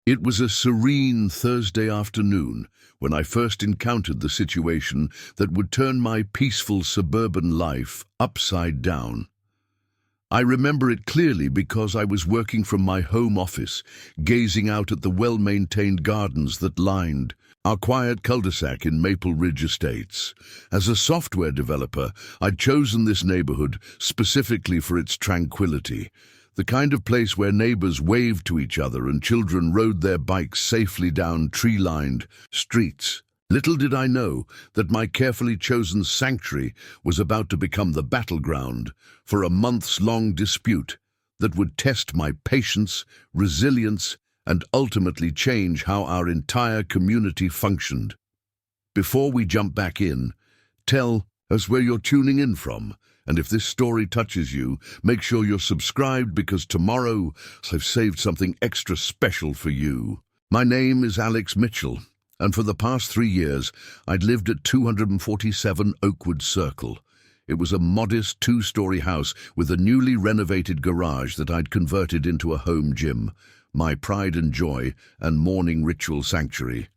It was a serene Thursday afternoon when I first encountered the situation that would turn my peaceful suburban life upside down. I remember it clearly because I was working from my home office, gazing out at the well-maintained gardens that lined our quiet cul-de-sac in Maple Ridge Estates. As a software developer, I'd chosen this neighborhood specifically for its tranquility, the kind of place where neighbors waved to each other and children rode their bikes safely down tree-lined streets. Little did I know that my carefully chosen sanctuary was about to become the battleground for a months-long dispute that would test my patience, resilience, and ultimately change how our entire community functioned. Before we jump back in, tell us where you're tuning in from, and if this story touches you, make sure you're subscribed because tomorrow I've saved something extra special for you. My name is Alex Mitchell, and for the past 3 years, I'd lived at 247 Oakwood Circle. It was a modest 2-story house with a newly renovated garage that I'd converted into a home gym, my pride and joy and morning ritual sanctuary.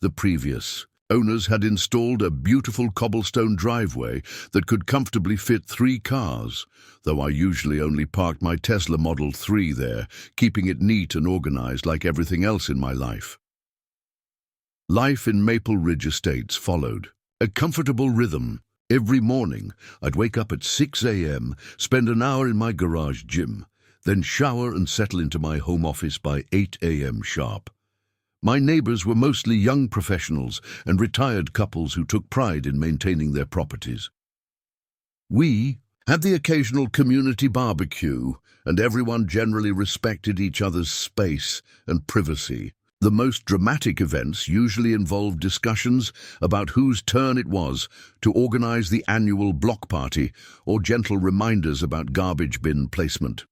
The previous owners had installed a beautiful cobblestone driveway that could comfortably fit 3 cars, though I usually only parked my Tesla Model 3 there, keeping it neat and organized like everything else in my life. Life in Maple Ridge Estates followed a comfortable rhythm. Every morning, I'd wake up at 6 a.m., spend an hour in my garage gym, then shower and settle into my home office by 8 a.m. sharp. My neighbors were mostly young professionals and retired couples who took pride in maintaining their properties. We had the occasional community barbecue, and everyone generally respected each other's space and privacy. The most dramatic events usually involved discussions about whose turn it was to organize the annual block party or gentle reminders about garbage bin placement.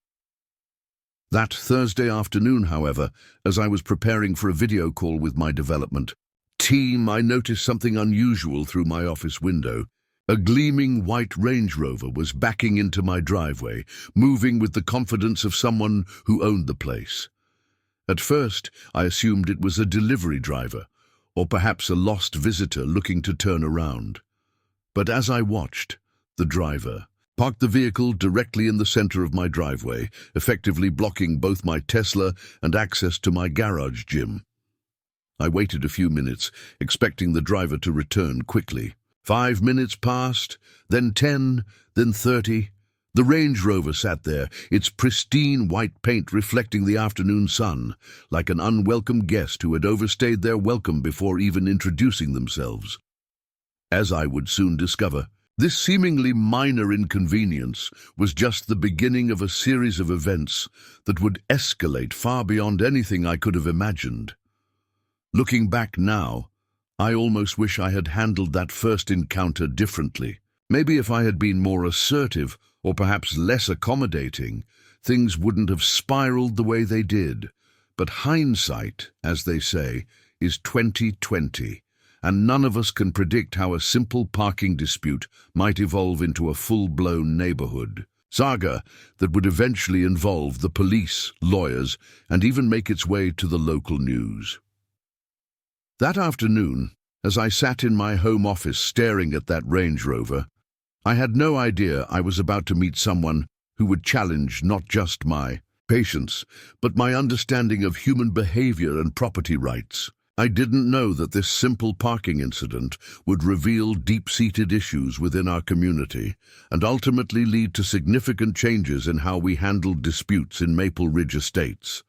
That Thursday afternoon, however, as I was preparing for a video call with my development team, I noticed something unusual through my office window. A gleaming white Range Rover was backing into my driveway, moving with the confidence of someone who owned the place. At first, I assumed it was a delivery driver, or perhaps a lost visitor looking to turn around. But as I watched, the driver parked the vehicle directly in the center of my driveway, effectively blocking both my Tesla and access to my garage gym. I waited a few minutes, expecting the driver to return quickly. 5 minutes passed, then 10, then 30. The Range Rover sat there, its pristine white paint reflecting the afternoon sun, like an unwelcome guest who had overstayed their welcome before even introducing themselves. As I would soon discover, this seemingly minor inconvenience was just the beginning of a series of events that would escalate far beyond anything I could have imagined. Looking back now, I almost wish I had handled that first encounter differently. Maybe if I had been more assertive or perhaps less accommodating, things wouldn't have spiraled the way they did. But hindsight, as they say, is 20/20. And none of us can predict how a simple parking dispute might evolve into a full-blown neighborhood saga that would eventually involve the police, lawyers, and even make its way to the local news. That afternoon, as I sat in my home office staring at that Range Rover, I had no idea I was about to meet someone who would challenge not just my patience, but my understanding of human behavior and property rights. I didn't know that this simple parking incident would reveal deep-seated issues within our community and ultimately lead to significant changes in how we handle disputes in Maple Ridge Estates.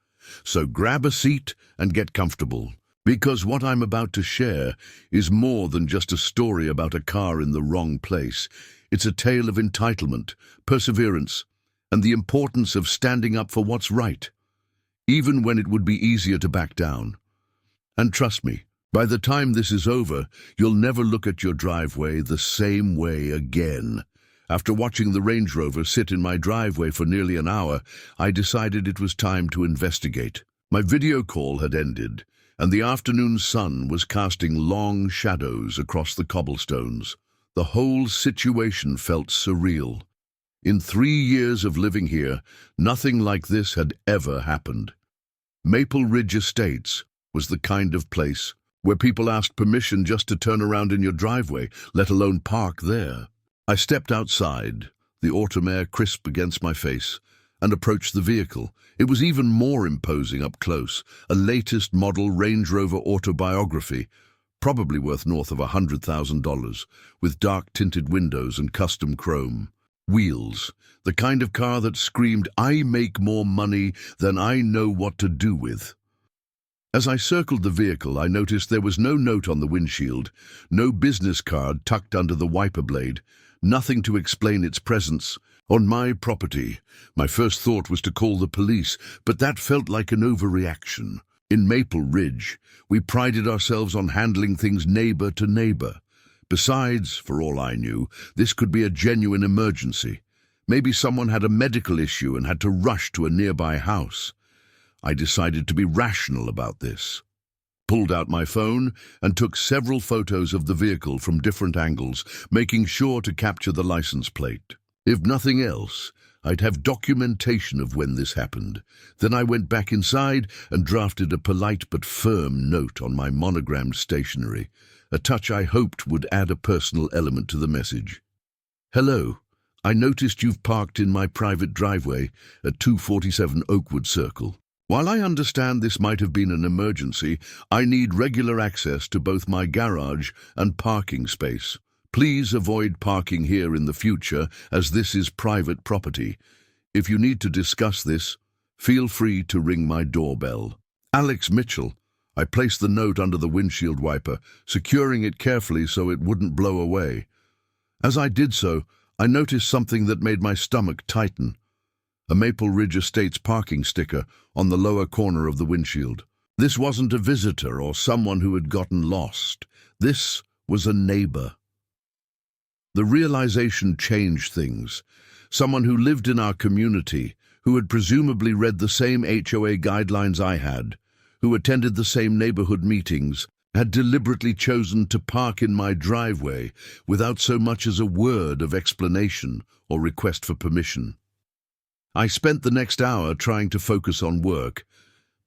So grab a seat and get comfortable, because what I'm about to share is more than just a story about a car in the wrong place. It's a tale of entitlement, perseverance, and the importance of standing up for what's right, even when it would be easier to back down. And trust me, by the time this is over, you'll never look at your driveway the same way again. After watching the Range Rover sit in my driveway for nearly an hour, I decided it was time to investigate. My video call had ended, and the afternoon sun was casting long shadows across the cobblestones. The whole situation felt surreal. In 3 years of living here, nothing like this had ever happened. Maple Ridge Estates was the kind of place where people asked permission just to turn around in your driveway, let alone park there. I stepped outside, the autumn air crisp against my face, and approached the vehicle. It was even more imposing up close, a latest model Range Rover autobiography, probably worth north of $100,000, with dark-tinted windows and custom chrome. Wheels, the kind of car that screamed, "I make more money than I know what to do with." As I circled the vehicle, I noticed there was no note on the windshield, no business card tucked under the wiper blade, nothing to explain its presence on my property. My first thought was to call the police, but that felt like an overreaction. In Maple Ridge, we prided ourselves on handling things neighbor to neighbor. Besides, for all I knew, this could be a genuine emergency. Maybe someone had a medical issue and had to rush to a nearby house. I decided to be rational about this. Pulled out my phone and took several photos of the vehicle from different angles, making sure to capture the license plate. If nothing else, I'd have documentation of when this happened. Then I went back inside and drafted a polite but firm note on my monogrammed stationery, a touch I hoped would add a personal element to the message. "Hello, I noticed you've parked in my private driveway at 247 Oakwood Circle. While I understand this might have been an emergency, I need regular access to both my garage and parking space. Please avoid parking here in the future, as this is private property. If you need to discuss this, feel free to ring my doorbell. Alex Mitchell." I placed the note under the windshield wiper, securing it carefully so it wouldn't blow away. As I did so, I noticed something that made my stomach tighten. A Maple Ridge Estates parking sticker on the lower corner of the windshield. This wasn't a visitor or someone who had gotten lost. This was a neighbor. The realization changed things. Someone who lived in our community, who had presumably read the same HOA guidelines I had, who attended the same neighborhood meetings, had deliberately chosen to park in my driveway without so much as a word of explanation or request for permission. I spent the next hour trying to focus on work,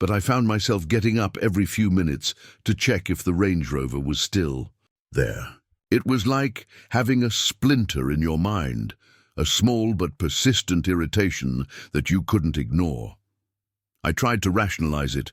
but I found myself getting up every few minutes to check if the Range Rover was still there. It was like having a splinter in your mind, a small but persistent irritation that you couldn't ignore. I tried to rationalize it.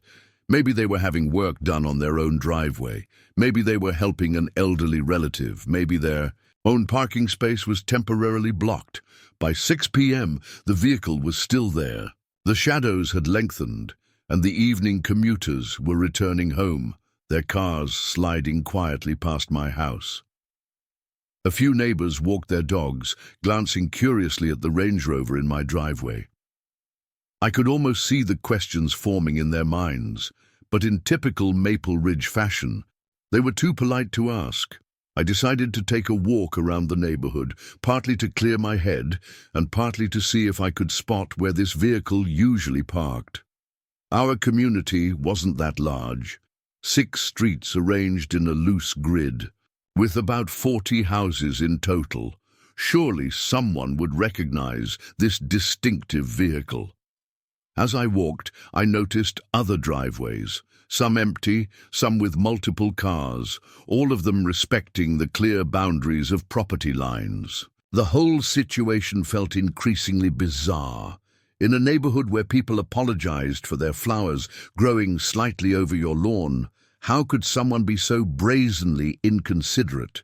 Maybe they were having work done on their own driveway. Maybe they were helping an elderly relative. Maybe their own parking space was temporarily blocked. By 6 p.m., the vehicle was still there. The shadows had lengthened, and the evening commuters were returning home, their cars sliding quietly past my house. A few neighbors walked their dogs, glancing curiously at the Range Rover in my driveway. I could almost see the questions forming in their minds, but in typical Maple Ridge fashion, they were too polite to ask. I decided to take a walk around the neighborhood, partly to clear my head and partly to see if I could spot where this vehicle usually parked. Our community wasn't that large. 6 streets arranged in a loose grid, with about 40 houses in total. Surely someone would recognize this distinctive vehicle. As I walked, I noticed other driveways, some empty, some with multiple cars, all of them respecting the clear boundaries of property lines. The whole situation felt increasingly bizarre. In a neighborhood where people apologized for their flowers growing slightly over your lawn, how could someone be so brazenly inconsiderate?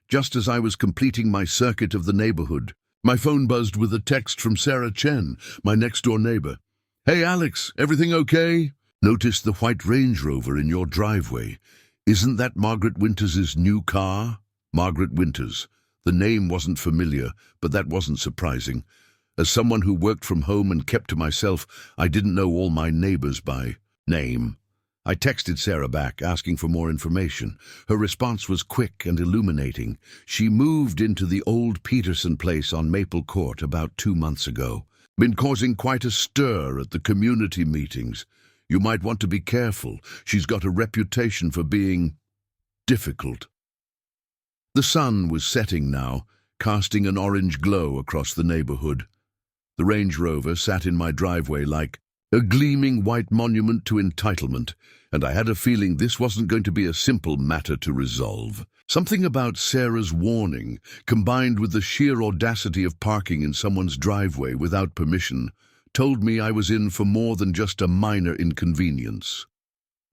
Just as I was completing my circuit of the neighborhood, my phone buzzed with a text from Sarah Chen, my next-door neighbor. "Hey Alex, everything okay? Noticed the white Range Rover in your driveway. Isn't that Margaret Winters' new car?" Margaret Winters. The name wasn't familiar, but that wasn't surprising. As someone who worked from home and kept to myself, I didn't know all my neighbors by name. I texted Sarah back, asking for more information. Her response was quick and illuminating. She moved into the old Peterson place on Maple Court about 2 months ago. Been causing quite a stir at the community meetings. You might want to be careful. She's got a reputation for being difficult. The sun was setting now, casting an orange glow across the neighborhood. The Range Rover sat in my driveway like a gleaming white monument to entitlement, and I had a feeling this wasn't going to be a simple matter to resolve. Something about Sarah's warning, combined with the sheer audacity of parking in someone's driveway without permission, told me I was in for more than just a minor inconvenience.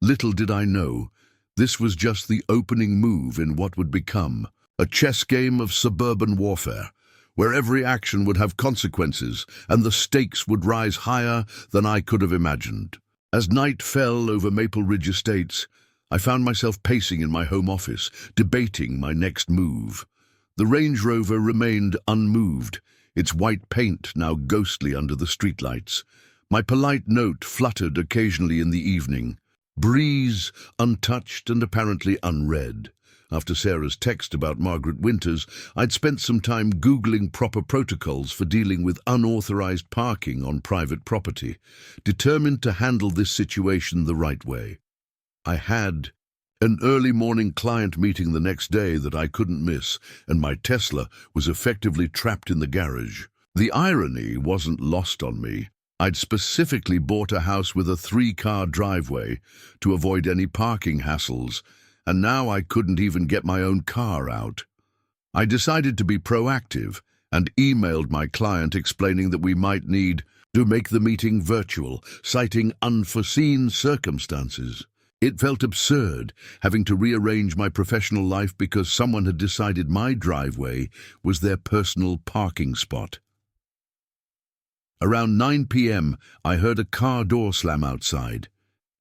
Little did I know, this was just the opening move in what would become a chess game of suburban warfare, where every action would have consequences and the stakes would rise higher than I could have imagined. As night fell over Maple Ridge Estates, I found myself pacing in my home office, debating my next move. The Range Rover remained unmoved, its white paint now ghostly under the streetlights. My polite note fluttered occasionally in the evening. Breeze, untouched and apparently unread. After Sarah's text about Margaret Winters, I'd spent some time Googling proper protocols for dealing with unauthorized parking on private property, determined to handle this situation the right way. I had an early morning client meeting the next day that I couldn't miss, and my Tesla was effectively trapped in the garage. The irony wasn't lost on me. I'd specifically bought a house with a 3-car driveway to avoid any parking hassles, and now I couldn't even get my own car out. I decided to be proactive and emailed my client explaining that we might need to make the meeting virtual, citing unforeseen circumstances. It felt absurd having to rearrange my professional life because someone had decided my driveway was their personal parking spot. Around 9 p.m., I heard a car door slam outside.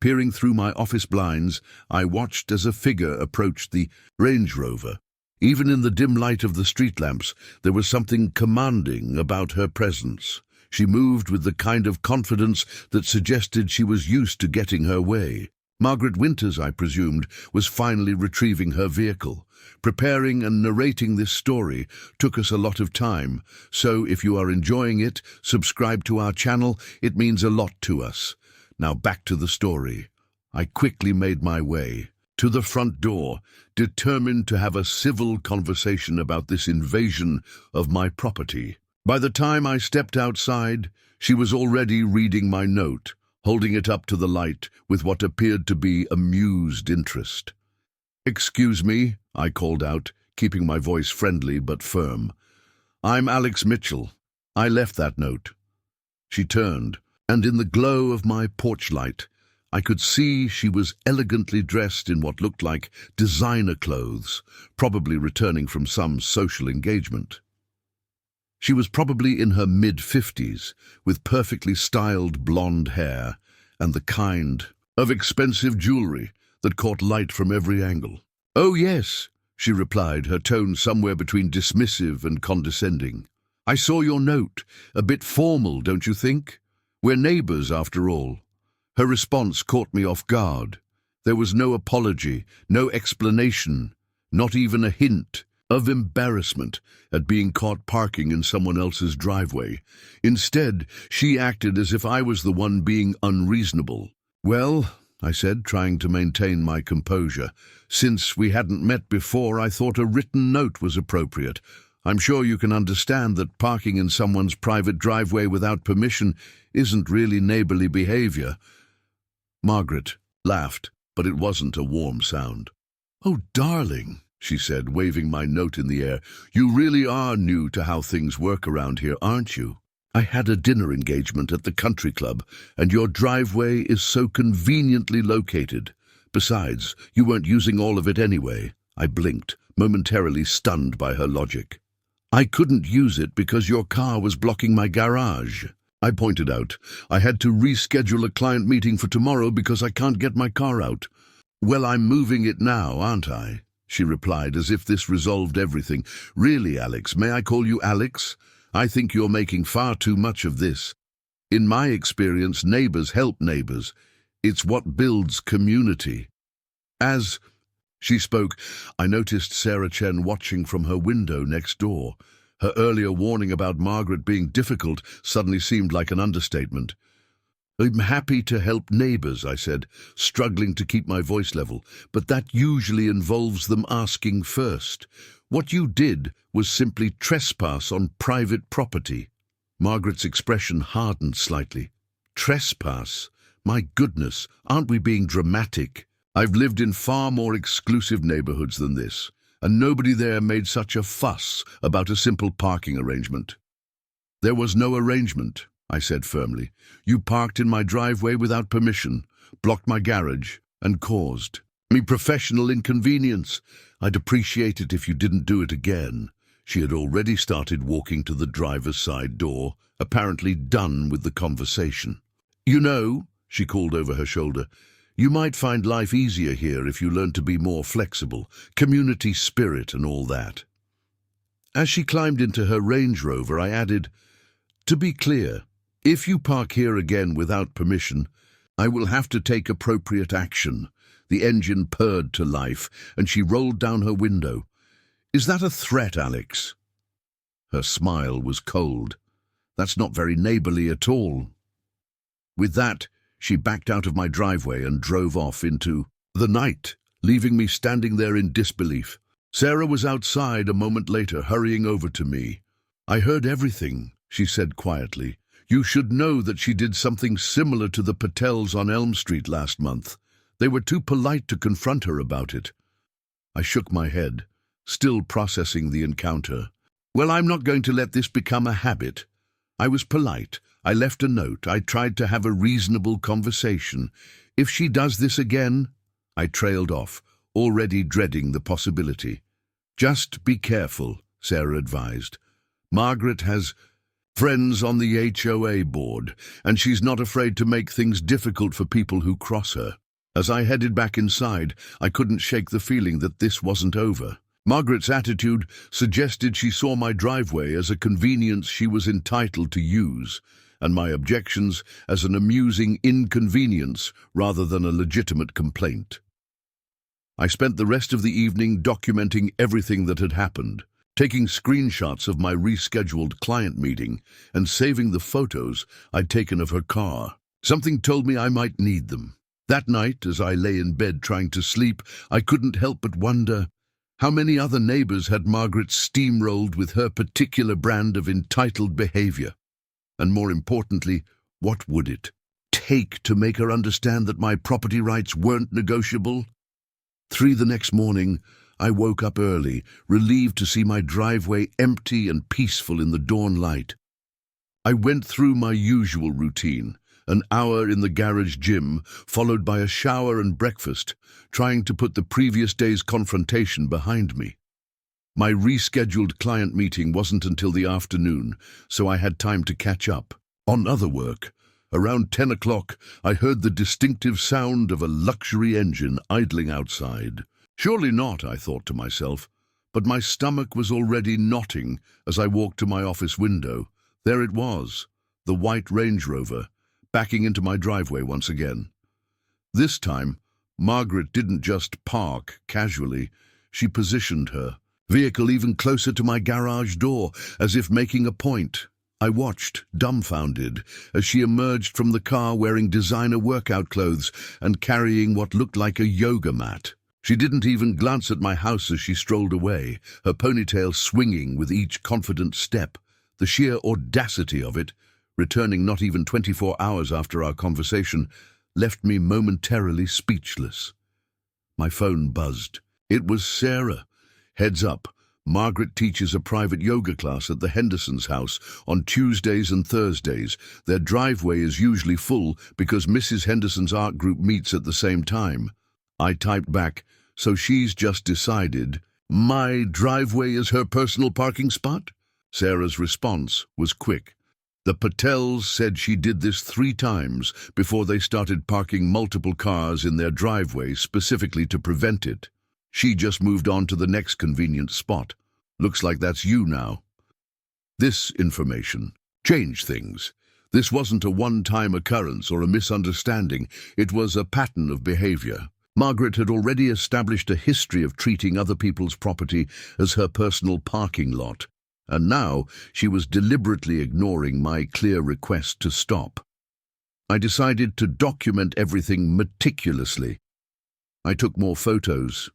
Peering through my office blinds, I watched as a figure approached the Range Rover. Even in the dim light of the street lamps, there was something commanding about her presence. She moved with the kind of confidence that suggested she was used to getting her way. Margaret Winters, I presumed, was finally retrieving her vehicle. Preparing and narrating this story took us a lot of time, so if you are enjoying it, subscribe to our channel. It means a lot to us. Now back to the story. I quickly made my way to the front door, determined to have a civil conversation about this invasion of my property. By the time I stepped outside, she was already reading my note, holding it up to the light with what appeared to be amused interest. "Excuse me," I called out, keeping my voice friendly but firm. "I'm Alex Mitchell. I left that note." She turned, and in the glow of my porch light, I could see she was elegantly dressed in what looked like designer clothes, probably returning from some social engagement. She was probably in her mid-50s, with perfectly styled blonde hair and the kind of expensive jewelry that caught light from every angle. "Oh, yes," she replied, her tone somewhere between dismissive and condescending. "I saw your note. A bit formal, don't you think? We're neighbors, after all." Her response caught me off guard. There was no apology, no explanation, not even a hint of embarrassment at being caught parking in someone else's driveway. Instead, she acted as if I was the one being unreasonable. "Well," I said, trying to maintain my composure, "since we hadn't met before, I thought a written note was appropriate. I'm sure you can understand that parking in someone's private driveway without permission isn't really neighborly behavior." Margaret laughed, but it wasn't a warm sound. "Oh, darling," she said, waving my note in the air, "you really are new to how things work around here, aren't you? I had a dinner engagement at the country club, and your driveway is so conveniently located. Besides, you weren't using all of it anyway." I blinked, momentarily stunned by her logic. "I couldn't use it because your car was blocking my garage," I pointed out. "I had to reschedule a client meeting for tomorrow because I can't get my car out." "Well, I'm moving it now, aren't I?" she replied, as if this resolved everything. "Really, Alex, may I call you Alex? I think you're making far too much of this. In my experience, neighbors help neighbors. It's what builds community." As she spoke, I noticed Sarah Chen watching from her window next door. Her earlier warning about Margaret being difficult suddenly seemed like an understatement. "I'm happy to help neighbors," I said, struggling to keep my voice level, "but that usually involves them asking first. What you did was simply trespass on private property." Margaret's expression hardened slightly. Trespass? My goodness, aren't we being dramatic? I've lived in far more exclusive neighborhoods than this, and nobody there made such a fuss about a simple parking arrangement. There was no arrangement, I said firmly. You parked in my driveway without permission, blocked my garage, and caused me professional inconvenience. I'd appreciate it if you didn't do it again. She had already started walking to the driver's side door, apparently done with the conversation. You know, she called over her shoulder, you might find life easier here if you learned to be more flexible, community spirit and all that. As she climbed into her Range Rover, I added, to be clear, if you park here again without permission, I will have to take appropriate action. The engine purred to life, and she rolled down her window. Is that a threat, Alex? Her smile was cold. That's not very neighborly at all. With that, she backed out of my driveway and drove off into the night, leaving me standing there in disbelief. Sarah was outside a moment later, hurrying over to me. I heard everything, she said quietly. You should know that she did something similar to the Patels on Elm Street last month. They were too polite to confront her about it. I shook my head, still processing the encounter. Well, I'm not going to let this become a habit. I was polite. I left a note. I tried to have a reasonable conversation. If she does this again, I trailed off, already dreading the possibility. Just be careful, Sarah advised. Margaret has friends on the HOA board, and she's not afraid to make things difficult for people who cross her. As I headed back inside, I couldn't shake the feeling that this wasn't over. Margaret's attitude suggested she saw my driveway as a convenience she was entitled to use, and my objections as an amusing inconvenience rather than a legitimate complaint. I spent the rest of the evening documenting everything that had happened, taking screenshots of my rescheduled client meeting and saving the photos I'd taken of her car. Something told me I might need them. That night, as I lay in bed trying to sleep, I couldn't help but wonder how many other neighbors had Margaret steamrolled with her particular brand of entitled behavior. And more importantly, what would it take to make her understand that my property rights weren't negotiable? 3 the next morning, I woke up early, relieved to see my driveway empty and peaceful in the dawn light. I went through my usual routine, an hour in the garage gym, followed by a shower and breakfast, trying to put the previous day's confrontation behind me. My rescheduled client meeting wasn't until the afternoon, so I had time to catch up on other work. Around 10 o'clock, I heard the distinctive sound of a luxury engine idling outside. Surely not, I thought to myself, but my stomach was already knotting as I walked to my office window. There it was, the white Range Rover, backing into my driveway once again. This time, Margaret didn't just park casually, she positioned her vehicle even closer to my garage door, as if making a point. I watched, dumbfounded, as she emerged from the car wearing designer workout clothes and carrying what looked like a yoga mat. She didn't even glance at my house as she strolled away, her ponytail swinging with each confident step. The sheer audacity of it, returning not even 24 hours after our conversation, left me momentarily speechless. My phone buzzed. It was Sarah. Heads up, Margaret teaches a private yoga class at the Hendersons' house on Tuesdays and Thursdays. Their driveway is usually full because Mrs. Henderson's art group meets at the same time. I typed back, so she's just decided my driveway is her personal parking spot? Sarah's response was quick. The Patels said she did this 3 times before they started parking multiple cars in their driveway specifically to prevent it. She just moved on to the next convenient spot. Looks like that's you now. This information changed things. This wasn't a one-time occurrence or a misunderstanding. It was a pattern of behavior. Margaret had already established a history of treating other people's property as her personal parking lot, and now she was deliberately ignoring my clear request to stop. I decided to document everything meticulously. I took more photos,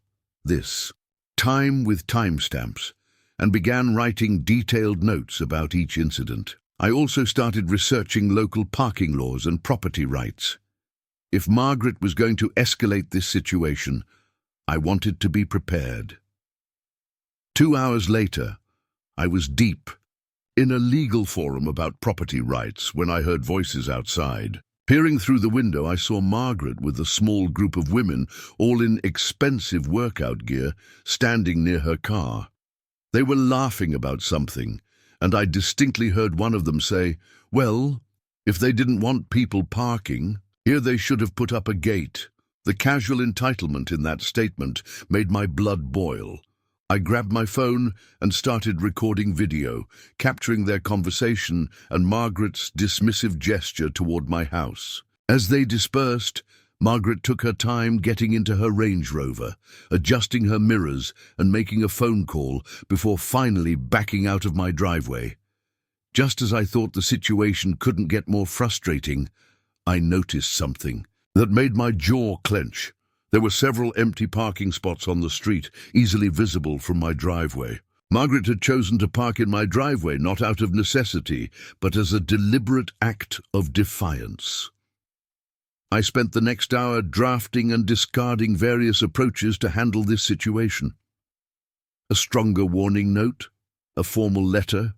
time with timestamps, and began writing detailed notes about each incident. I also started researching local parking laws and property rights. If Margaret was going to escalate this situation, I wanted to be prepared. 2 hours later, I was deep in a legal forum about property rights when I heard voices outside. Peering through the window, I saw Margaret with a small group of women, all in expensive workout gear, standing near her car. They were laughing about something, and I distinctly heard one of them say, "Well, if they didn't want people parking, here they should have put up a gate." The casual entitlement in that statement made my blood boil. I grabbed my phone and started recording video, capturing their conversation and Margaret's dismissive gesture toward my house. As they dispersed, Margaret took her time getting into her Range Rover, adjusting her mirrors and making a phone call before finally backing out of my driveway. Just as I thought the situation couldn't get more frustrating, I noticed something that made my jaw clench. There were several empty parking spots on the street, easily visible from my driveway. Margaret had chosen to park in my driveway not out of necessity, but as a deliberate act of defiance. I spent the next hour drafting and discarding various approaches to handle this situation. A stronger warning note, a formal letter,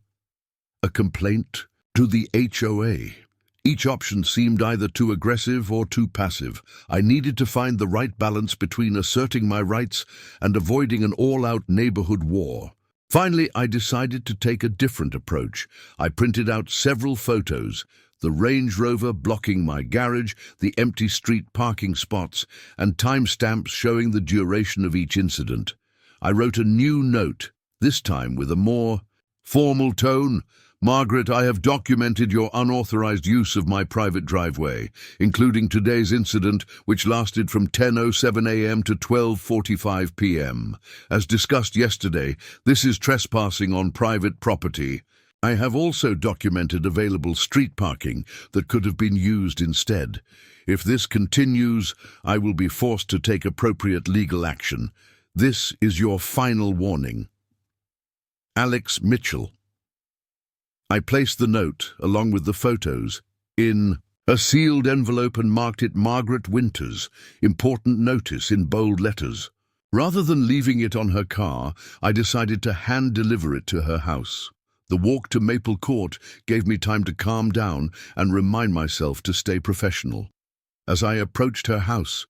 a complaint to the HOA. Each option seemed either too aggressive or too passive. I needed to find the right balance between asserting my rights and avoiding an all-out neighborhood war. Finally, I decided to take a different approach. I printed out several photos, the Range Rover blocking my garage, the empty street parking spots, and timestamps showing the duration of each incident. I wrote a new note, this time with a more formal tone. "Margaret, I have documented your unauthorized use of my private driveway, including today's incident, which lasted from 10:07 a.m. to 12:45 p.m. As discussed yesterday, this is trespassing on private property. I have also documented available street parking that could have been used instead. If this continues, I will be forced to take appropriate legal action. This is your final warning. Alex Mitchell." I placed the note, along with the photos, in a sealed envelope and marked it Margaret Winters, important notice in bold letters. Rather than leaving it on her car, I decided to hand-deliver it to her house. The walk to Maple Court gave me time to calm down and remind myself to stay professional. As I approached her house,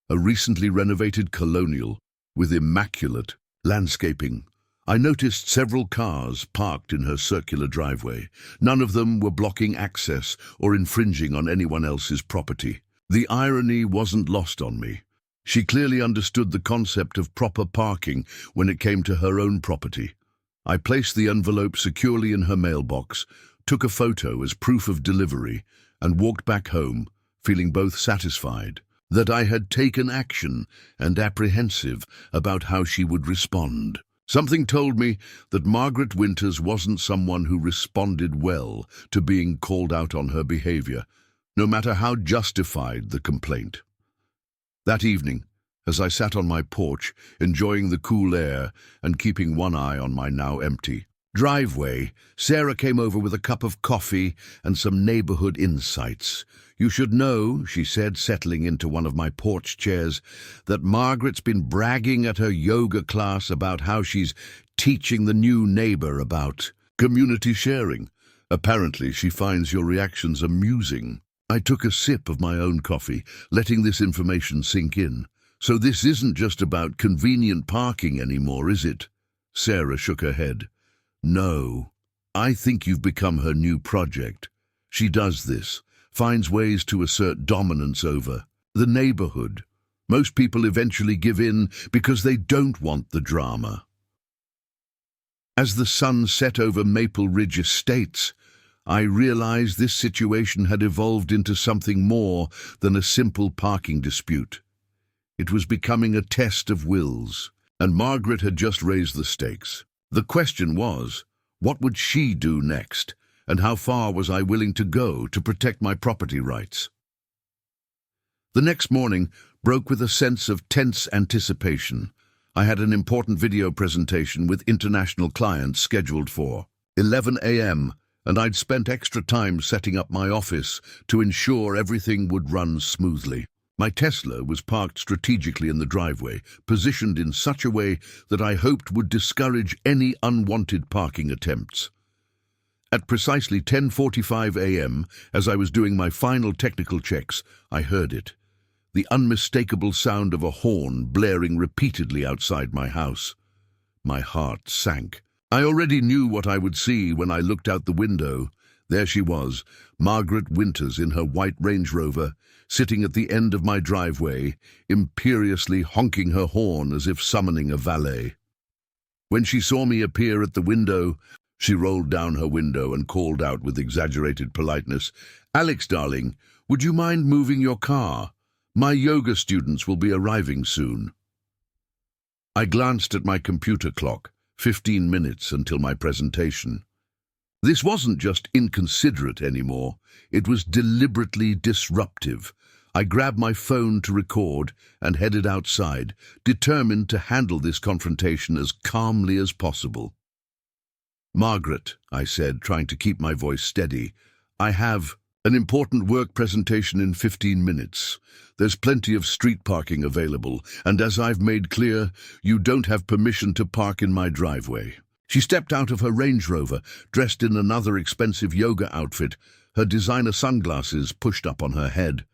a recently renovated colonial with immaculate landscaping, I noticed several cars parked in her circular driveway. None of them were blocking access or infringing on anyone else's property. The irony wasn't lost on me. She clearly understood the concept of proper parking when it came to her own property. I placed the envelope securely in her mailbox, took a photo as proof of delivery, and walked back home, feeling both satisfied that I had taken action and apprehensive about how she would respond. Something told me that Margaret Winters wasn't someone who responded well to being called out on her behavior, no matter how justified the complaint. That evening, as I sat on my porch, enjoying the cool air and keeping one eye on my now empty driveway, Sarah came over with a cup of coffee and some neighborhood insights. "You should know," she said, settling into one of my porch chairs, "that Margaret's been bragging at her yoga class about how she's teaching the new neighbor about community sharing. Apparently, she finds your reactions amusing." I took a sip of my own coffee, letting this information sink in. "So this isn't just about convenient parking anymore, is it?" Sarah shook her head. "No, I think you've become her new project. She does this, finds ways to assert dominance over the neighborhood. Most people eventually give in because they don't want the drama." As the sun set over Maple Ridge Estates, I realized this situation had evolved into something more than a simple parking dispute. It was becoming a test of wills, and Margaret had just raised the stakes. The question was, what would she do next, and how far was I willing to go to protect my property rights? The next morning broke with a sense of tense anticipation. I had an important video presentation with international clients scheduled for 11 a.m., and I'd spent extra time setting up my office to ensure everything would run smoothly. My Tesla was parked strategically in the driveway, positioned in such a way that I hoped would discourage any unwanted parking attempts. At precisely 10:45 a.m., as I was doing my final technical checks, I heard it. The unmistakable sound of a horn blaring repeatedly outside my house. My heart sank. I already knew what I would see when I looked out the window. There she was, Margaret Winters in her white Range Rover, sitting at the end of my driveway, imperiously honking her horn as if summoning a valet. When she saw me appear at the window, she rolled down her window and called out with exaggerated politeness, "Alex, darling, would you mind moving your car? My yoga students will be arriving soon." I glanced at my computer clock, 15 minutes until my presentation. This wasn't just inconsiderate anymore, it was deliberately disruptive. I grabbed my phone to record and headed outside, determined to handle this confrontation as calmly as possible. "Margaret," I said, trying to keep my voice steady, "I have an important work presentation in 15 minutes. There's plenty of street parking available, and as I've made clear, you don't have permission to park in my driveway." She stepped out of her Range Rover, dressed in another expensive yoga outfit, her designer sunglasses pushed up on her head.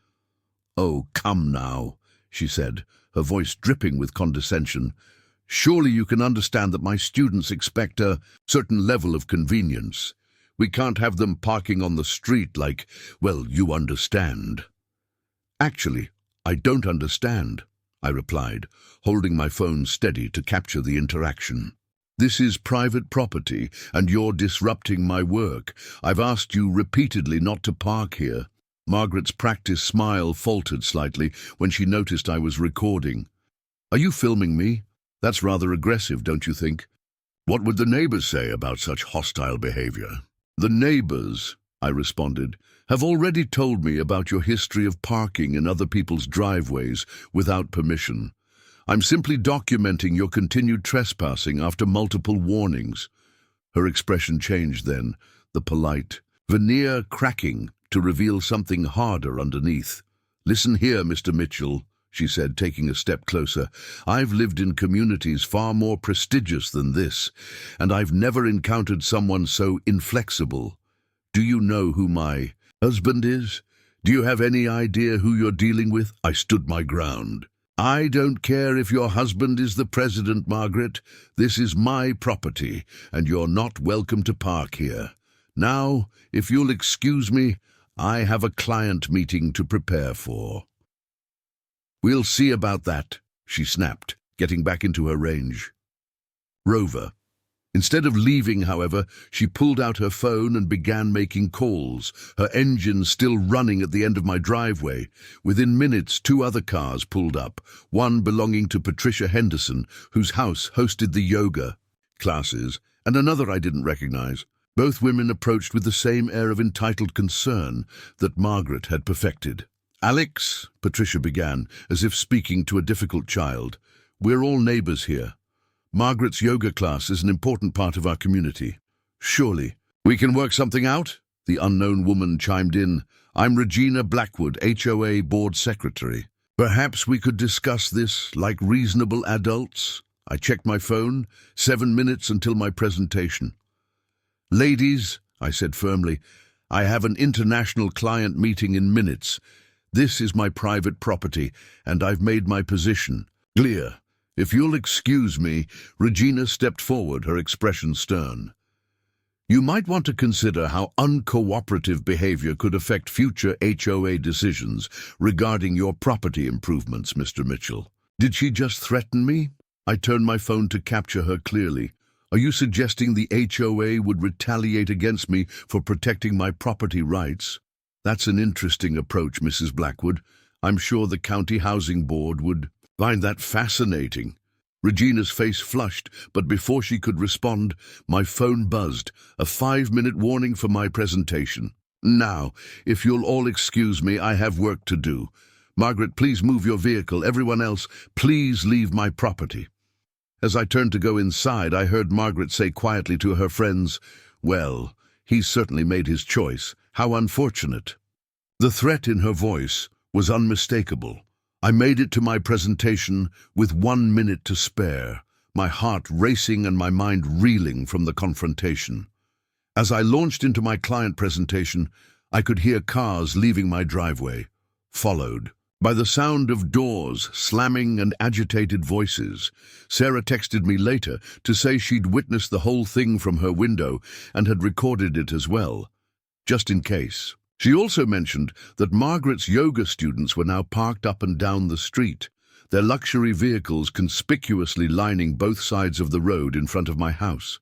"Oh, come now," she said, her voice dripping with condescension. "Surely you can understand that my students expect a certain level of convenience. We can't have them parking on the street like, well, you understand." "Actually, I don't understand," I replied, holding my phone steady to capture the interaction. "This is private property, and you're disrupting my work. I've asked you repeatedly not to park here." Margaret's practiced smile faltered slightly when she noticed I was recording. "Are you filming me? That's rather aggressive, don't you think? What would the neighbors say about such hostile behavior?" "The neighbors," I responded, "have already told me about your history of parking in other people's driveways without permission. I'm simply documenting your continued trespassing after multiple warnings." Her expression changed then, the polite veneer cracking to reveal something harder underneath. "Listen here, Mr. Mitchell," she said, taking a step closer. "I've lived in communities far more prestigious than this, and I've never encountered someone so inflexible. Do you know who my husband is? Do you have any idea who you're dealing with?" I stood my ground. "I don't care if your husband is the president, Margaret. This is my property, and you're not welcome to park here. Now, if you'll excuse me, I have a client meeting to prepare for." "We'll see about that," she snapped, getting back into her Range Rover. Instead of leaving, however, she pulled out her phone and began making calls, her engine still running at the end of my driveway. Within minutes, 2 other cars pulled up, one belonging to Patricia Henderson, whose house hosted the yoga classes, and another I didn't recognize. Both women approached with the same air of entitled concern that Margaret had perfected. "Alex," Patricia began, as if speaking to a difficult child, "we're all neighbors here. Margaret's yoga class is an important part of our community. Surely we can work something out?" The unknown woman chimed in. "I'm Regina Blackwood, HOA Board Secretary. Perhaps we could discuss this like reasonable adults." I checked my phone. 7 minutes until my presentation. "Ladies," I said firmly, "I have an international client meeting in minutes. This is my private property, and I've made my position clear. If you'll excuse me," Regina stepped forward, her expression stern. "You might want to consider how uncooperative behavior could affect future HOA decisions regarding your property improvements, Mr. Mitchell." Did she just threaten me? I turned my phone to capture her clearly. "Are you suggesting the HOA would retaliate against me for protecting my property rights?" "That's an interesting approach, Mrs. Blackwood. I'm sure the County Housing Board would find that fascinating." Regina's face flushed, but before she could respond, my phone buzzed, a 5-minute warning for my presentation. "Now, if you'll all excuse me, I have work to do. Margaret, please move your vehicle. Everyone else, please leave my property." As I turned to go inside, I heard Margaret say quietly to her friends, "Well, He's certainly made his choice. How unfortunate." The threat in her voice was unmistakable. I made it to my presentation with 1 minute to spare, my heart racing and my mind reeling from the confrontation. As I launched into my client presentation, I could hear cars leaving my driveway, followed by the sound of doors slamming and agitated voices. Sarah texted me later to say she'd witnessed the whole thing from her window and had recorded it as well, just in case. She also mentioned that Margaret's yoga students were now parked up and down the street, their luxury vehicles conspicuously lining both sides of the road in front of my house.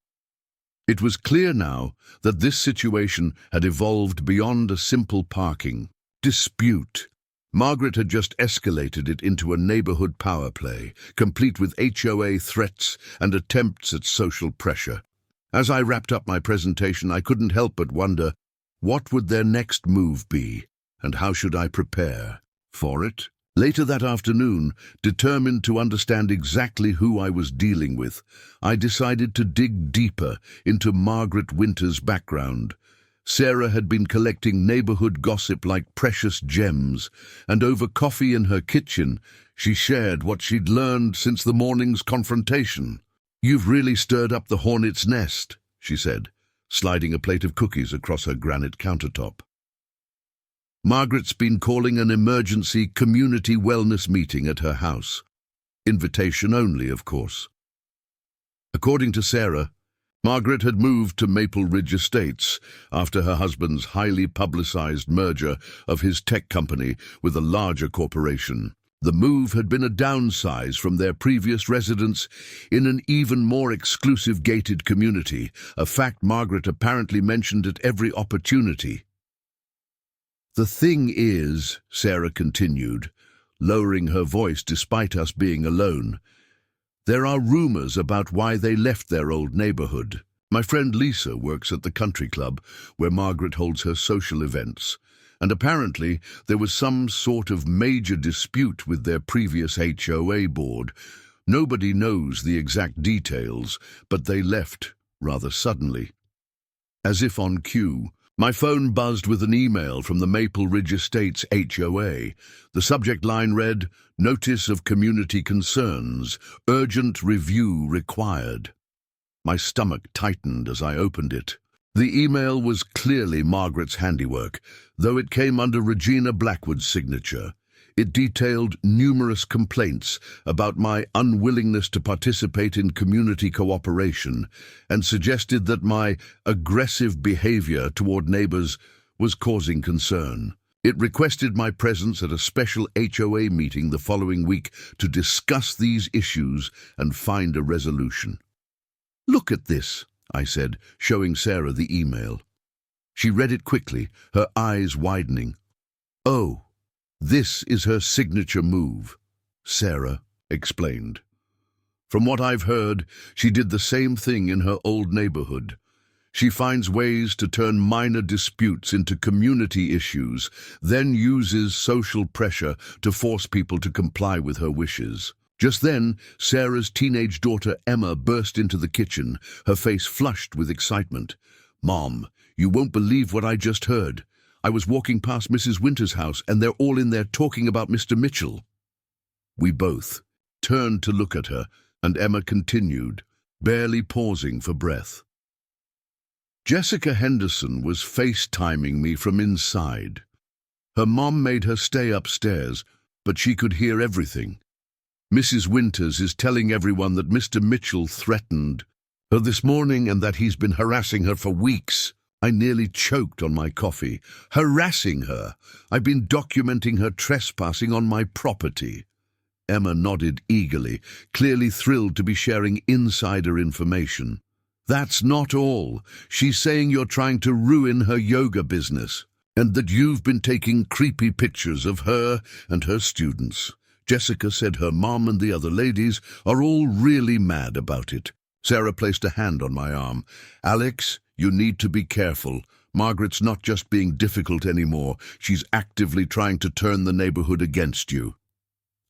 It was clear now that this situation had evolved beyond a simple parking dispute. Margaret had just escalated it into a neighborhood power play, complete with HOA threats and attempts at social pressure. As I wrapped up my presentation, I couldn't help but wonder, what would their next move be, and how should I prepare for it? Later that afternoon, determined to understand exactly who I was dealing with, I decided to dig deeper into Margaret Winter's background. Sarah had been collecting neighborhood gossip like precious gems, and over coffee in her kitchen, she shared what she'd learned since the morning's confrontation. "You've really stirred up the hornet's nest," she said, sliding a plate of cookies across her granite countertop. "Margaret's been calling an emergency community wellness meeting at her house. Invitation only, of course." According to Sarah, Margaret had moved to Maple Ridge Estates after her husband's highly publicized merger of his tech company with a larger corporation. The move had been a downsize from their previous residence in an even more exclusive gated community, a fact Margaret apparently mentioned at every opportunity. "The thing is," Sarah continued, lowering her voice despite us being alone, "there are rumors about why they left their old neighborhood. My friend Lisa works at the country club where Margaret holds her social events, and apparently there was some sort of major dispute with their previous HOA board. Nobody knows the exact details, but they left rather suddenly." As if on cue, my phone buzzed with an email from the Maple Ridge Estates HOA. The subject line read, "Notice of community concerns. Urgent review required." My stomach tightened as I opened it. The email was clearly Margaret's handiwork, though it came under Regina Blackwood's signature. It detailed numerous complaints about my unwillingness to participate in community cooperation and suggested that my aggressive behavior toward neighbors was causing concern. It requested my presence at a special HOA meeting the following week to discuss these issues and find a resolution. "Look at this," I said, showing Sarah the email. She read it quickly, her eyes widening. "Oh, this is her signature move," Sarah explained. "From what I've heard, she did the same thing in her old neighborhood. She finds ways to turn minor disputes into community issues, then uses social pressure to force people to comply with her wishes." Just then, Sarah's teenage daughter Emma burst into the kitchen, her face flushed with excitement. "Mom, you won't believe what I just heard. I was walking past Mrs. Winter's house and they're all in there talking about Mr. Mitchell." We both turned to look at her, and Emma continued, barely pausing for breath. "Jessica Henderson was FaceTiming me from inside. Her mom made her stay upstairs, but she could hear everything. Mrs. Winters is telling everyone that Mr. Mitchell threatened her this morning and that he's been harassing her for weeks." I nearly choked on my coffee. "Harassing her? I've been documenting her trespassing on my property." Emma nodded eagerly, clearly thrilled to be sharing insider information. "That's not all. She's saying you're trying to ruin her yoga business, and that you've been taking creepy pictures of her and her students. Jessica said her mom and the other ladies are all really mad about it." Sarah placed a hand on my arm. "Alex, you need to be careful. Margaret's not just being difficult anymore. She's actively trying to turn the neighborhood against you."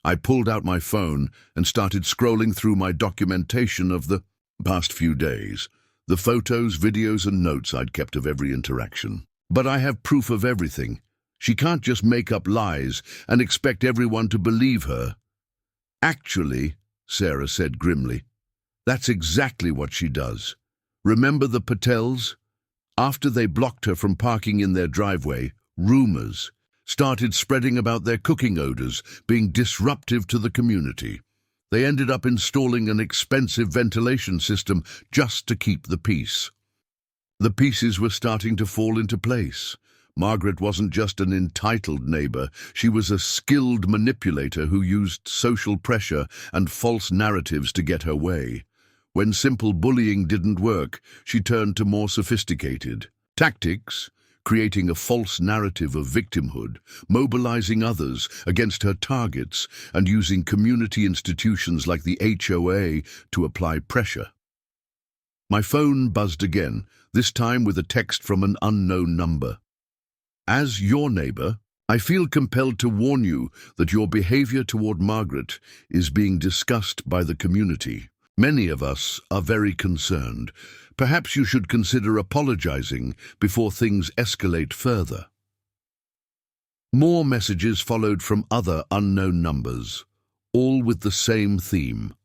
I pulled out my phone and started scrolling through my documentation of the past few days. The photos, videos, and notes I'd kept of every interaction. But I have proof of everything. She can't just make up lies and expect everyone to believe her. Actually, Sarah said grimly, that's exactly what she does. Remember the Patels? After they blocked her from parking in their driveway, rumors started spreading about their cooking odors being disruptive to the community. They ended up installing an expensive ventilation system just to keep the peace. The pieces were starting to fall into place. Margaret wasn't just an entitled neighbor, she was a skilled manipulator who used social pressure and false narratives to get her way. When simple bullying didn't work, she turned to more sophisticated tactics, creating a false narrative of victimhood, mobilizing others against her targets, and using community institutions like the HOA to apply pressure. My phone buzzed again, this time with a text from an unknown number. As your neighbor, I feel compelled to warn you that your behavior toward Margaret is being discussed by the community. Many of us are very concerned. Perhaps you should consider apologizing before things escalate further. More messages followed from other unknown numbers, all with the same theme.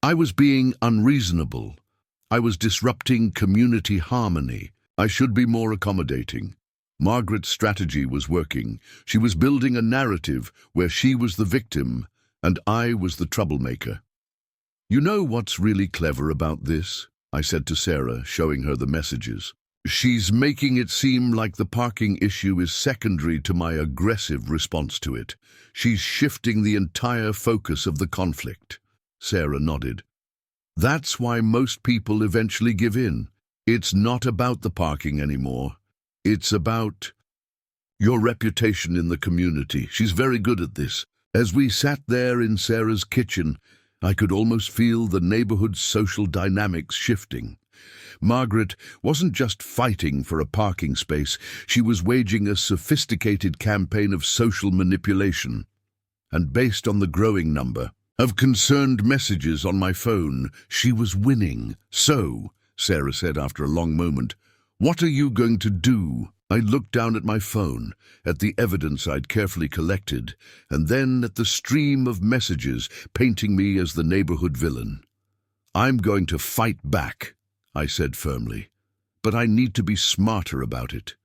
I was being unreasonable. I was disrupting community harmony. I should be more accommodating. Margaret's strategy was working. She was building a narrative where she was the victim and I was the troublemaker. You know what's really clever about this? I said to Sarah, showing her the messages. She's making it seem like the parking issue is secondary to my aggressive response to it. She's shifting the entire focus of the conflict. Sarah nodded. That's why most people eventually give in. It's not about the parking anymore. It's about your reputation in the community. She's very good at this. As we sat there in Sarah's kitchen, I could almost feel the neighborhood's social dynamics shifting. Margaret wasn't just fighting for a parking space, she was waging a sophisticated campaign of social manipulation. And based on the growing number of concerned messages on my phone, she was winning. So, Sarah said after a long moment, what are you going to do? I looked down at my phone, at the evidence I'd carefully collected, and then at the stream of messages painting me as the neighborhood villain. I'm going to fight back, I said firmly, but I need to be smarter about it.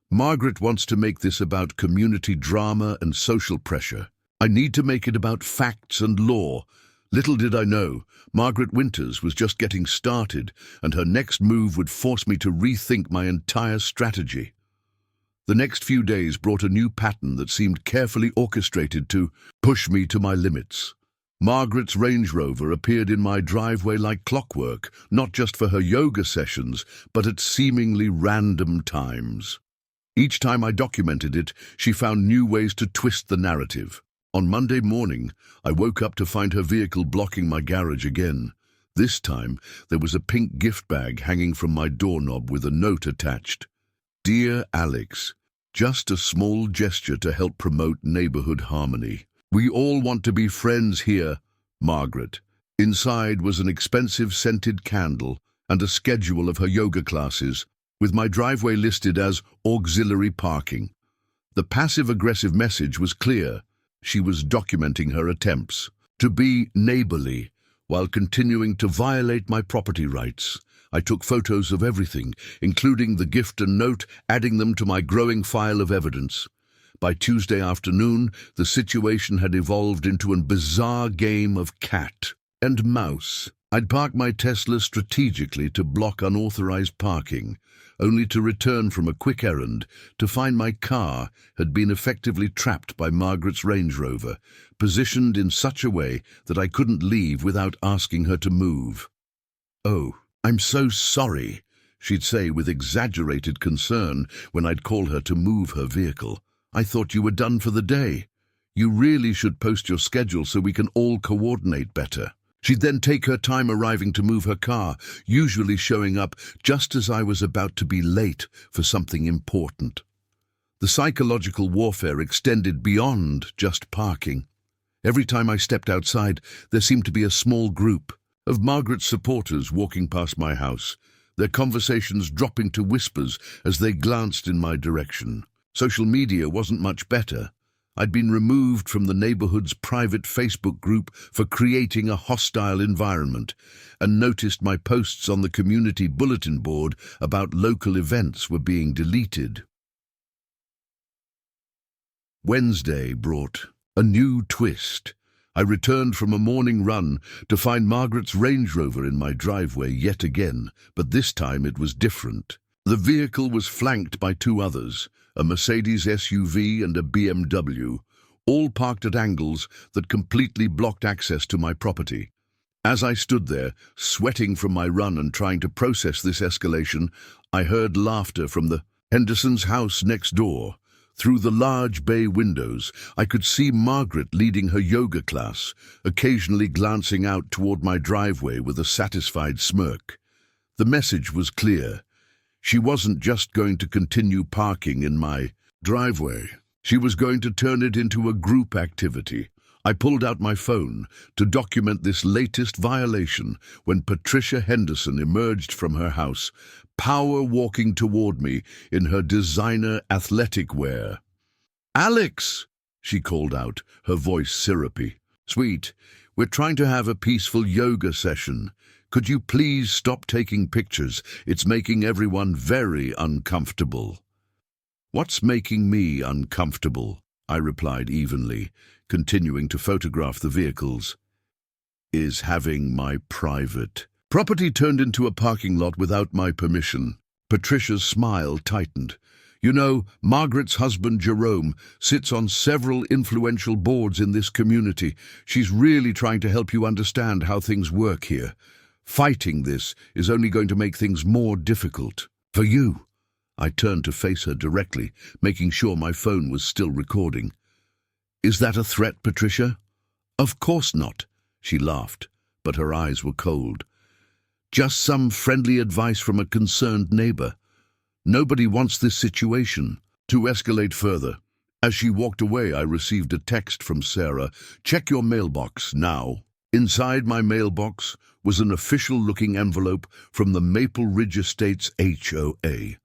Margaret wants to make this about community drama and social pressure. I need to make it about facts and law. Little did I know, Margaret Winters was just getting started, and her next move would force me to rethink my entire strategy. The next few days brought a new pattern that seemed carefully orchestrated to push me to my limits. Margaret's Range Rover appeared in my driveway like clockwork, not just for her yoga sessions, but at seemingly random times. Each time I documented it, she found new ways to twist the narrative. On Monday morning, I woke up to find her vehicle blocking my garage again. This time, there was a pink gift bag hanging from my doorknob with a note attached. Dear Alex, just a small gesture to help promote neighborhood harmony. We all want to be friends here, Margaret. Inside was an expensive scented candle and a schedule of her yoga classes, with my driveway listed as auxiliary parking. The passive-aggressive message was clear. She was documenting her attempts to be neighborly while continuing to violate my property rights. I took photos of everything, including the gift and note, adding them to my growing file of evidence. By Tuesday afternoon, the situation had evolved into a bizarre game of cat and mouse. I'd parked my Tesla strategically to block unauthorized parking, only to return from a quick errand to find my car had been effectively trapped by Margaret's Range Rover, positioned in such a way that I couldn't leave without asking her to move. "Oh, I'm so sorry," she'd say with exaggerated concern when I'd call her to move her vehicle. "I thought you were done for the day. You really should post your schedule so we can all coordinate better." She'd then take her time arriving to move her car, usually showing up just as I was about to be late for something important. The psychological warfare extended beyond just parking. Every time I stepped outside, there seemed to be a small group of Margaret's supporters walking past my house, their conversations dropping to whispers as they glanced in my direction. Social media wasn't much better. I'd been removed from the neighborhood's private Facebook group for creating a hostile environment, and noticed my posts on the community bulletin board about local events were being deleted. Wednesday brought a new twist. I returned from a morning run to find Margaret's Range Rover in my driveway yet again, but this time it was different. The vehicle was flanked by two others, a Mercedes SUV and a BMW, all parked at angles that completely blocked access to my property. As I stood there, sweating from my run and trying to process this escalation, I heard laughter from the Henderson's house next door. Through the large bay windows, I could see Margaret leading her yoga class, occasionally glancing out toward my driveway with a satisfied smirk. The message was clear. She wasn't just going to continue parking in my driveway. She was going to turn it into a group activity. I pulled out my phone to document this latest violation when Patricia Henderson emerged from her house, power walking toward me in her designer athletic wear. "Alex!" she called out, her voice syrupy. "Sweet, we're trying to have a peaceful yoga session. Could you please stop taking pictures? It's making everyone very uncomfortable." "What's making me uncomfortable?" I replied evenly, continuing to photograph the vehicles. "Is having my private property turned into a parking lot without my permission." Patricia's smile tightened. "You know, Margaret's husband, Jerome, sits on several influential boards in this community. She's really trying to help you understand how things work here. Fighting this is only going to make things more difficult for you." I turned to face her directly, making sure my phone was still recording. "Is that a threat, Patricia?" "Of course not," she laughed, but her eyes were cold. "Just some friendly advice from a concerned neighbor. Nobody wants this situation to escalate further." As she walked away, I received a text from Sarah. "Check your mailbox now." Inside my mailbox was an official-looking envelope from the Maple Ridge Estates HOA.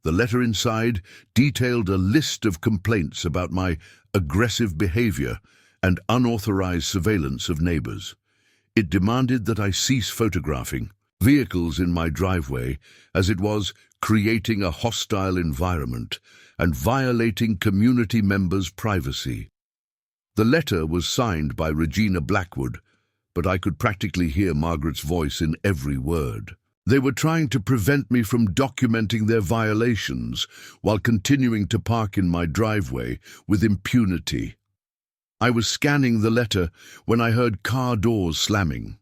The letter inside detailed a list of complaints about my aggressive behavior and unauthorized surveillance of neighbors. It demanded that I cease photographing vehicles in my driveway, as it was creating a hostile environment and violating community members' privacy. The letter was signed by Regina Blackwood, but I could practically hear Margaret's voice in every word. They were trying to prevent me from documenting their violations while continuing to park in my driveway with impunity. I was scanning the letter when I heard car doors slamming.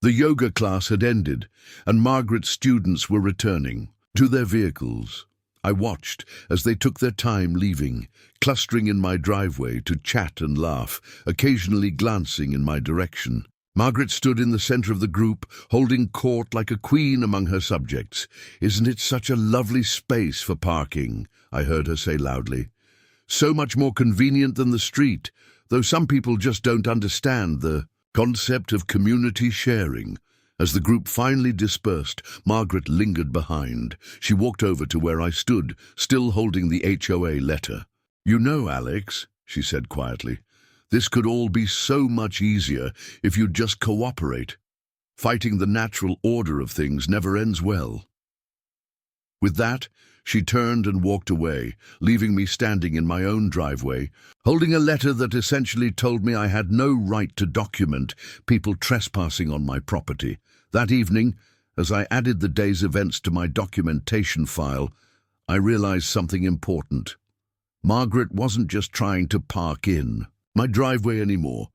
The yoga class had ended, and Margaret's students were returning to their vehicles. I watched as they took their time leaving, clustering in my driveway to chat and laugh, occasionally glancing in my direction. Margaret stood in the center of the group, holding court like a queen among her subjects. "Isn't it such a lovely space for parking?" I heard her say loudly. "So much more convenient than the street, though some people just don't understand the concept of community sharing." As the group finally dispersed, Margaret lingered behind. She walked over to where I stood, still holding the HOA letter. "You know, Alex," she said quietly, "this could all be so much easier if you'd just cooperate. Fighting the natural order of things never ends well." With that, she turned and walked away, leaving me standing in my own driveway, holding a letter that essentially told me I had no right to document people trespassing on my property. That evening, as I added the day's events to my documentation file, I realized something important. Margaret wasn't just trying to park in my driveway anymore.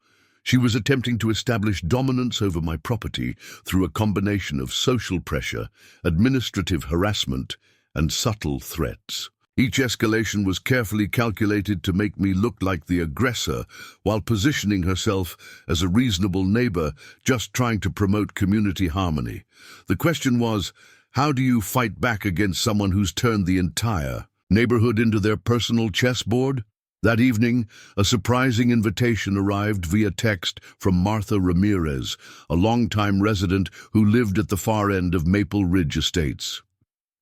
She was attempting to establish dominance over my property through a combination of social pressure, administrative harassment, and subtle threats. Each escalation was carefully calculated to make me look like the aggressor, while positioning herself as a reasonable neighbor just trying to promote community harmony. The question was, how do you fight back against someone who's turned the entire neighborhood into their personal chessboard? That evening, a surprising invitation arrived via text from Martha Ramirez, a longtime resident who lived at the far end of Maple Ridge Estates.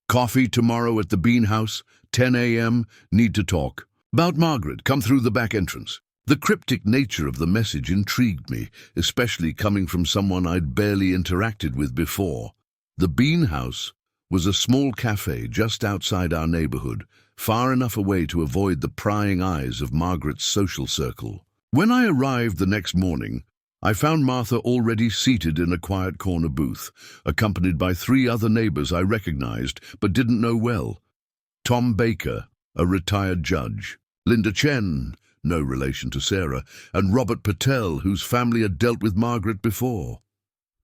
"Coffee tomorrow at the Bean House, 10 a.m., need to talk. About Margaret, come through the back entrance." The cryptic nature of the message intrigued me, especially coming from someone I'd barely interacted with before. The Bean House was a small cafe just outside our neighborhood, far enough away to avoid the prying eyes of Margaret's social circle. When I arrived the next morning, I found Martha already seated in a quiet corner booth, accompanied by 3 other neighbors I recognized but didn't know well. Tom Baker, a retired judge, Linda Chen, no relation to Sarah, and Robert Patel, whose family had dealt with Margaret before.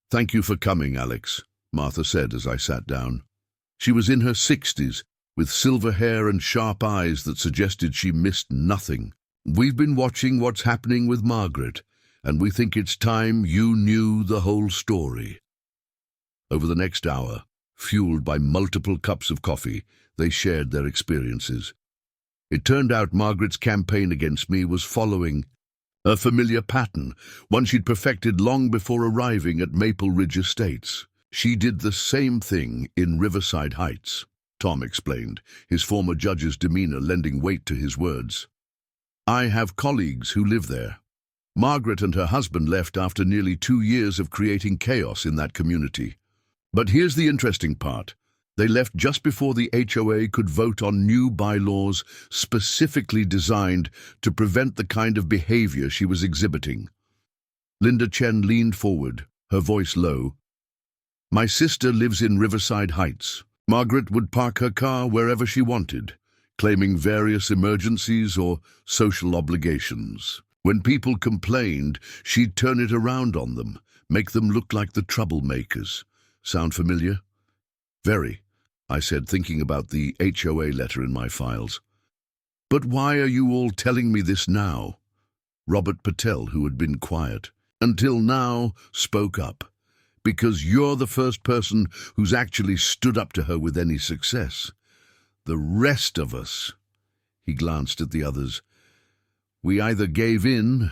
"Thank you for coming, Alex," Martha said as I sat down. She was in her 60s, with silver hair and sharp eyes that suggested she missed nothing. "We've been watching what's happening with Margaret, and we think it's time you knew the whole story." Over the next hour, fueled by multiple cups of coffee, they shared their experiences. It turned out Margaret's campaign against me was following a familiar pattern, one she'd perfected long before arriving at Maple Ridge Estates. She did the same thing in Riverside Heights, Tom explained, his former judge's demeanor lending weight to his words. "I have colleagues who live there. Margaret and her husband left after nearly 2 years of creating chaos in that community. But here's the interesting part. They left just before the HOA could vote on new bylaws specifically designed to prevent the kind of behavior she was exhibiting." Linda Chen leaned forward, her voice low. "My sister lives in Riverside Heights. Margaret would park her car wherever she wanted, claiming various emergencies or social obligations. When people complained, she'd turn it around on them, make them look like the troublemakers. Sound familiar?" "Very," I said, thinking about the HOA letter in my files. "But why are you all telling me this now?" Robert Patel, who had been quiet until now, spoke up. "Because you're the first person who's actually stood up to her with any success. The rest of us," he glanced at the others, "we either gave in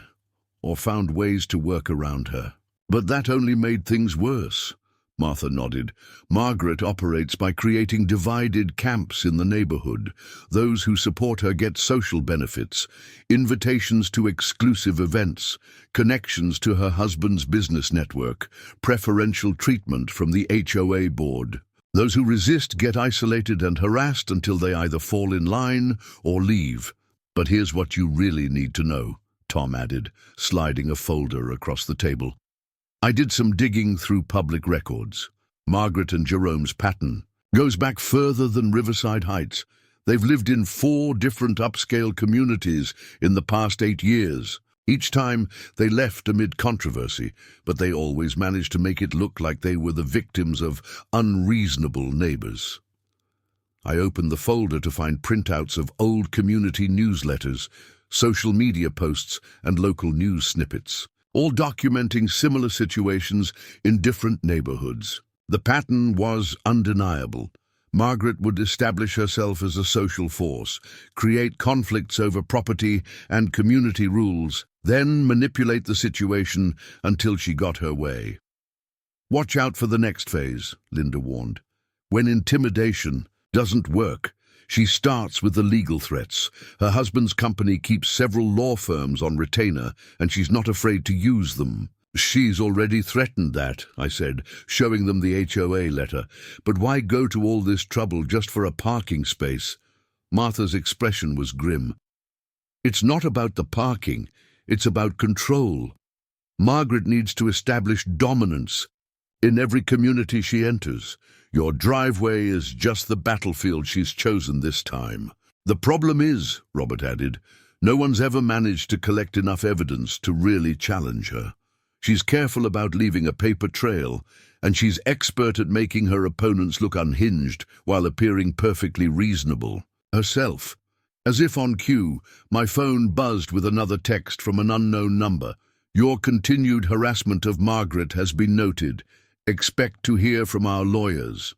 or found ways to work around her." "But that only made things worse," Martha nodded. "Margaret operates by creating divided camps in the neighborhood. Those who support her get social benefits, invitations to exclusive events, connections to her husband's business network, preferential treatment from the HOA board. Those who resist get isolated and harassed until they either fall in line or leave. But here's what you really need to know," Tom added, sliding a folder across the table. "I did some digging through public records. Margaret and Jerome's pattern goes back further than Riverside Heights. They've lived in 4 different upscale communities in the past 8 years. Each time they left amid controversy, but they always managed to make it look like they were the victims of unreasonable neighbors." I opened the folder to find printouts of old community newsletters, social media posts, and local news snippets, all documenting similar situations in different neighborhoods. The pattern was undeniable. Margaret would establish herself as a social force, create conflicts over property and community rules, then manipulate the situation until she got her way. "Watch out for the next phase," Linda warned. "When intimidation doesn't work, she starts with the legal threats. Her husband's company keeps several law firms on retainer, and she's not afraid to use them." "She's already threatened that," I said, showing them the HOA letter. "But why go to all this trouble just for a parking space?" Martha's expression was grim. "It's not about the parking, it's about control. Margaret needs to establish dominance in every community she enters. Your driveway is just the battlefield she's chosen this time." "The problem is," Robert added, "no one's ever managed to collect enough evidence to really challenge her. She's careful about leaving a paper trail, and she's expert at making her opponents look unhinged while appearing perfectly reasonable herself." As if on cue, my phone buzzed with another text from an unknown number. "Your continued harassment of Margaret has been noted. Expect to hear from our lawyers."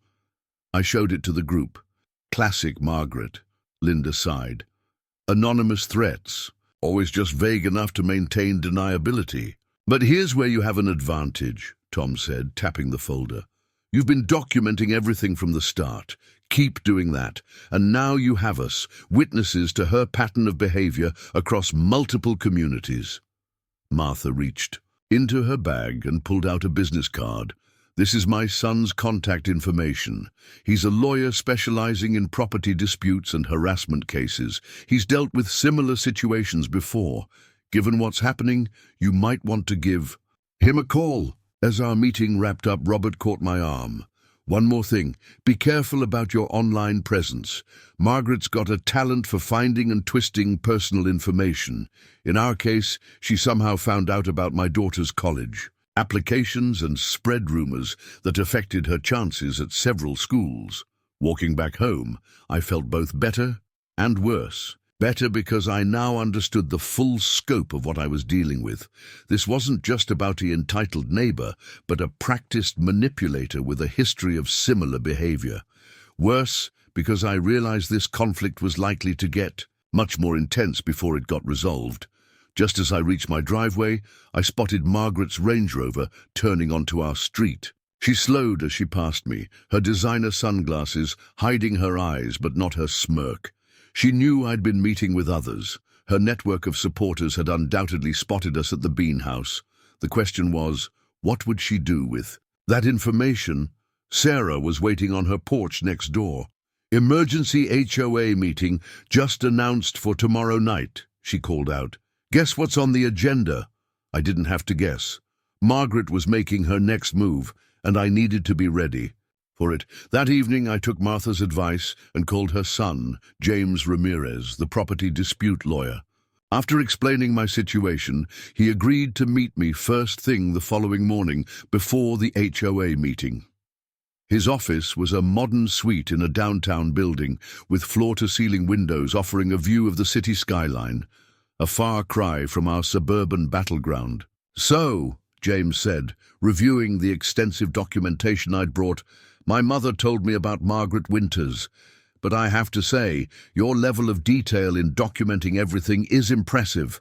I showed it to the group. "Classic Margaret," Linda sighed. Anonymous threats, always just vague enough to maintain deniability. But here's where you have an advantage, Tom said, tapping the folder. You've been documenting everything from the start. Keep doing that. And now you have us, witnesses to her pattern of behavior across multiple communities. Martha reached into her bag and pulled out a business card. This is my son's contact information. He's a lawyer specializing in property disputes and harassment cases. He's dealt with similar situations before. Given what's happening, you might want to give him a call. As our meeting wrapped up, Robert caught my arm. One more thing, be careful about your online presence. Margaret's got a talent for finding and twisting personal information. In our case, she somehow found out about my daughter's college applications and spread rumors that affected her chances at several schools. Walking back home, I felt both better and worse. Better because I now understood the full scope of what I was dealing with. This wasn't just about the entitled neighbor, but a practiced manipulator with a history of similar behavior. Worse, because I realized this conflict was likely to get much more intense before it got resolved. Just as I reached my driveway, I spotted Margaret's Range Rover turning onto our street. She slowed as she passed me, her designer sunglasses hiding her eyes but not her smirk. She knew I'd been meeting with others. Her network of supporters had undoubtedly spotted us at the Bean House. The question was, what would she do with that information? Sarah was waiting on her porch next door. Emergency HOA meeting just announced for tomorrow night, she called out. Guess what's on the agenda? I didn't have to guess. Margaret was making her next move, and I needed to be ready for it. That evening I took Martha's advice and called her son, James Ramirez, the property dispute lawyer. After explaining my situation, he agreed to meet me first thing the following morning before the HOA meeting. His office was a modern suite in a downtown building with floor-to-ceiling windows offering a view of the city skyline, a far cry from our suburban battleground. "So," James said, reviewing the extensive documentation I'd brought, "my mother told me about Margaret Winters, but I have to say, your level of detail in documenting everything is impressive.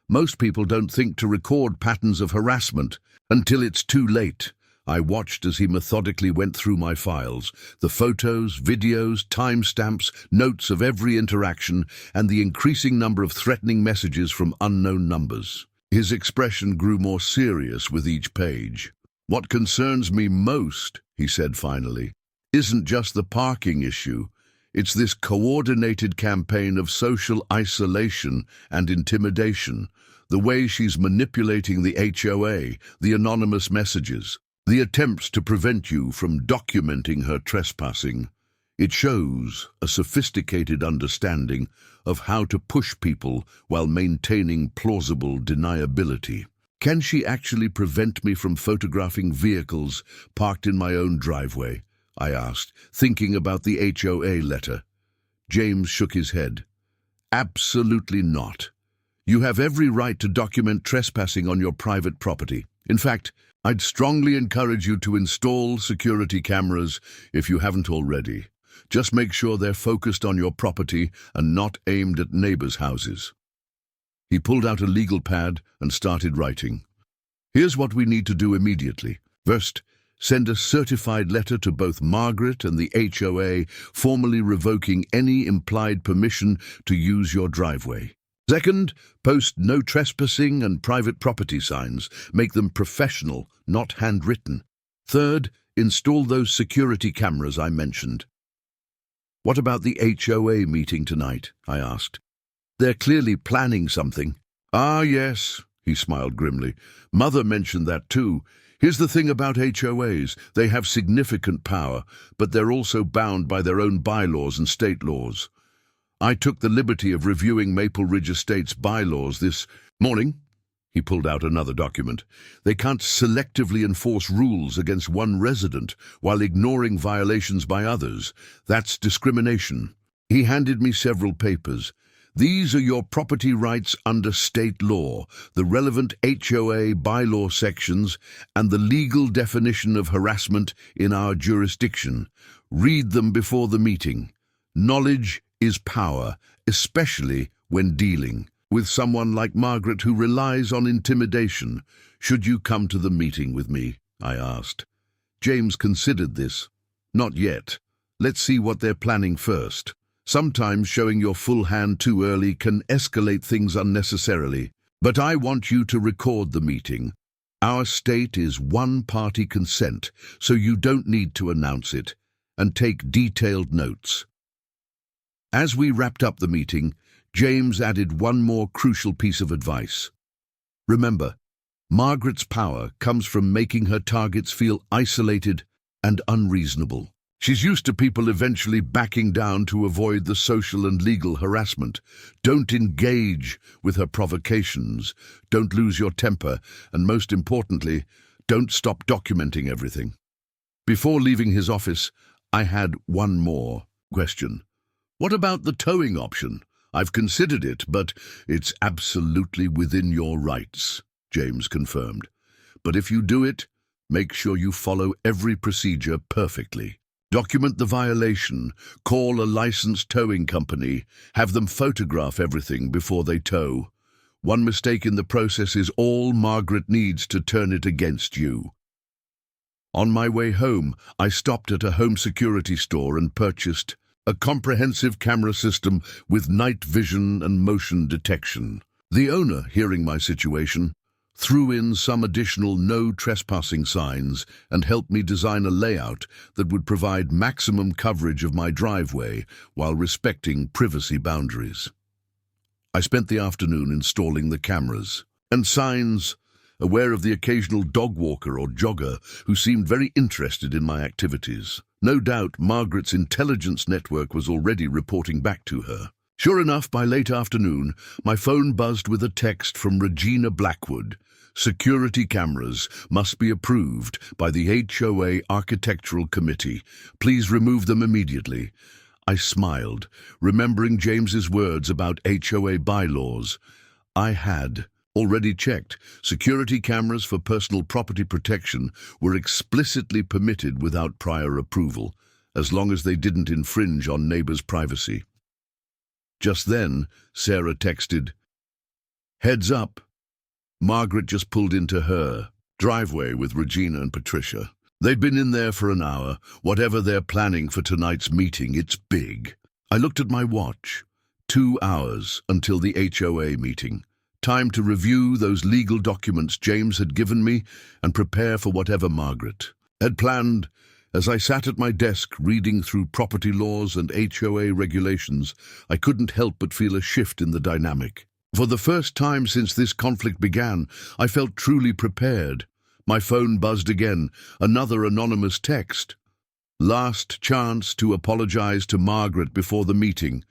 Most people don't think to record patterns of harassment until it's too late." I watched as he methodically went through my files, the photos, videos, timestamps, notes of every interaction, and the increasing number of threatening messages from unknown numbers. His expression grew more serious with each page. "What concerns me most," he said finally, "isn't just the parking issue. It's this coordinated campaign of social isolation and intimidation, the way she's manipulating the HOA, the anonymous messages, the attempts to prevent you from documenting her trespassing. It shows a sophisticated understanding of how to push people while maintaining plausible deniability. Can she actually prevent me from photographing vehicles parked in my own driveway?" I asked, thinking about the HOA letter. James shook his head. "Absolutely not. You have every right to document trespassing on your private property. In fact, I'd strongly encourage you to install security cameras if you haven't already. Just make sure they're focused on your property and not aimed at neighbors' houses." He pulled out a legal pad and started writing. "Here's what we need to do immediately. First, send a certified letter to both Margaret and the HOA formally revoking any implied permission to use your driveway. Second, post no trespassing and private property signs. Make them professional, not handwritten. Third, install those security cameras I mentioned." "What about the HOA meeting tonight?" I asked. "They're clearly planning something." "Ah, yes," he smiled grimly. "Mother mentioned that too. Here's the thing about HOAs. They have significant power, but they're also bound by their own bylaws and state laws. I took the liberty of reviewing Maple Ridge Estate's bylaws this morning." He pulled out another document. "They can't selectively enforce rules against one resident while ignoring violations by others. That's discrimination." He handed me several papers. "These are your property rights under state law, the relevant HOA bylaw sections, and the legal definition of harassment in our jurisdiction. Read them before the meeting. Knowledge is power, especially when dealing with someone like Margaret who relies on intimidation. Should you come to the meeting with me? I asked. James considered this. Not yet. Let's see what they're planning first. Sometimes showing your full hand too early can escalate things unnecessarily. But I want you to record the meeting. Our state is one-party consent, so you don't need to announce it, and take detailed notes. As we wrapped up the meeting, James added one more crucial piece of advice. Remember, Margaret's power comes from making her targets feel isolated and unreasonable. She's used to people eventually backing down to avoid the social and legal harassment. Don't engage with her provocations, don't lose your temper, and most importantly, don't stop documenting everything. Before leaving his office, I had one more question. What about the towing option? I've considered it, but it's absolutely within your rights, James confirmed. But if you do it, make sure you follow every procedure perfectly. Document the violation, call a licensed towing company, have them photograph everything before they tow. One mistake in the process is all Margaret needs to turn it against you. On my way home, I stopped at a home security store and purchased a comprehensive camera system with night vision and motion detection. The owner, hearing my situation, threw in some additional no trespassing signs and helped me design a layout that would provide maximum coverage of my driveway while respecting privacy boundaries. I spent the afternoon installing the cameras and signs, aware of the occasional dog walker or jogger who seemed very interested in my activities. No doubt Margaret's intelligence network was already reporting back to her. Sure enough, by late afternoon, my phone buzzed with a text from Regina Blackwood. Security cameras must be approved by the HOA Architectural Committee. Please remove them immediately. I smiled, remembering James's words about HOA bylaws. I had already checked. Security cameras for personal property protection were explicitly permitted without prior approval, as long as they didn't infringe on neighbors' privacy. Just then, Sarah texted, "Heads up. Margaret just pulled into her driveway with Regina and Patricia. They'd been in there for an hour. Whatever they're planning for tonight's meeting, it's big." I looked at my watch. 2 hours until the HOA meeting. Time to review those legal documents James had given me and prepare for whatever Margaret had planned. As I sat at my desk reading through property laws and HOA regulations, I couldn't help but feel a shift in the dynamic. For the first time since this conflict began, I felt truly prepared. My phone buzzed again, another anonymous text. "Last chance to apologize to Margaret before the meeting.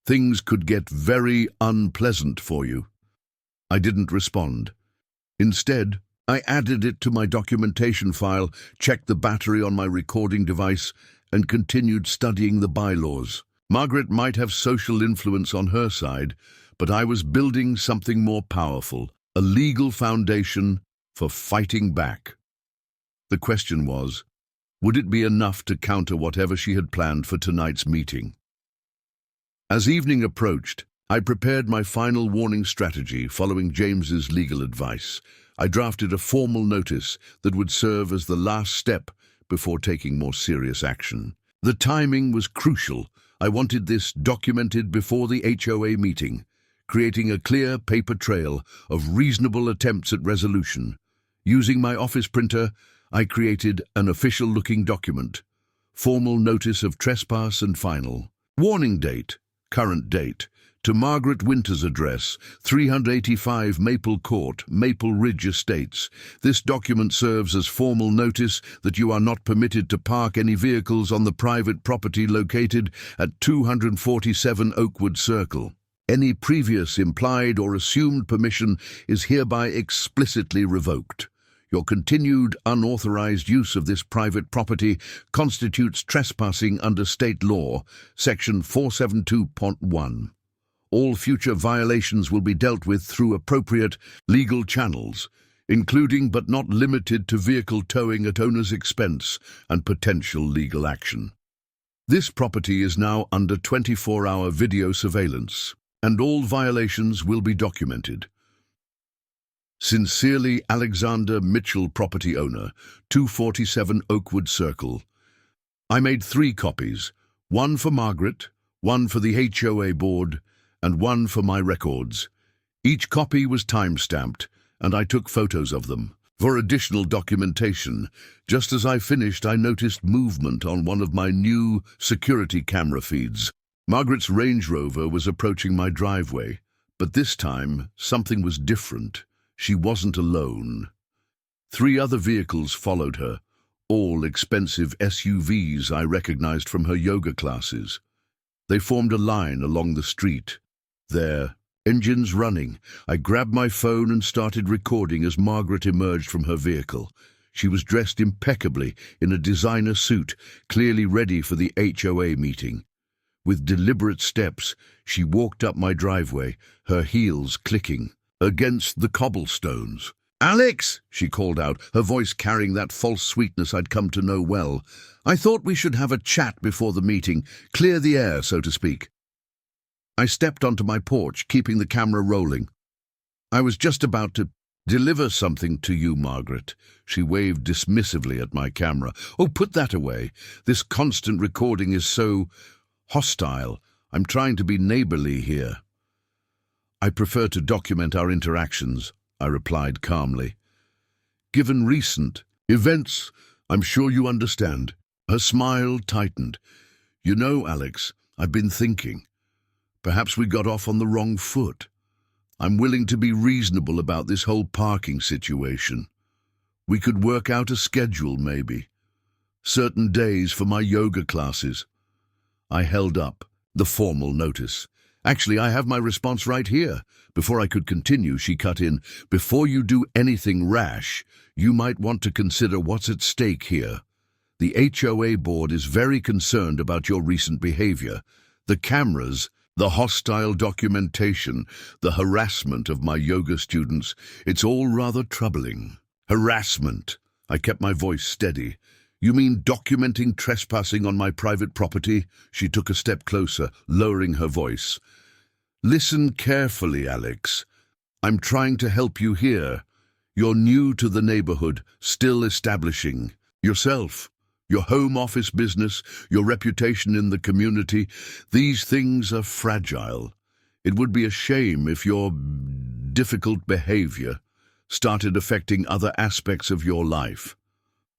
Things could get very unpleasant for you." I didn't respond. Instead, I added it to my documentation file, checked the battery on my recording device, and continued studying the bylaws. Margaret might have social influence on her side, but I was building something more powerful, a legal foundation for fighting back. The question was, would it be enough to counter whatever she had planned for tonight's meeting? As evening approached, I prepared my final warning strategy following James's legal advice. I drafted a formal notice that would serve as the last step before taking more serious action. The timing was crucial. I wanted this documented before the HOA meeting, creating a clear paper trail of reasonable attempts at resolution. Using my office printer, I created an official-looking document. Formal notice of trespass and final. Warning date, current date. To Margaret Winter's address, 385 Maple Court, Maple Ridge Estates. This document serves as formal notice that you are not permitted to park any vehicles on the private property located at 247 Oakwood Circle. Any previous implied or assumed permission is hereby explicitly revoked. Your continued unauthorized use of this private property constitutes trespassing under state law, Section 472.1. All future violations will be dealt with through appropriate legal channels, including but not limited to vehicle towing at owner's expense and potential legal action. This property is now under 24-hour video surveillance. and all violations will be documented. Sincerely, Alexander Mitchell, property owner, 247 Oakwood Circle. I made 3 copies, one for Margaret, one for the HOA board, and one for my records. Each copy was time-stamped, and I took photos of them for additional documentation. Just as I finished, I noticed movement on one of my new security camera feeds. Margaret's Range Rover was approaching my driveway, but this time something was different. She wasn't alone. 3 other vehicles followed her, all expensive SUVs I recognized from her yoga classes. They formed a line along the street, their engines running. I grabbed my phone and started recording as Margaret emerged from her vehicle. She was dressed impeccably in a designer suit, clearly ready for the HOA meeting. With deliberate steps, she walked up my driveway, her heels clicking against the cobblestones. "Alex," she called out, her voice carrying that false sweetness I'd come to know well. "I thought we should have a chat before the meeting, clear the air, so to speak." I stepped onto my porch, keeping the camera rolling. "I was just about to deliver something to you, Margaret." She waved dismissively at my camera. "Oh, put that away. This constant recording is so hostile. I'm trying to be neighborly here." "I prefer to document our interactions," I replied calmly. "Given recent events, I'm sure you understand." Her smile tightened. "You know, Alex, I've been thinking. Perhaps we got off on the wrong foot. I'm willing to be reasonable about this whole parking situation. We could work out a schedule, maybe. Certain days for my yoga classes." I held up the formal notice. "Actually, I have my response right here." Before I could continue, she cut in, "Before you do anything rash, you might want to consider what's at stake here. The HOA board is very concerned about your recent behavior. The cameras, the hostile documentation, the harassment of my yoga students, it's all rather troubling." "Harassment?" I kept my voice steady. "You mean documenting trespassing on my private property?" She took a step closer, lowering her voice. "Listen carefully, Alex. I'm trying to help you here. You're new to the neighborhood, still establishing yourself, your home office business, your reputation in the community. These things are fragile. It would be a shame if your difficult behavior started affecting other aspects of your life."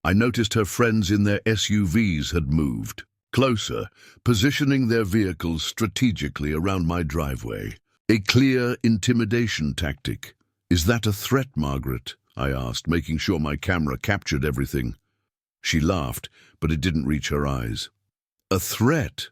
I noticed her friends in their SUVs had moved closer, positioning their vehicles strategically around my driveway. A clear intimidation tactic. "Is that a threat, Margaret?" I asked, making sure my camera captured everything. She laughed, but it didn't reach her eyes. "A threat?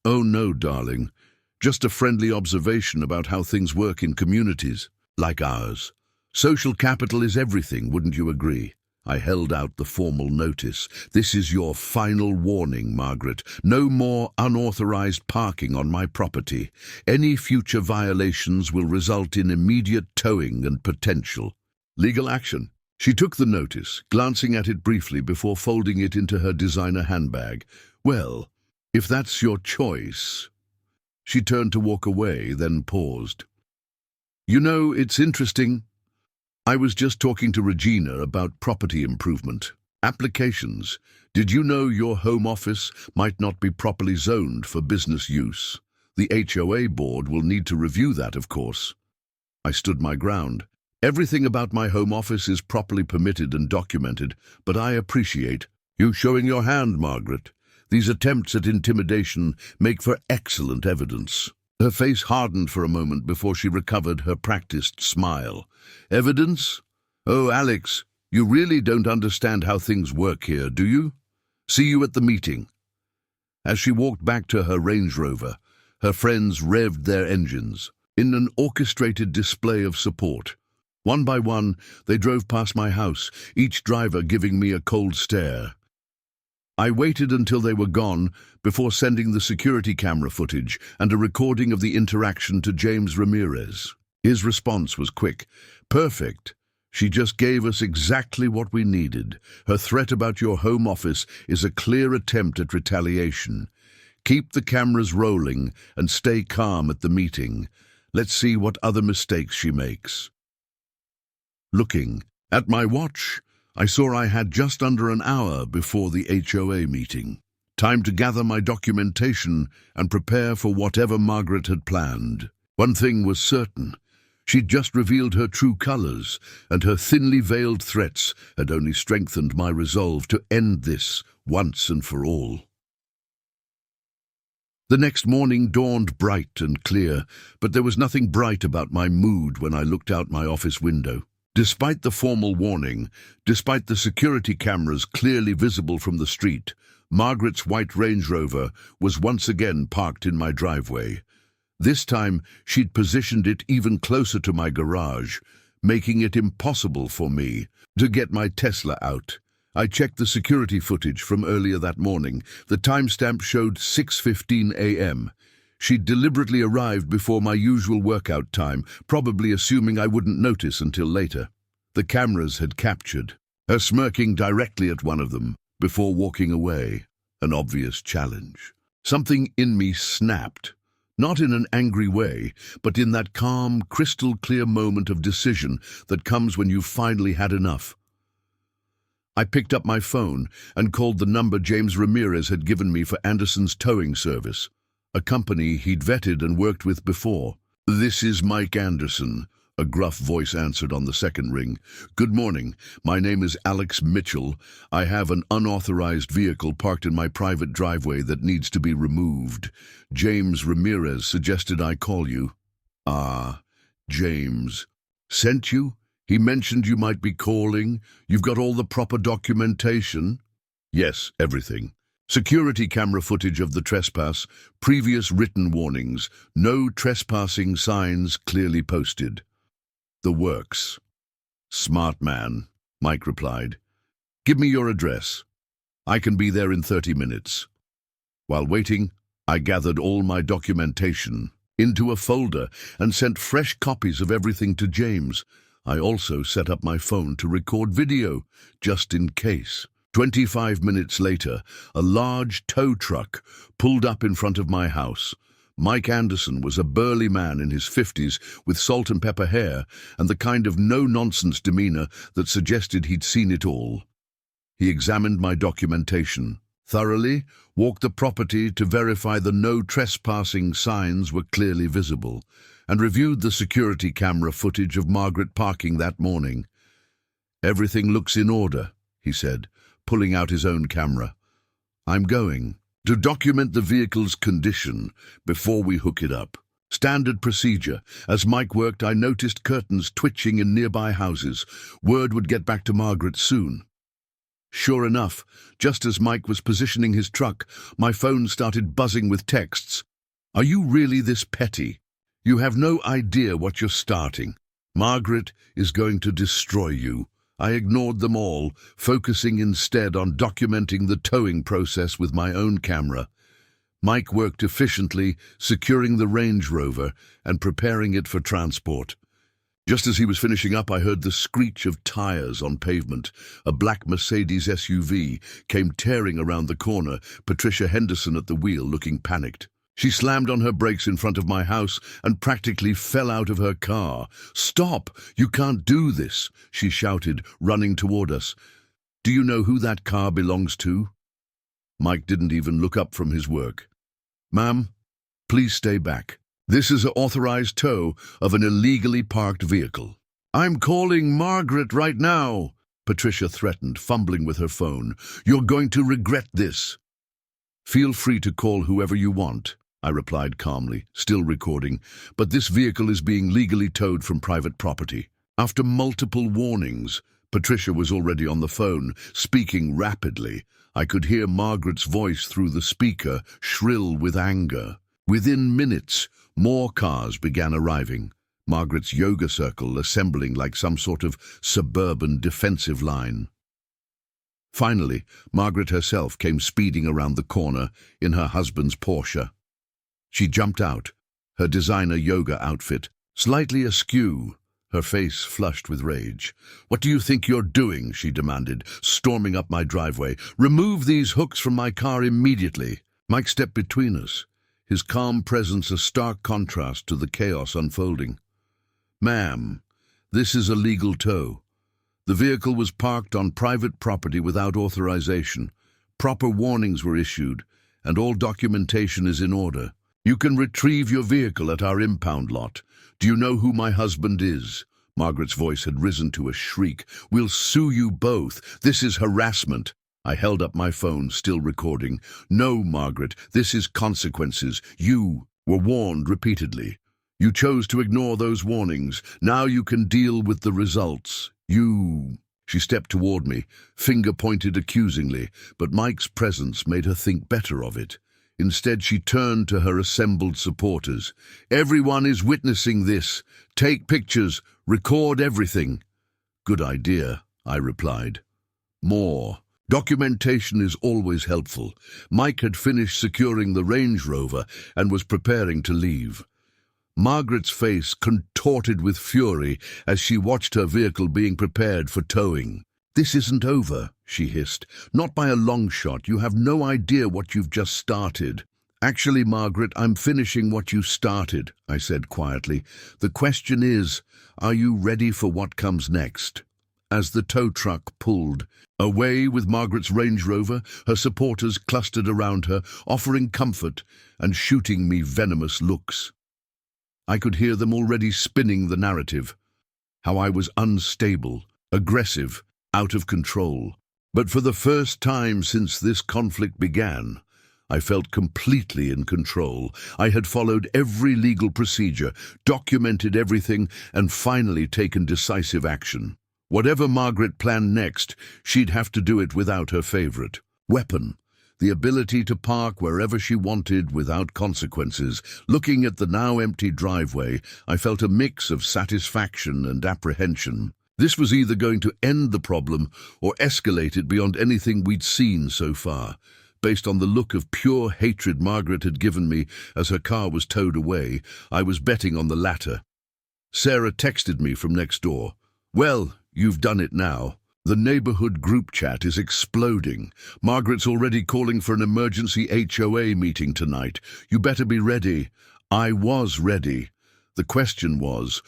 Oh no, darling. Just a friendly observation about how things work in communities like ours. Social capital is everything, wouldn't you agree?" I held out the formal notice. "This is your final warning, Margaret. No more unauthorized parking on my property. Any future violations will result in immediate towing and potential legal action." She took the notice, glancing at it briefly before folding it into her designer handbag. "Well, if that's your choice." She turned to walk away, then paused. "You know, it's interesting. I was just talking to Regina about property improvement applications. Did you know your home office might not be properly zoned for business use? The HOA board will need to review that, of course." I stood my ground. "Everything about my home office is properly permitted and documented, but I appreciate you showing your hand, Margaret. These attempts at intimidation make for excellent evidence." Her face hardened for a moment before she recovered her practiced smile. "Evidence? Oh, Alex, you really don't understand how things work here, do you? See you at the meeting." As she walked back to her Range Rover, her friends revved their engines in an orchestrated display of support. One by one, they drove past my house, each driver giving me a cold stare. I waited until they were gone before sending the security camera footage and a recording of the interaction to James Ramirez. His response was quick. "Perfect. She just gave us exactly what we needed. Her threat about your home office is a clear attempt at retaliation. Keep the cameras rolling and stay calm at the meeting. Let's see what other mistakes she makes. Looking at my watch, I saw I had just under an hour before the HOA meeting. Time to gather my documentation and prepare for whatever Margaret had planned. One thing was certain. She'd just revealed her true colors, and her thinly veiled threats had only strengthened my resolve to end this once and for all. The next morning dawned bright and clear, but there was nothing bright about my mood when I looked out my office window. Despite the formal warning, despite the security cameras clearly visible from the street, Margaret's white Range Rover was once again parked in my driveway. This time, she'd positioned it even closer to my garage, making it impossible for me to get my Tesla out. I checked the security footage from earlier that morning. The timestamp showed 6:15 a.m. She'd deliberately arrived before my usual workout time, probably assuming I wouldn't notice until later. The cameras had captured her smirking directly at one of them before walking away, an obvious challenge. Something in me snapped. Not in an angry way, but in that calm, crystal-clear moment of decision that comes when you've finally had enough. I picked up my phone and called the number James Ramirez had given me for Anderson's towing service, a company he'd vetted and worked with before. "This is Mike Anderson," a gruff voice answered on the second ring. "Good morning. My name is Alex Mitchell. I have an unauthorized vehicle parked in my private driveway that needs to be removed. James Ramirez suggested I call you." "Ah, James. Sent you? He mentioned you might be calling. You've got all the proper documentation?" "Yes, everything. Security camera footage of the trespass, previous written warnings, no trespassing signs clearly posted. The works." "Smart man," Mike replied. "Give me your address. I can be there in 30 minutes. While waiting, I gathered all my documentation into a folder and sent fresh copies of everything to James. I also set up my phone to record video, just in case. 25 minutes later, a large tow truck pulled up in front of my house. Mike Anderson was a burly man in his 50s with salt and pepper hair and the kind of no-nonsense demeanor that suggested he'd seen it all. He examined my documentation thoroughly, walked the property to verify the no trespassing signs were clearly visible, and reviewed the security camera footage of Margaret parking that morning. "Everything looks in order," he said, pulling out his own camera. "I'm going to document the vehicle's condition before we hook it up. Standard procedure. As Mike worked, I noticed curtains twitching in nearby houses. Word would get back to Margaret soon." Sure enough, just as Mike was positioning his truck, my phone started buzzing with texts. "Are you really this petty? You have no idea what you're starting. Margaret is going to destroy you." I ignored them all, focusing instead on documenting the towing process with my own camera. Mike worked efficiently, securing the Range Rover and preparing it for transport. Just as he was finishing up, I heard the screech of tires on pavement. A black Mercedes SUV came tearing around the corner, Patricia Henderson at the wheel, looking panicked. She slammed on her brakes in front of my house and practically fell out of her car. "Stop! You can't do this!" she shouted, running toward us. "Do you know who that car belongs to?" Mike didn't even look up from his work. "Ma'am, please stay back. This is an authorized tow of an illegally parked vehicle." "I'm calling Margaret right now," Patricia threatened, fumbling with her phone. "You're going to regret this." "Feel free to call whoever you want," I replied calmly, still recording, "but this vehicle is being legally towed from private property." After multiple warnings, Patricia was already on the phone, speaking rapidly. I could hear Margaret's voice through the speaker, shrill with anger. Within minutes, more cars began arriving, Margaret's yoga circle assembling like some sort of suburban defensive line. Finally, Margaret herself came speeding around the corner in her husband's Porsche. She jumped out, her designer yoga outfit slightly askew, her face flushed with rage. "What do you think you're doing?" she demanded, storming up my driveway. "Remove these hooks from my car immediately." Mike stepped between us, his calm presence a stark contrast to the chaos unfolding. "Ma'am, this is a legal tow. The vehicle was parked on private property without authorization. Proper warnings were issued, and all documentation is in order. You can retrieve your vehicle at our impound lot. Do you know who my husband is?" Margaret's voice had risen to a shriek. "We'll sue you both. This is harassment." I held up my phone, still recording. "No, Margaret, this is consequences. You were warned repeatedly. You chose to ignore those warnings. Now you can deal with the results. You..." She stepped toward me, finger pointed accusingly, but Mike's presence made her think better of it. Instead, she turned to her assembled supporters. "Everyone is witnessing this. Take pictures, record everything." "Good idea," I replied. "More. Documentation is always helpful." Mike had finished securing the Range Rover and was preparing to leave. Margaret's face contorted with fury as she watched her vehicle being prepared for towing. "This isn't over," she hissed. "Not by a long shot. You have no idea what you've just started." "Actually, Margaret, I'm finishing what you started," I said quietly. "The question is, are you ready for what comes next?" As the tow truck pulled away with Margaret's Range Rover, her supporters clustered around her, offering comfort and shooting me venomous looks. I could hear them already spinning the narrative, how I was unstable, aggressive, out of control. But for the first time since this conflict began, I felt completely in control. I had followed every legal procedure, documented everything, and finally taken decisive action. Whatever Margaret planned next, she'd have to do it without her favorite weapon. The ability to park wherever she wanted without consequences. Looking at the now empty driveway, I felt a mix of satisfaction and apprehension. This was either going to end the problem or escalate it beyond anything we'd seen so far. Based on the look of pure hatred Margaret had given me as her car was towed away, I was betting on the latter. Sarah texted me from next door. "Well, you've done it now. The neighborhood group chat is exploding. Margaret's already calling for an emergency HOA meeting tonight. You better be ready." I was ready. The question was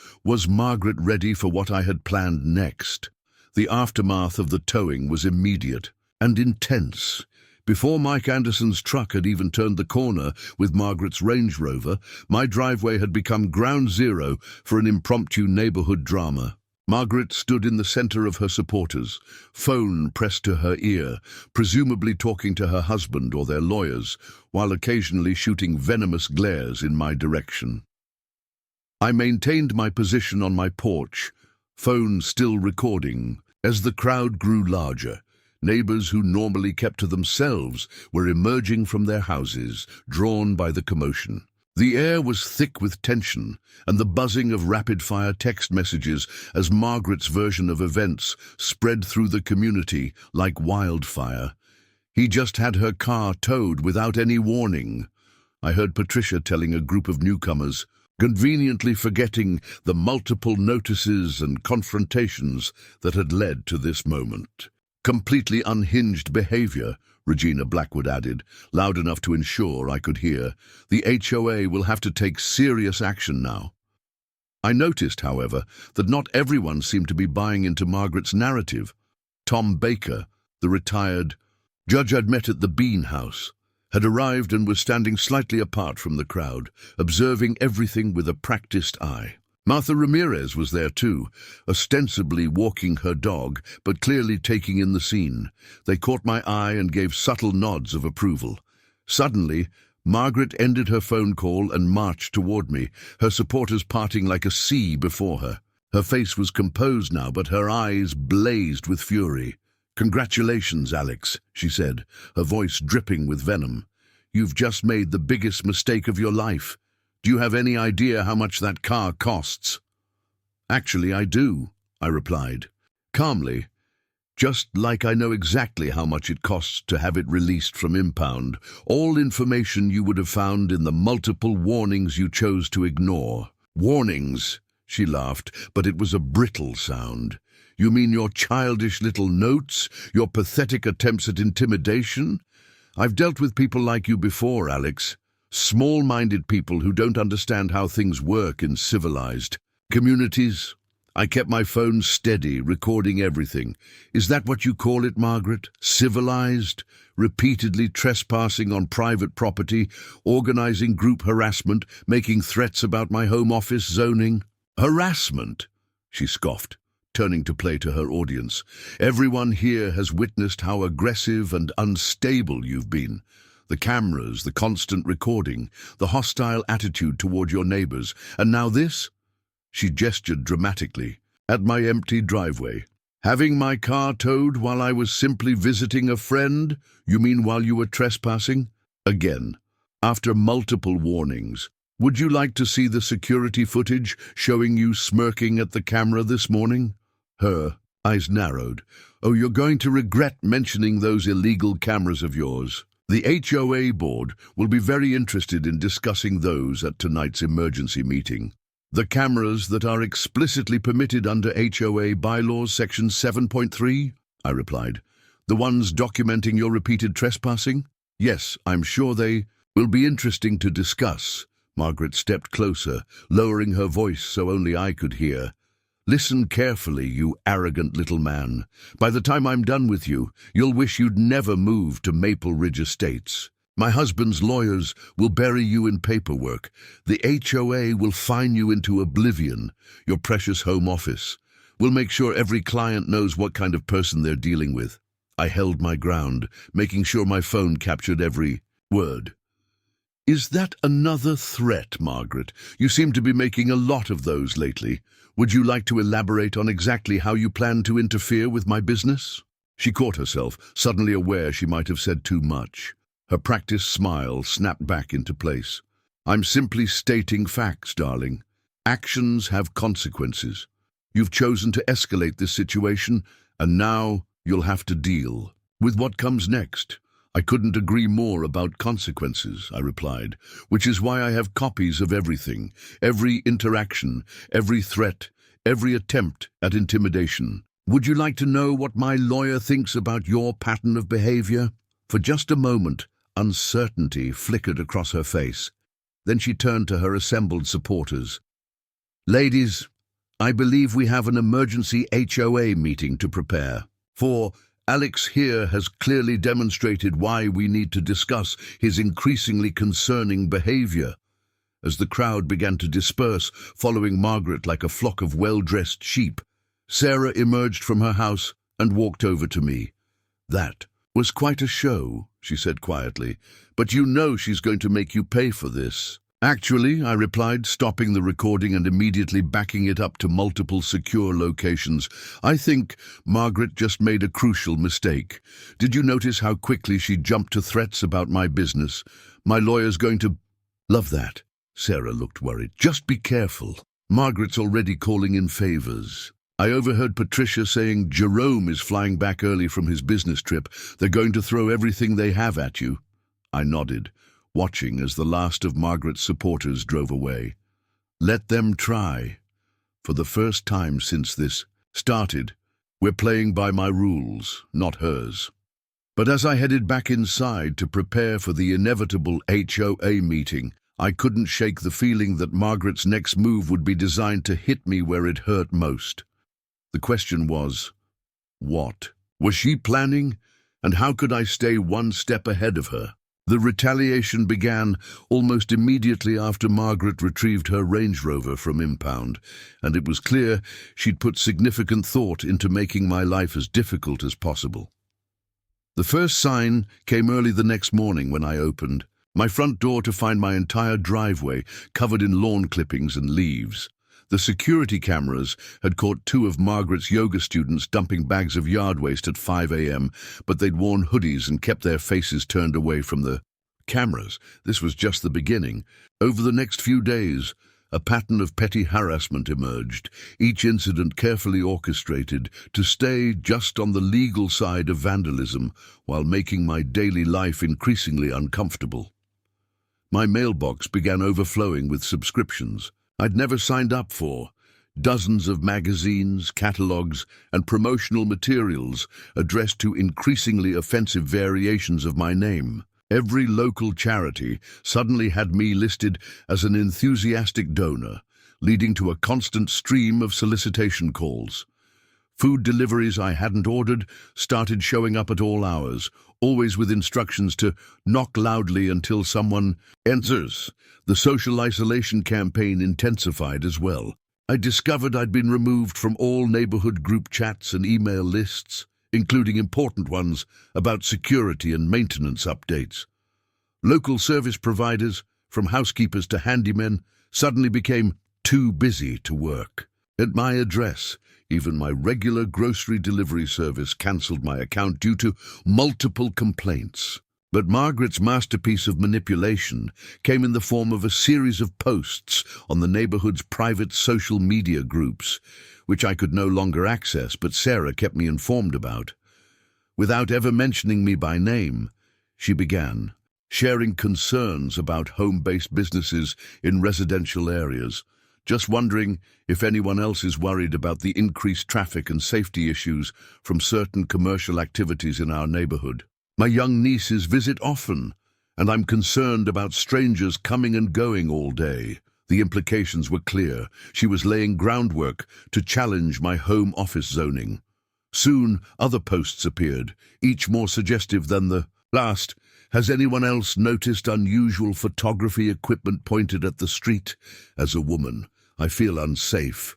Margaret ready for what I had planned next? The aftermath of the towing was immediate and intense. Before Mike Anderson's truck had even turned the corner with Margaret's Range Rover, my driveway had become ground zero for an impromptu neighborhood drama. Margaret stood in the center of her supporters, phone pressed to her ear, presumably talking to her husband or their lawyers, while occasionally shooting venomous glares in my direction. I maintained my position on my porch, phone still recording. As the crowd grew larger, neighbors who normally kept to themselves were emerging from their houses, drawn by the commotion. The air was thick with tension and the buzzing of rapid-fire text messages as Margaret's version of events spread through the community like wildfire. "He just had her car towed without any warning," I heard Patricia telling a group of newcomers, conveniently forgetting the multiple notices and confrontations that had led to this moment. "Completely unhinged behavior," Regina Blackwood added, loud enough to ensure I could hear. "The HOA will have to take serious action now." I noticed, however, that not everyone seemed to be buying into Margaret's narrative. Tom Baker, the retired judge I'd met at the Bean House, had arrived and was standing slightly apart from the crowd, observing everything with a practiced eye. Martha Ramirez was there too, ostensibly walking her dog, but clearly taking in the scene. They caught my eye and gave subtle nods of approval. Suddenly, Margaret ended her phone call and marched toward me, her supporters parting like a sea before her. Her face was composed now, but her eyes blazed with fury. "Congratulations, Alex," she said, her voice dripping with venom. "You've just made the biggest mistake of your life. Do you have any idea how much that car costs?" "Actually, I do," I replied, calmly, "just like I know exactly how much it costs to have it released from impound. All information you would have found in the multiple warnings you chose to ignore." "Warnings," she laughed, but it was a brittle sound. "You mean your childish little notes, your pathetic attempts at intimidation? I've dealt with people like you before, Alex. Small-minded people who don't understand how things work in civilized communities. I kept my phone steady, recording everything. Is that what you call it, Margaret? Civilized? Repeatedly trespassing on private property, organizing group harassment, making threats about my home office zoning? Harassment? She scoffed, turning to play to her audience. Everyone here has witnessed how aggressive and unstable you've been. The cameras, the constant recording, the hostile attitude toward your neighbors, and now this? She gestured dramatically at my empty driveway. Having my car towed while I was simply visiting a friend? You mean while you were trespassing? Again, after multiple warnings. Would you like to see the security footage showing you smirking at the camera this morning? Her eyes narrowed. Oh, you're going to regret mentioning those illegal cameras of yours. The HOA board will be very interested in discussing those at tonight's emergency meeting. The cameras that are explicitly permitted under HOA bylaws section 7.3, I replied. The ones documenting your repeated trespassing? Yes, I'm sure they will be interesting to discuss. Margaret stepped closer, lowering her voice so only I could hear. Listen carefully, you arrogant little man. By the time I'm done with you, you'll wish you'd never moved to Maple Ridge Estates. My husband's lawyers will bury you in paperwork. The HOA will fine you into oblivion. Your precious home office will make sure every client knows what kind of person they're dealing with. I held my ground, making sure my phone captured every word. Is that another threat, Margaret? You seem to be making a lot of those lately. Would you like to elaborate on exactly how you plan to interfere with my business? She caught herself, suddenly aware she might have said too much. Her practiced smile snapped back into place. I'm simply stating facts, darling. Actions have consequences. You've chosen to escalate this situation, and now you'll have to deal with what comes next. I couldn't agree more about consequences, I replied, which is why I have copies of everything, every interaction, every threat, every attempt at intimidation. Would you like to know what my lawyer thinks about your pattern of behavior? For just a moment, uncertainty flickered across her face. Then she turned to her assembled supporters. Ladies, I believe we have an emergency HOA meeting to prepare for. Alex here has clearly demonstrated why we need to discuss his increasingly concerning behavior. As the crowd began to disperse, following Margaret like a flock of well-dressed sheep, Sarah emerged from her house and walked over to me. That was quite a show, she said quietly, but you know she's going to make you pay for this. Actually, I replied, stopping the recording and immediately backing it up to multiple secure locations. I think Margaret just made a crucial mistake. Did you notice how quickly she jumped to threats about my business? My lawyer's going to love that. Sarah looked worried. Just be careful. Margaret's already calling in favors. I overheard Patricia saying Jerome is flying back early from his business trip. They're going to throw everything they have at you. I nodded, watching as the last of Margaret's supporters drove away. Let them try. For the first time since this started, we're playing by my rules, not hers. But as I headed back inside to prepare for the inevitable HOA meeting, I couldn't shake the feeling that Margaret's next move would be designed to hit me where it hurt most. The question was, what was she planning, and how could I stay one step ahead of her? The retaliation began almost immediately after Margaret retrieved her Range Rover from impound, and it was clear she'd put significant thought into making my life as difficult as possible. The first sign came early the next morning when I opened my front door to find my entire driveway covered in lawn clippings and leaves. The security cameras had caught 2 of Margaret's yoga students dumping bags of yard waste at 5 a.m., but they'd worn hoodies and kept their faces turned away from the cameras. This was just the beginning. Over the next few days, a pattern of petty harassment emerged, each incident carefully orchestrated to stay just on the legal side of vandalism while making my daily life increasingly uncomfortable. My mailbox began overflowing with subscriptions I'd never signed up for. Dozens of magazines, catalogs, and promotional materials addressed to increasingly offensive variations of my name. Every local charity suddenly had me listed as an enthusiastic donor, leading to a constant stream of solicitation calls. Food deliveries I hadn't ordered started showing up at all hours, always with instructions to knock loudly until someone answers. The social isolation campaign intensified as well. I discovered I'd been removed from all neighborhood group chats and email lists, including important ones about security and maintenance updates. Local service providers, from housekeepers to handymen, suddenly became too busy to work. At my address, even my regular grocery delivery service cancelled my account due to multiple complaints. But Margaret's masterpiece of manipulation came in the form of a series of posts on the neighborhood's private social media groups, which I could no longer access, but Sarah kept me informed about. Without ever mentioning me by name, she began sharing concerns about home-based businesses in residential areas, just wondering if anyone else is worried about the increased traffic and safety issues from certain commercial activities in our neighborhood. My young nieces visit often, and I'm concerned about strangers coming and going all day. The implications were clear. She was laying groundwork to challenge my home office zoning. Soon, other posts appeared, each more suggestive than the last. Has anyone else noticed unusual photography equipment pointed at the street? As a woman, I feel unsafe.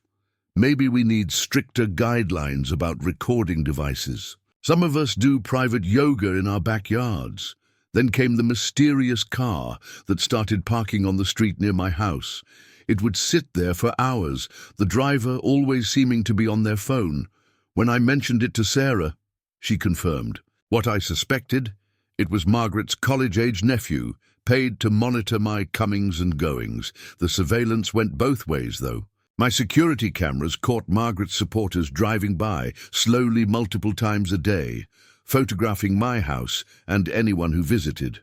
Maybe we need stricter guidelines about recording devices. Some of us do private yoga in our backyards. Then came the mysterious car that started parking on the street near my house. It would sit there for hours, the driver always seeming to be on their phone. When I mentioned it to Sarah, she confirmed what I suspected. It was Margaret's college-age nephew, paid to monitor my comings and goings. The surveillance went both ways, though. My security cameras caught Margaret's supporters driving by, slowly multiple times a day, photographing my house and anyone who visited.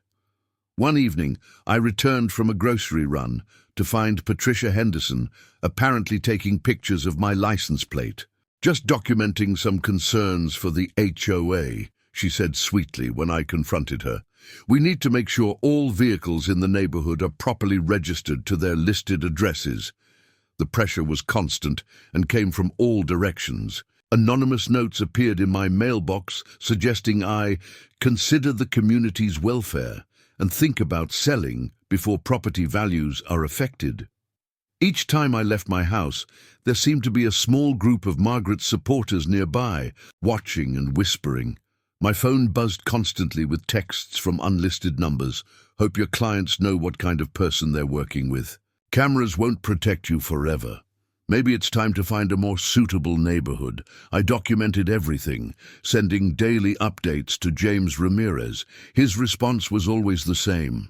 One evening, I returned from a grocery run to find Patricia Henderson apparently taking pictures of my license plate. Just documenting some concerns for the HOA, she said sweetly when I confronted her. We need to make sure all vehicles in the neighborhood are properly registered to their listed addresses. The pressure was constant and came from all directions. Anonymous notes appeared in my mailbox suggesting I consider the community's welfare and think about selling before property values are affected. Each time I left my house, there seemed to be a small group of Margaret's supporters nearby, watching and whispering. My phone buzzed constantly with texts from unlisted numbers. Hope your clients know what kind of person they're working with. Cameras won't protect you forever. Maybe it's time to find a more suitable neighborhood. I documented everything, sending daily updates to James Ramirez. His response was always the same.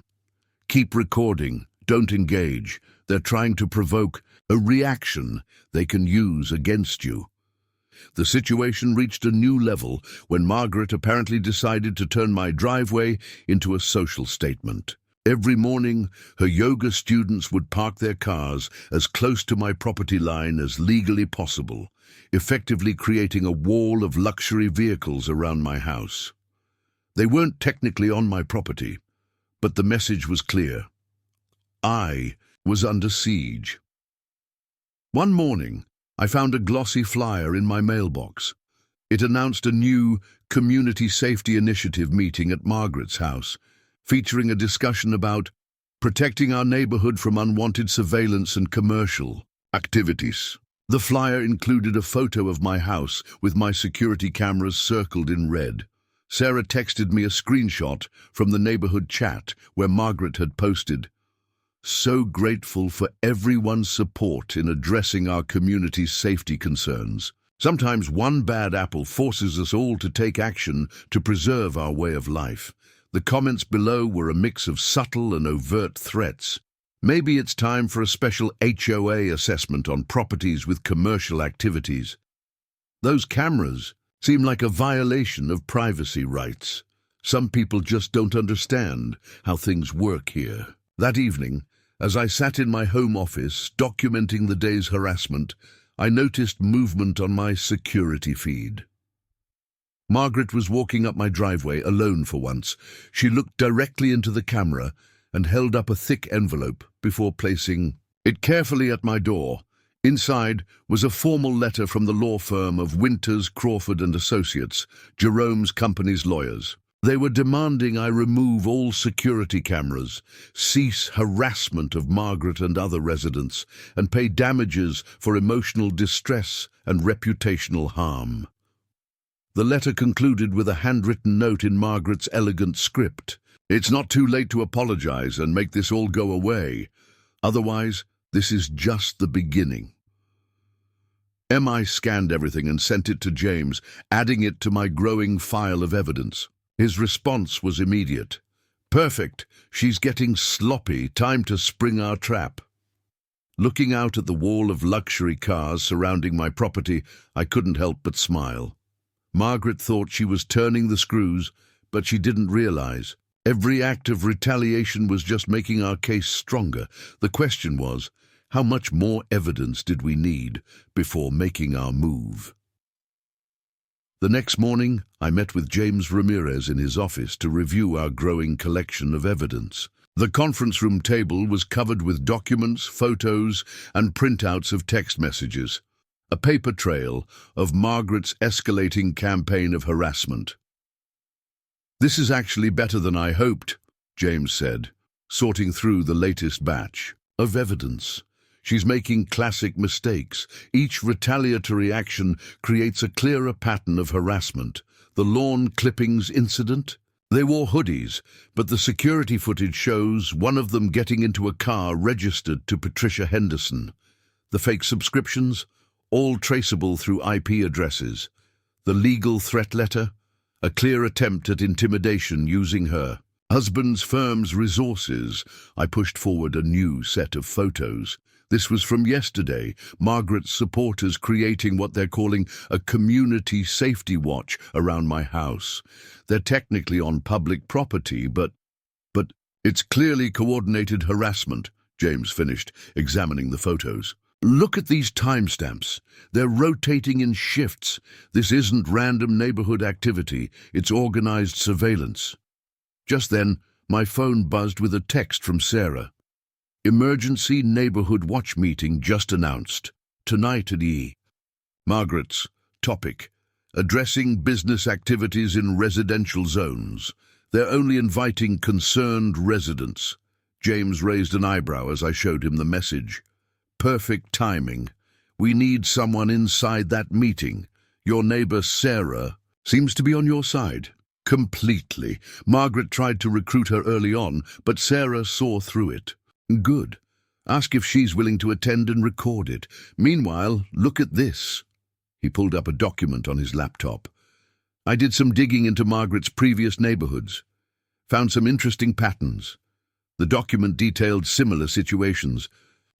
Keep recording, don't engage. They're trying to provoke a reaction they can use against you. The situation reached a new level when Margaret apparently decided to turn my driveway into a social statement. Every morning, her yoga students would park their cars as close to my property line as legally possible, effectively creating a wall of luxury vehicles around my house. They weren't technically on my property, but the message was clear. I was under siege. One morning, I found a glossy flyer in my mailbox. It announced a new community safety initiative meeting at Margaret's house, featuring a discussion about protecting our neighborhood from unwanted surveillance and commercial activities. The flyer included a photo of my house with my security cameras circled in red. Sarah texted me a screenshot from the neighborhood chat where Margaret had posted, "So grateful for everyone's support in addressing our community's safety concerns. Sometimes one bad apple forces us all to take action to preserve our way of life." The comments below were a mix of subtle and overt threats. Maybe it's time for a special HOA assessment on properties with commercial activities. Those cameras seem like a violation of privacy rights. Some people just don't understand how things work here. That evening, as I sat in my home office documenting the day's harassment, I noticed movement on my security feed. Margaret was walking up my driveway alone for once. She looked directly into the camera and held up a thick envelope before placing it carefully at my door. Inside was a formal letter from the law firm of Winters, Crawford and Associates, Jerome's company's lawyers. They were demanding I remove all security cameras, cease harassment of Margaret and other residents, and pay damages for emotional distress and reputational harm. The letter concluded with a handwritten note in Margaret's elegant script. "It's not too late to apologize and make this all go away. Otherwise, this is just the beginning." I scanned everything and sent it to James, adding it to my growing file of evidence. His response was immediate. "Perfect. She's getting sloppy. Time to spring our trap." Looking out at the wall of luxury cars surrounding my property, I couldn't help but smile. Margaret thought she was turning the screws, but she didn't realize. Every act of retaliation was just making our case stronger. The question was, how much more evidence did we need before making our move? The next morning, I met with James Ramirez in his office to review our growing collection of evidence. The conference room table was covered with documents, photos, and printouts of text messages, a paper trail of Margaret's escalating campaign of harassment. "This is actually better than I hoped," James said, sorting through the latest batch of evidence. "She's making classic mistakes. Each retaliatory action creates a clearer pattern of harassment. The lawn clippings incident? They wore hoodies, but the security footage shows one of them getting into a car registered to Patricia Henderson. The fake subscriptions? All traceable through IP addresses. The legal threat letter? A clear attempt at intimidation using her husband's firm's resources." I pushed forward a new set of photos. This was from yesterday, Margaret's supporters creating what they're calling a community safety watch around my house. They're technically on public property, but it's clearly coordinated harassment, James finished, examining the photos. "Look at these timestamps. They're rotating in shifts. This isn't random neighborhood activity, it's organized surveillance." Just then, my phone buzzed with a text from Sarah. "Emergency neighborhood watch meeting just announced. Tonight at E." Margaret's topic: addressing business activities in residential zones. They're only inviting concerned residents. James raised an eyebrow as I showed him the message. "Perfect timing. We need someone inside that meeting. Your neighbor Sarah seems to be on your side." "Completely. Margaret tried to recruit her early on, but Sarah saw through it." "Good. Ask if she's willing to attend and record it. Meanwhile, look at this." He pulled up a document on his laptop. "I did some digging into Margaret's previous neighborhoods. Found some interesting patterns." The document detailed similar situations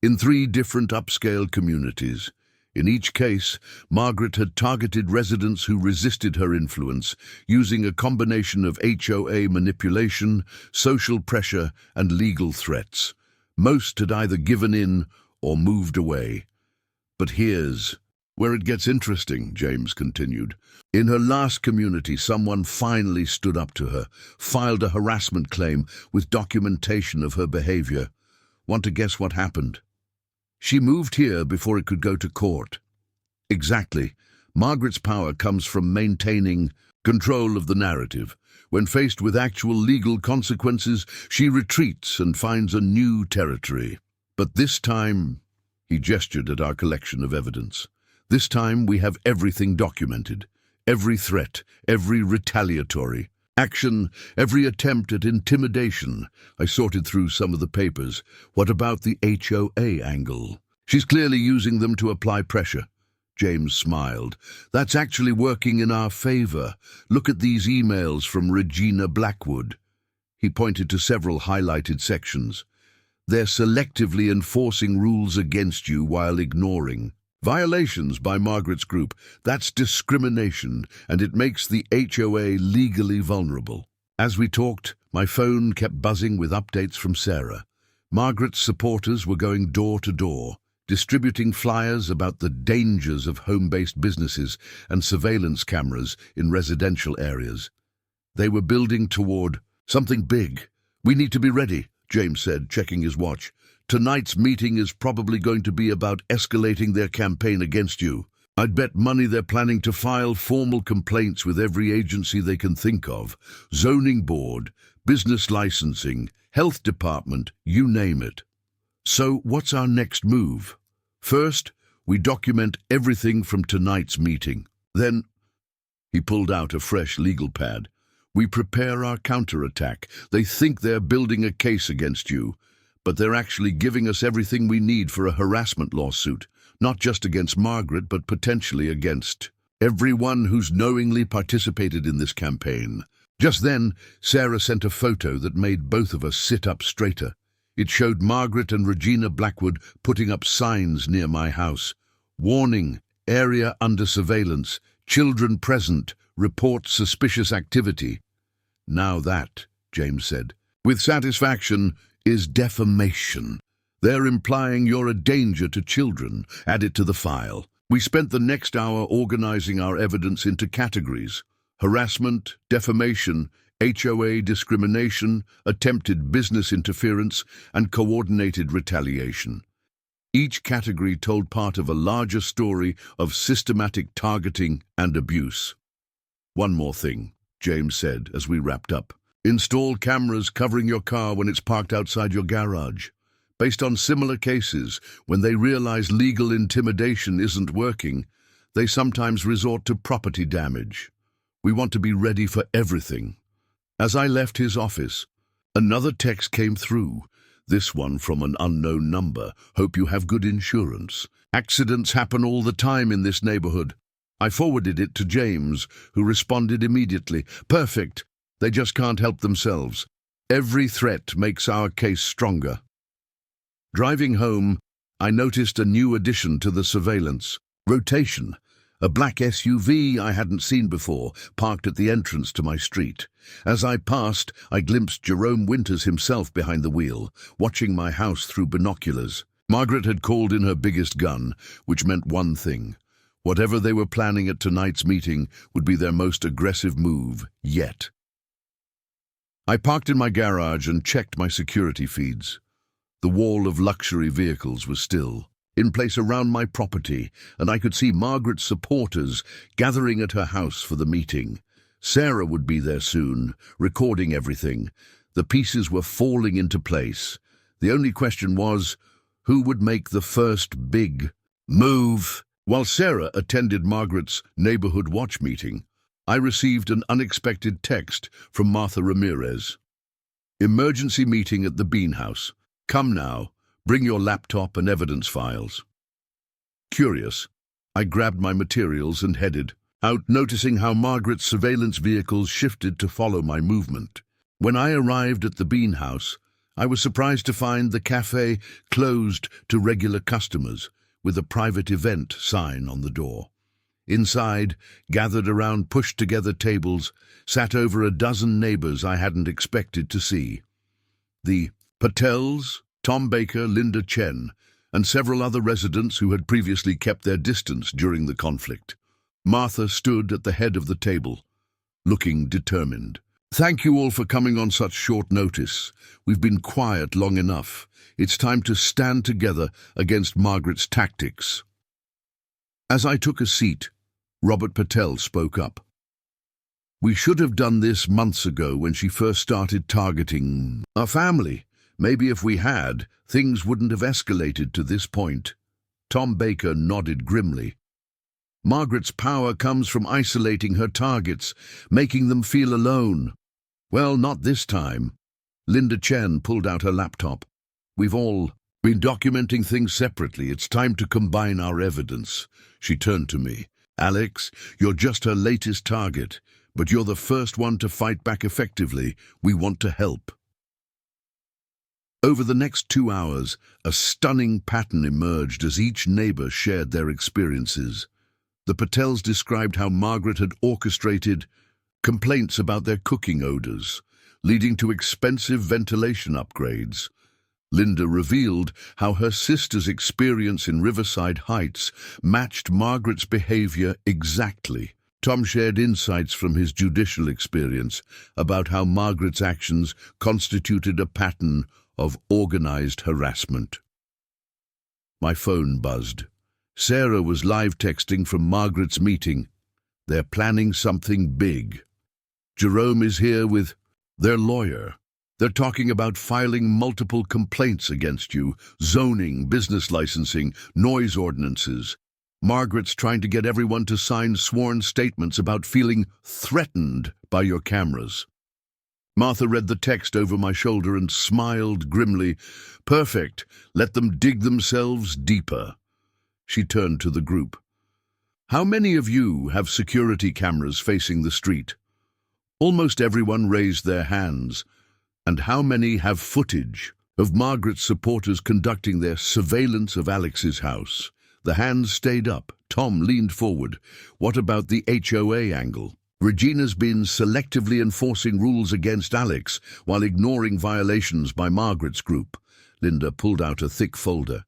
in 3 different upscale communities. In each case, Margaret had targeted residents who resisted her influence, using a combination of HOA manipulation, social pressure, and legal threats. Most had either given in or moved away. "But here's where it gets interesting," James continued. "In her last community, someone finally stood up to her, filed a harassment claim with documentation of her behavior. Want to guess what happened? She moved here before it could go to court." Exactly. Margaret's power comes from maintaining control of the narrative. When faced with actual legal consequences, she retreats and finds a new territory. But this time, he gestured at our collection of evidence. This time we have everything documented. Every threat, every retaliatory action, every attempt at intimidation. I sorted through some of the papers. What about the HOA angle? She's clearly using them to apply pressure. James smiled. That's actually working in our favor. Look at these emails from Regina Blackwood. He pointed to several highlighted sections. They're selectively enforcing rules against you while ignoring violations by Margaret's group. That's discrimination, and it makes the HOA legally vulnerable. As we talked, my phone kept buzzing with updates from Sarah. Margaret's supporters were going door to door, distributing flyers about the dangers of home-based businesses and surveillance cameras in residential areas. They were building toward something big. "We need to be ready," James said, checking his watch. "Tonight's meeting is probably going to be about escalating their campaign against you. I'd bet money they're planning to file formal complaints with every agency they can think of. Zoning board, business licensing, health department, you name it." "So what's our next move?" "First, we document everything from tonight's meeting. Then," he pulled out a fresh legal pad, "we prepare our counterattack. They think they're building a case against you, but they're actually giving us everything we need for a harassment lawsuit, not just against Margaret, but potentially against everyone who's knowingly participated in this campaign." Just then, Sarah sent a photo that made both of us sit up straighter. It showed Margaret and Regina Blackwood putting up signs near my house. "Warning, area under surveillance, children present, report suspicious activity." "Now that," James said, "with satisfaction, is defamation. They're implying you're a danger to children. Add it to the file." We spent the next hour organizing our evidence into categories: harassment, defamation, HOA discrimination, attempted business interference, and coordinated retaliation. Each category told part of a larger story of systematic targeting and abuse. "One more thing," James said as we wrapped up. "Install cameras covering your car when it's parked outside your garage. Based on similar cases, when they realize legal intimidation isn't working, they sometimes resort to property damage. We want to be ready for everything." As I left his office, another text came through, this one from an unknown number. "Hope you have good insurance. Accidents happen all the time in this neighborhood." I forwarded it to James, who responded immediately. "Perfect. They just can't help themselves. Every threat makes our case stronger." Driving home, I noticed a new addition to the surveillance: rotation. A black SUV I hadn't seen before, parked at the entrance to my street. As I passed, I glimpsed Jerome Winters himself behind the wheel, watching my house through binoculars. Margaret had called in her biggest gun, which meant one thing: whatever they were planning at tonight's meeting would be their most aggressive move yet. I parked in my garage and checked my security feeds. The wall of luxury vehicles was still in place around my property, and I could see Margaret's supporters gathering at her house for the meeting. Sarah would be there soon, recording everything. The pieces were falling into place. The only question was, who would make the first big move? While Sarah attended Margaret's neighborhood watch meeting, I received an unexpected text from Martha Ramirez. "Emergency meeting at the Bean House. Come now. Bring your laptop and evidence files." Curious, I grabbed my materials and headed out, noticing how Margaret's surveillance vehicles shifted to follow my movement. When I arrived at the Bean House, I was surprised to find the cafe closed to regular customers, with a private event sign on the door. Inside, gathered around pushed-together tables, sat over a dozen neighbors I hadn't expected to see. The Patels, Tom Baker, Linda Chen, and several other residents who had previously kept their distance during the conflict. Martha stood at the head of the table, looking determined. "Thank you all for coming on such short notice. We've been quiet long enough. It's time to stand together against Margaret's tactics." As I took a seat, Robert Patel spoke up. "We should have done this months ago when she first started targeting our family. Maybe if we had, things wouldn't have escalated to this point." Tom Baker nodded grimly. "Margaret's power comes from isolating her targets, making them feel alone." "Well, not this time." Linda Chen pulled out her laptop. "We've all been documenting things separately. It's time to combine our evidence." She turned to me. "Alex, you're just her latest target, but you're the first one to fight back effectively. We want to help." Over the next 2 hours, a stunning pattern emerged as each neighbor shared their experiences. The Patels described how Margaret had orchestrated complaints about their cooking odors, leading to expensive ventilation upgrades. Linda revealed how her sister's experience in Riverside Heights matched Margaret's behavior exactly. Tom shared insights from his judicial experience about how Margaret's actions constituted a pattern of organized harassment. My phone buzzed. Sarah was live texting from Margaret's meeting. They're planning something big. Jerome is here with their lawyer. They're talking about filing multiple complaints against you, zoning, business licensing, noise ordinances. Margaret's trying to get everyone to sign sworn statements about feeling threatened by your cameras. Martha read the text over my shoulder and smiled grimly. Perfect. Let them dig themselves deeper. She turned to the group. How many of you have security cameras facing the street? Almost everyone raised their hands. And how many have footage of Margaret's supporters conducting their surveillance of Alex's house? The hands stayed up. Tom leaned forward. What about the HOA angle? Regina's been selectively enforcing rules against Alex while ignoring violations by Margaret's group. Linda pulled out a thick folder.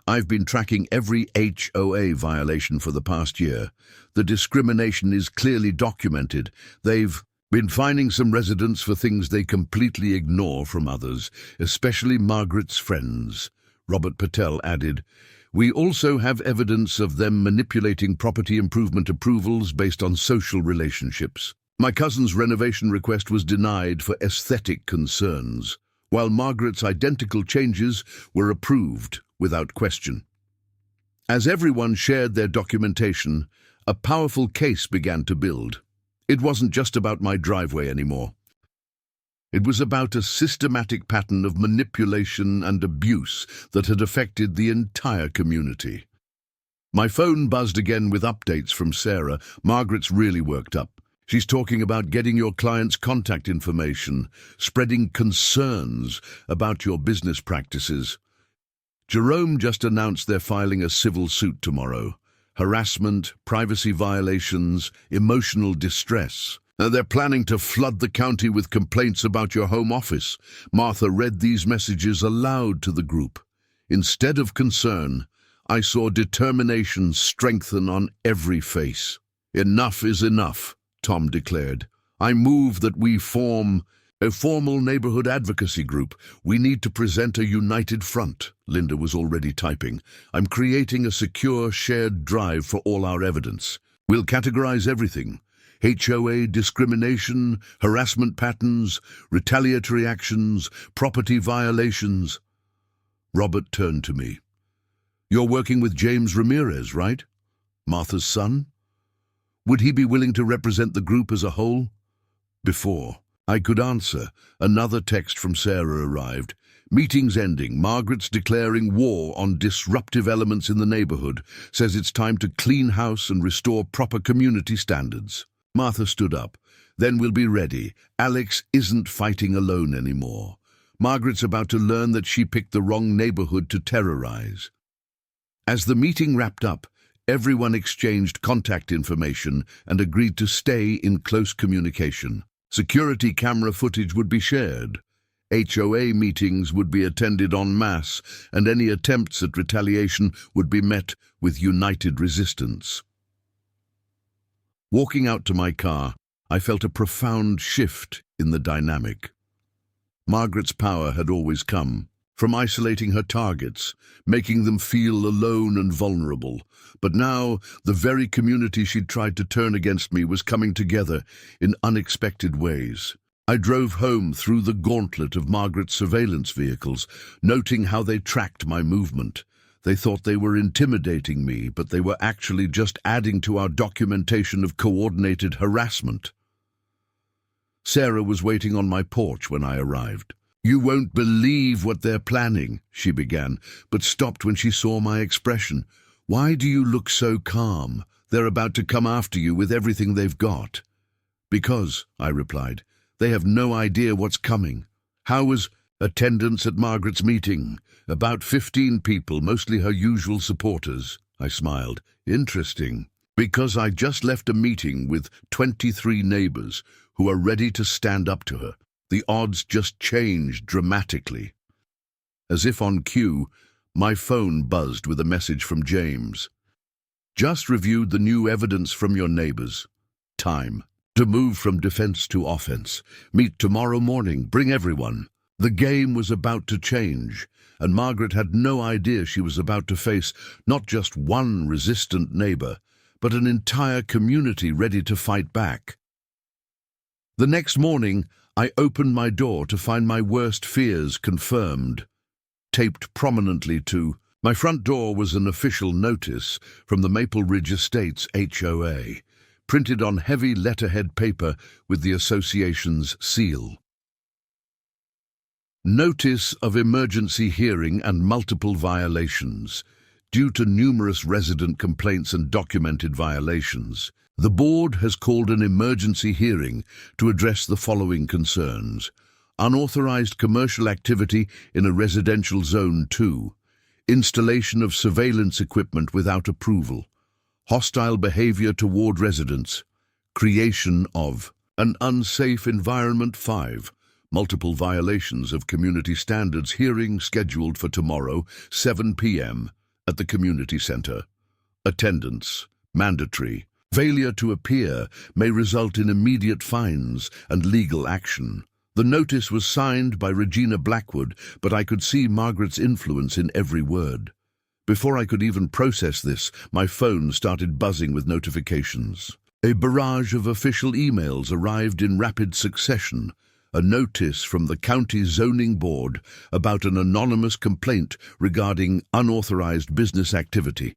I've been tracking every HOA violation for the past year. The discrimination is clearly documented. They've been fining some residents for things they completely ignore from others, especially Margaret's friends. Robert Patel added, we also have evidence of them manipulating property improvement approvals based on social relationships. My cousin's renovation request was denied for aesthetic concerns, while Margaret's identical changes were approved without question. As everyone shared their documentation, a powerful case began to build. It wasn't just about my driveway anymore. It was about a systematic pattern of manipulation and abuse that had affected the entire community. My phone buzzed again with updates from Sarah. Margaret's really worked up. She's talking about getting your client's contact information, spreading concerns about your business practices. Jerome just announced they're filing a civil suit tomorrow. Harassment, privacy violations, emotional distress. They're planning to flood the county with complaints about your home office. Martha read these messages aloud to the group. Instead of concern, I saw determination strengthen on every face. Enough is enough, Tom declared. I move that we form a formal neighborhood advocacy group. We need to present a united front. Linda was already typing. I'm creating a secure shared drive for all our evidence. We'll categorize everything. HOA discrimination, harassment patterns, retaliatory actions, property violations. Robert turned to me. You're working with James Ramirez, right? Martha's son? Would he be willing to represent the group as a whole? Before I could answer, another text from Sarah arrived. Meeting's ending. Margaret's declaring war on disruptive elements in the neighborhood. Says it's time to clean house and restore proper community standards. Martha stood up. Then we'll be ready. Alex isn't fighting alone anymore. Margaret's about to learn that she picked the wrong neighborhood to terrorize. As the meeting wrapped up, everyone exchanged contact information and agreed to stay in close communication. Security camera footage would be shared. HOA meetings would be attended en masse, and any attempts at retaliation would be met with united resistance. Walking out to my car, I felt a profound shift in the dynamic. Margaret's power had always come from isolating her targets, making them feel alone and vulnerable. But now, the very community she'd tried to turn against me was coming together in unexpected ways. I drove home through the gauntlet of Margaret's surveillance vehicles, noting how they tracked my movement. They thought they were intimidating me, but they were actually just adding to our documentation of coordinated harassment. Sarah was waiting on my porch when I arrived. You won't believe what they're planning, she began, but stopped when she saw my expression. Why do you look so calm? They're about to come after you with everything they've got. Because, I replied, they have no idea what's coming. How was attendance at Margaret's meeting? About 15 people, mostly her usual supporters. I smiled. Interesting. Because I just left a meeting with 23 neighbors who are ready to stand up to her. The odds just changed dramatically. As if on cue, my phone buzzed with a message from James. Just reviewed the new evidence from your neighbors. Time to move from defense to offense. Meet tomorrow morning. Bring everyone. The game was about to change, and Margaret had no idea she was about to face not just one resistant neighbor, but an entire community ready to fight back. The next morning, I opened my door to find my worst fears confirmed. Taped prominently to my front door was an official notice from the Maple Ridge Estates HOA, printed on heavy letterhead paper with the association's seal. Notice of emergency hearing and multiple violations. Due to numerous resident complaints and documented violations, the board has called an emergency hearing to address the following concerns. Unauthorized commercial activity in a residential zone 2. Installation of surveillance equipment without approval. Hostile behavior toward residents. Creation of an unsafe environment 5. Multiple violations of community standards. Hearing scheduled for tomorrow, 7 p.m. at the community center. Attendance mandatory. Failure to appear may result in immediate fines and legal action. The notice was signed by Regina Blackwood, but I could see Margaret's influence in every word. Before I could even process this, my phone started buzzing with notifications. A barrage of official emails arrived in rapid succession. A notice from the county zoning board about an anonymous complaint regarding unauthorized business activity.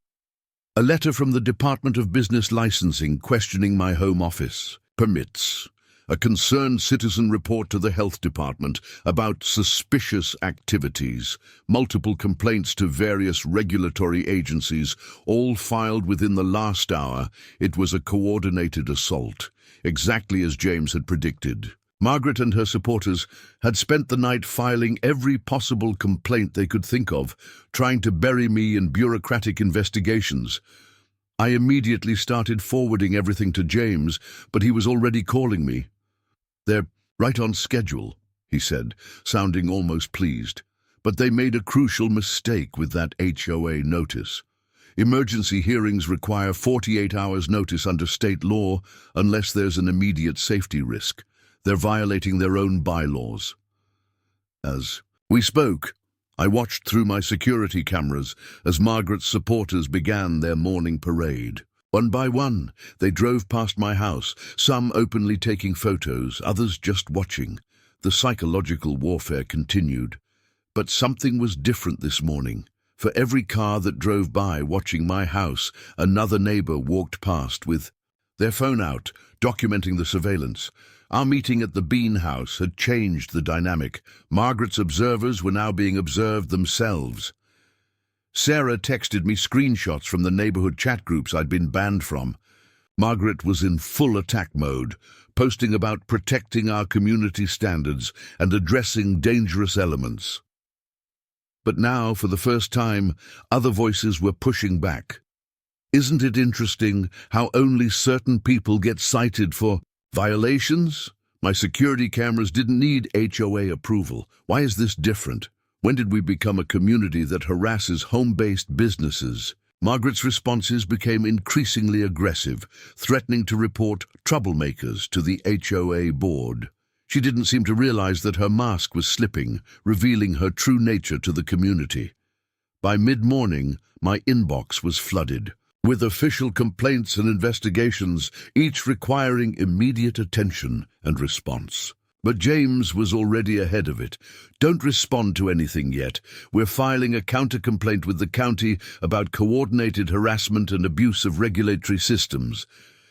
A letter from the Department of Business Licensing questioning my home office permits. A concerned citizen report to the health department about suspicious activities. Multiple complaints to various regulatory agencies, all filed within the last hour. It was a coordinated assault, exactly as James had predicted. Margaret and her supporters had spent the night filing every possible complaint they could think of, trying to bury me in bureaucratic investigations. I immediately started forwarding everything to James, but he was already calling me. "They're right on schedule," he said, sounding almost pleased. But they made a crucial mistake with that HOA notice. Emergency hearings require 48 hours notice under state law unless there's an immediate safety risk. They're violating their own bylaws. As we spoke, I watched through my security cameras as Margaret's supporters began their morning parade. One by one, they drove past my house, some openly taking photos, others just watching. The psychological warfare continued. But something was different this morning. For every car that drove by watching my house, another neighbor walked past with their phone out, documenting the surveillance. Our meeting at the Bean House had changed the dynamic. Margaret's observers were now being observed themselves. Sarah texted me screenshots from the neighborhood chat groups I'd been banned from. Margaret was in full attack mode, posting about protecting our community standards and addressing dangerous elements. But now, for the first time, other voices were pushing back. Isn't it interesting how only certain people get cited for violations? My security cameras didn't need HOA approval. Why is this different? When did we become a community that harasses home-based businesses? Margaret's responses became increasingly aggressive, threatening to report troublemakers to the HOA board. She didn't seem to realize that her mask was slipping, revealing her true nature to the community. By mid-morning, my inbox was flooded with official complaints and investigations, each requiring immediate attention and response. But James was already ahead of it. "Don't respond to anything yet. We're filing a counter-complaint with the county about coordinated harassment and abuse of regulatory systems.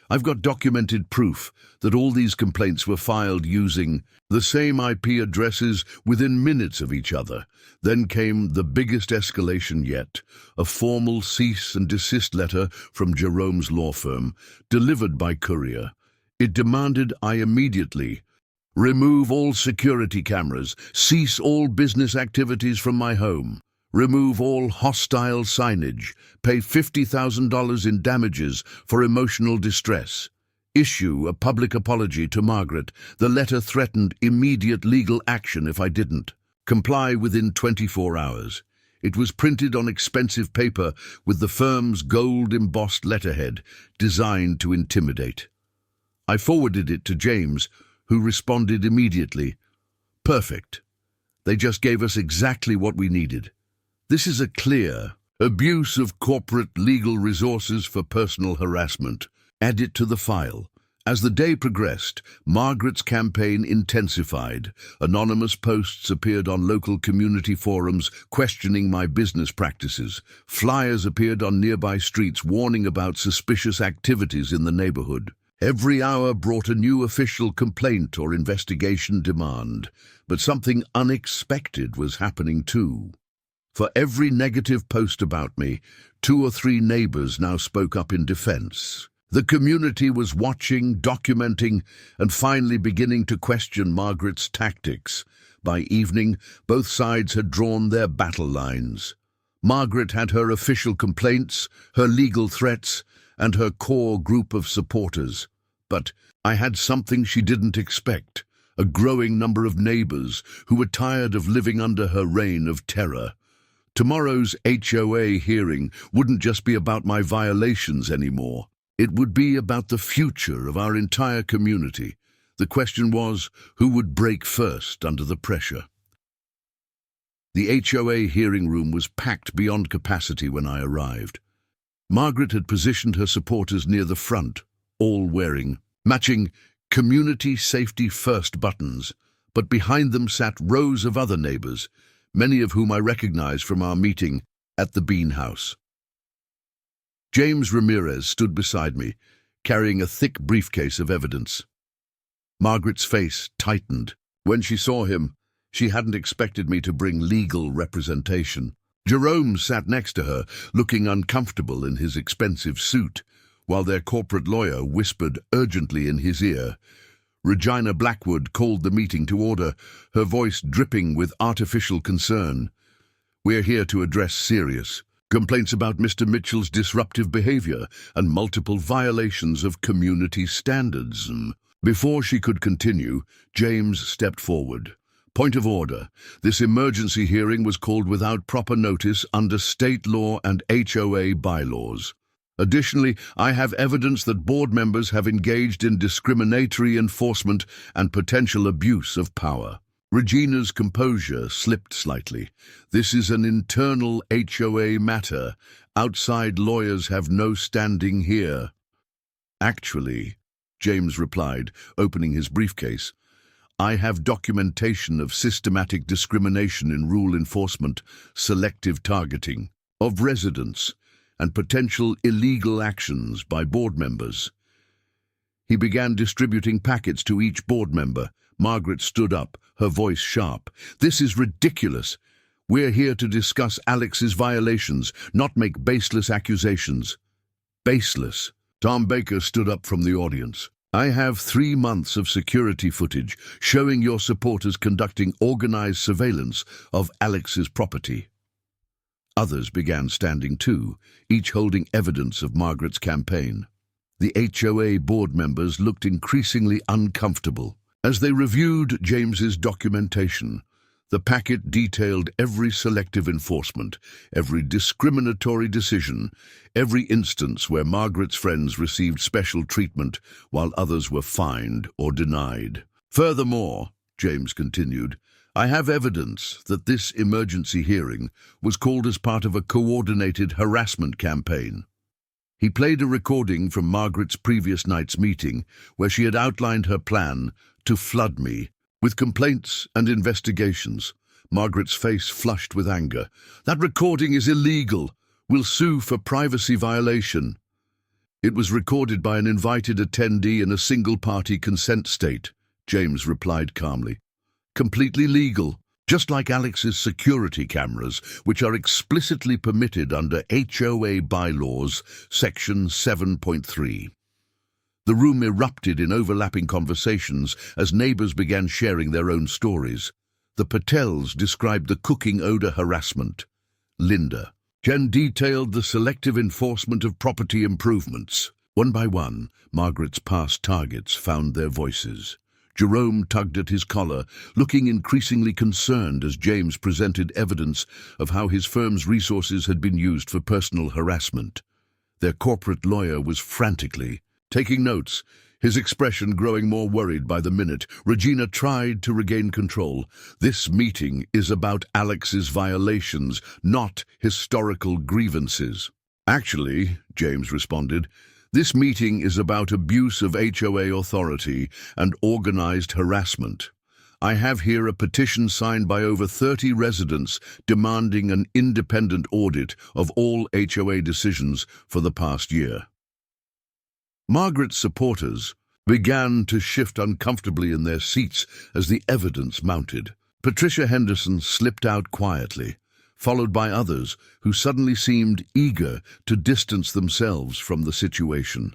I've got documented proof that all these complaints were filed using the same IP addresses within minutes of each other." Then came the biggest escalation yet, a formal cease and desist letter from Jerome's law firm, delivered by courier. It demanded I immediately remove all security cameras, cease all business activities from my home, remove all hostile signage, pay $50,000 in damages for emotional distress, issue a public apology to Margaret. The letter threatened immediate legal action if I didn't. Comply within 24 hours. It was printed on expensive paper with the firm's gold-embossed letterhead, designed to intimidate. I forwarded it to James, who responded immediately. Perfect. They just gave us exactly what we needed. This is a clear abuse of corporate legal resources for personal harassment. Add it to the file. As the day progressed, Margaret's campaign intensified. Anonymous posts appeared on local community forums questioning my business practices. Flyers appeared on nearby streets warning about suspicious activities in the neighborhood. Every hour brought a new official complaint or investigation demand, but something unexpected was happening too. For every negative post about me, 2 or 3 neighbors now spoke up in defense. The community was watching, documenting, and finally beginning to question Margaret's tactics. By evening, both sides had drawn their battle lines. Margaret had her official complaints, her legal threats, and her core group of supporters. But I had something she didn't expect, a growing number of neighbors who were tired of living under her reign of terror. Tomorrow's HOA hearing wouldn't just be about my violations anymore. It would be about the future of our entire community. The question was, who would break first under the pressure? The HOA hearing room was packed beyond capacity when I arrived. Margaret had positioned her supporters near the front, all wearing matching Community Safety First buttons, but behind them sat rows of other neighbors, many of whom I recognized from our meeting at the Bean House. James Ramirez stood beside me, carrying a thick briefcase of evidence. Margaret's face tightened. When she saw him, she hadn't expected me to bring legal representation. Jerome sat next to her, looking uncomfortable in his expensive suit, while their corporate lawyer whispered urgently in his ear. Regina Blackwood called the meeting to order, her voice dripping with artificial concern. "We're here to address serious complaints about Mr. Mitchell's disruptive behavior and multiple violations of community standards." Before she could continue, James stepped forward. "Point of order. This emergency hearing was called without proper notice under state law and HOA bylaws. Additionally, I have evidence that board members have engaged in discriminatory enforcement and potential abuse of power." Regina's composure slipped slightly. "This is an internal HOA matter. Outside lawyers have no standing here." "Actually," James replied, opening his briefcase, "I have documentation of systematic discrimination in rule enforcement, selective targeting of residents, and potential illegal actions by board members." He began distributing packets to each board member. Margaret stood up, her voice sharp. "This is ridiculous. We're here to discuss Alex's violations, not make baseless accusations." "Baseless?" Tom Baker stood up from the audience. "I have 3 months of security footage showing your supporters conducting organized surveillance of Alex's property." Others began standing too, each holding evidence of Margaret's campaign. The HOA board members looked increasingly uncomfortable. As they reviewed James's documentation, the packet detailed every selective enforcement, every discriminatory decision, every instance where Margaret's friends received special treatment while others were fined or denied. "Furthermore," James continued, "I have evidence that this emergency hearing was called as part of a coordinated harassment campaign." He played a recording from Margaret's previous night's meeting, where she had outlined her plan to flood me with complaints and investigations. Margaret's face flushed with anger. "That recording is illegal. We'll sue for privacy violation." "It was recorded by an invited attendee in a single-party consent state," James replied calmly. "Completely legal, just like Alex's security cameras, which are explicitly permitted under HOA bylaws, Section 7.3. The room erupted in overlapping conversations as neighbors began sharing their own stories. The Patels described the cooking odor harassment. Linda. Jen detailed the selective enforcement of property improvements. One by one, Margaret's past targets found their voices. Jerome tugged at his collar, looking increasingly concerned as James presented evidence of how his firm's resources had been used for personal harassment. Their corporate lawyer was frantically taking notes, his expression growing more worried by the minute. Regina tried to regain control. "This meeting is about Alex's violations, not historical grievances." "Actually," James responded, "this meeting is about abuse of HOA authority and organized harassment. I have here a petition signed by over 30 residents demanding an independent audit of all HOA decisions for the past year." Margaret's supporters began to shift uncomfortably in their seats as the evidence mounted. Patricia Henderson slipped out quietly, followed by others who suddenly seemed eager to distance themselves from the situation.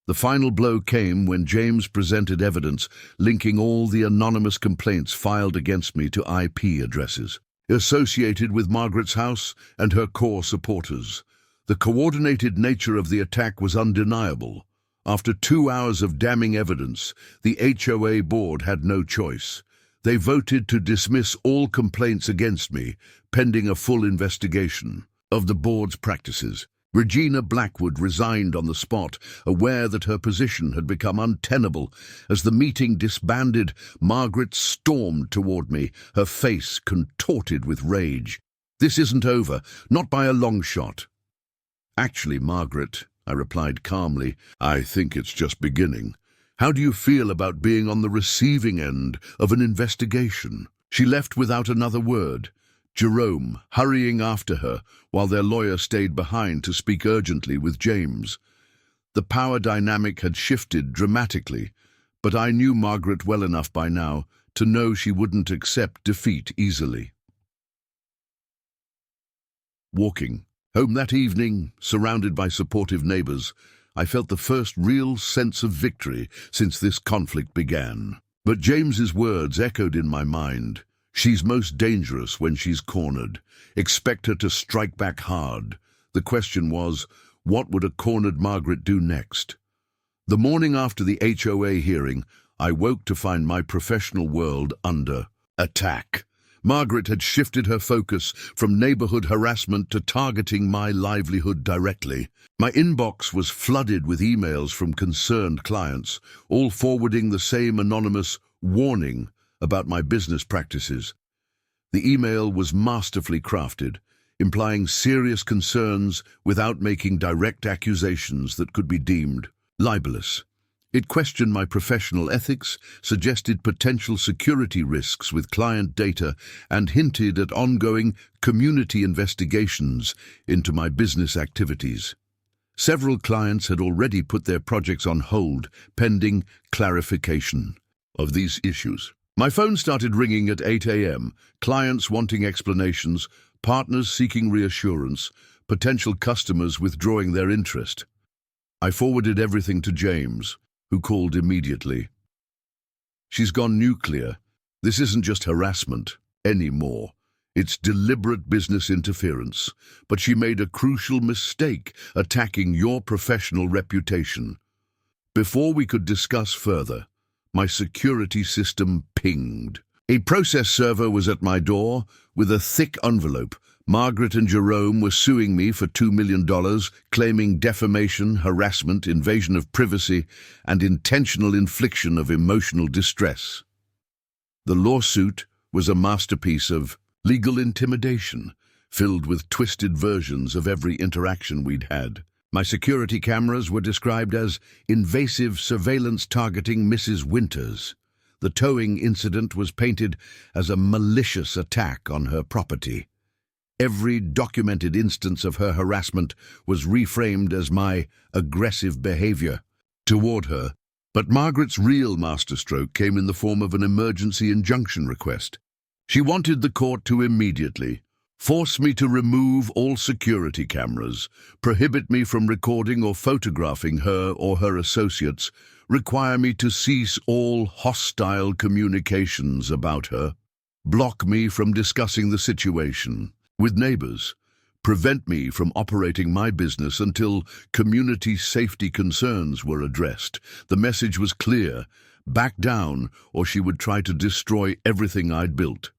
The final blow came when James presented evidence linking all the anonymous complaints filed against me to IP addresses associated with Margaret's house and her core supporters. The coordinated nature of the attack was undeniable. After 2 hours of damning evidence, the HOA board had no choice. They voted to dismiss all complaints against me, pending a full investigation of the board's practices. Regina Blackwood resigned on the spot, aware that her position had become untenable. As the meeting disbanded, Margaret stormed toward me, her face contorted with rage. "This isn't over, not by a long shot." "Actually, Margaret," I replied calmly, "I think it's just beginning. How do you feel about being on the receiving end of an investigation?" She left without another word, Jerome hurrying after her while their lawyer stayed behind to speak urgently with James. The power dynamic had shifted dramatically, but I knew Margaret well enough by now to know she wouldn't accept defeat easily. Walking home that evening, surrounded by supportive neighbors, I felt the first real sense of victory since this conflict began. But James's words echoed in my mind. "She's most dangerous when she's cornered. Expect her to strike back hard." The question was, what would a cornered Margaret do next? The morning after the HOA hearing, I woke to find my professional world under attack. Margaret had shifted her focus from neighborhood harassment to targeting my livelihood directly. My inbox was flooded with emails from concerned clients, all forwarding the same anonymous warning about my business practices. The email was masterfully crafted, implying serious concerns without making direct accusations that could be deemed libelous. It questioned my professional ethics, suggested potential security risks with client data, and hinted at ongoing community investigations into my business activities. Several clients had already put their projects on hold, pending clarification of these issues. My phone started ringing at 8 a.m., clients wanting explanations, partners seeking reassurance, potential customers withdrawing their interest. I forwarded everything to James, who called immediately. "She's gone nuclear. This isn't just harassment anymore. It's deliberate business interference. But she made a crucial mistake attacking your professional reputation." Before we could discuss further, my security system pinged. A process server was at my door with a thick envelope. Margaret and Jerome were suing me for $2 million, claiming defamation, harassment, invasion of privacy, and intentional infliction of emotional distress. The lawsuit was a masterpiece of legal intimidation, filled with twisted versions of every interaction we'd had. My security cameras were described as invasive surveillance targeting Mrs. Winters. The towing incident was painted as a malicious attack on her property. Every documented instance of her harassment was reframed as my aggressive behavior toward her. But Margaret's real masterstroke came in the form of an emergency injunction request. She wanted the court to immediately force me to remove all security cameras, prohibit me from recording or photographing her or her associates, require me to cease all hostile communications about her, block me from discussing the situation with neighbors, prevent me from operating my business until community safety concerns were addressed. The message was clear: back down, or she would try to destroy everything I'd built.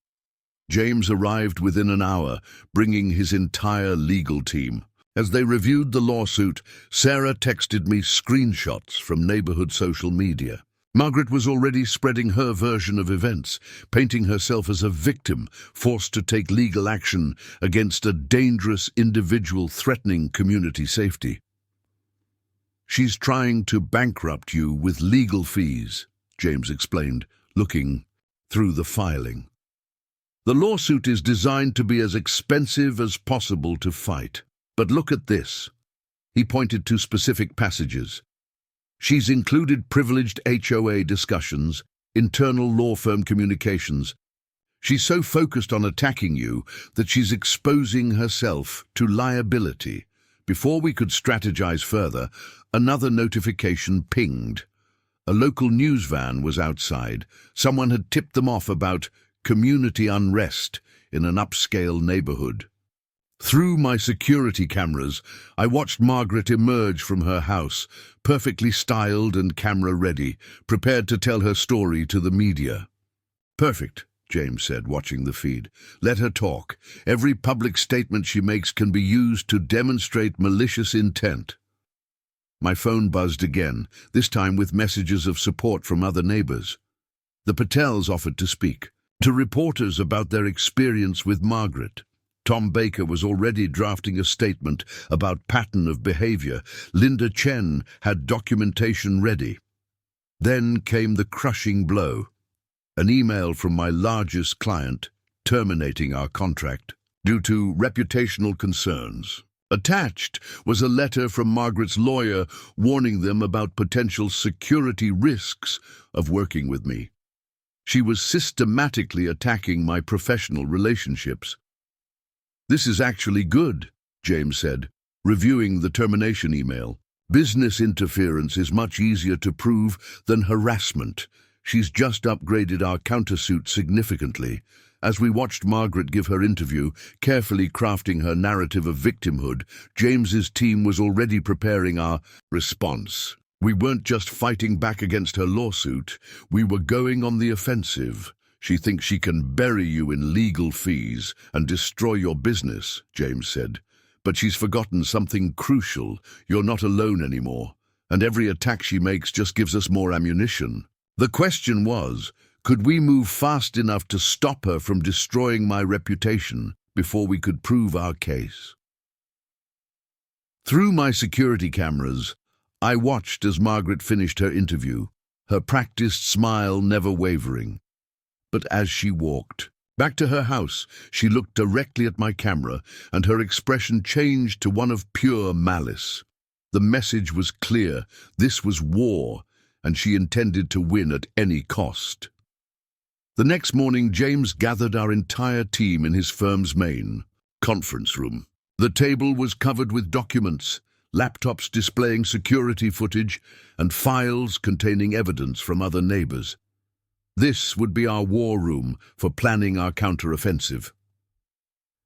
James arrived within an hour, bringing his entire legal team. As they reviewed the lawsuit, Sarah texted me screenshots from neighborhood social media. Margaret was already spreading her version of events, painting herself as a victim, forced to take legal action against a dangerous individual threatening community safety. "She's trying to bankrupt you with legal fees," James explained, looking through the filing. "The lawsuit is designed to be as expensive as possible to fight. But look at this." He pointed to specific passages. "She's included privileged HOA discussions, internal law firm communications. She's so focused on attacking you that she's exposing herself to liability." Before we could strategize further, another notification pinged. A local news van was outside. Someone had tipped them off about community unrest in an upscale neighborhood. Through my security cameras, I watched Margaret emerge from her house, perfectly styled and camera-ready, prepared to tell her story to the media. "Perfect," James said, watching the feed. "Let her talk. Every public statement she makes can be used to demonstrate malicious intent." My phone buzzed again, this time with messages of support from other neighbors. The Patels offered to speak, to reporters about their experience with Margaret. Tom Baker was already drafting a statement about pattern of behavior. Linda Chen had documentation ready. Then came the crushing blow. An email from my largest client terminating our contract due to reputational concerns. Attached was a letter from Margaret's lawyer warning them about potential security risks of working with me. She was systematically attacking my professional relationships. "This is actually good," James said, reviewing the termination email. "Business interference is much easier to prove than harassment. She's just upgraded our countersuit significantly." As we watched Margaret give her interview, carefully crafting her narrative of victimhood, James's team was already preparing our response. We weren't just fighting back against her lawsuit, we were going on the offensive. "She thinks she can bury you in legal fees and destroy your business," James said. "But she's forgotten something crucial. You're not alone anymore, and every attack she makes just gives us more ammunition." The question was, could we move fast enough to stop her from destroying my reputation before we could prove our case? Through my security cameras, I watched as Margaret finished her interview, her practiced smile never wavering. But as she walked back to her house, she looked directly at my camera, and her expression changed to one of pure malice. The message was clear. This was war, and she intended to win at any cost. The next morning, James gathered our entire team in his firm's main conference room. The table was covered with documents, laptops displaying security footage, and files containing evidence from other neighbors. This would be our war room for planning our counteroffensive.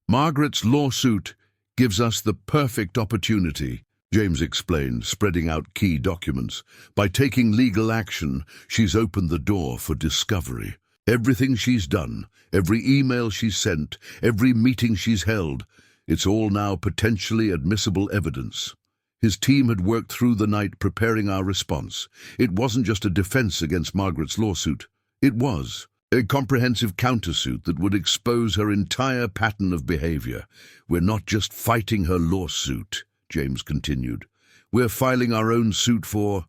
"Margaret's lawsuit gives us the perfect opportunity," James explained, spreading out key documents. "By taking legal action, she's opened the door for discovery. Everything she's done, every email she's sent, every meeting she's held, it's all now potentially admissible evidence." His team had worked through the night preparing our response. It wasn't just a defense against Margaret's lawsuit. It was a comprehensive countersuit that would expose her entire pattern of behavior. "We're not just fighting her lawsuit," James continued. "We're filing our own suit for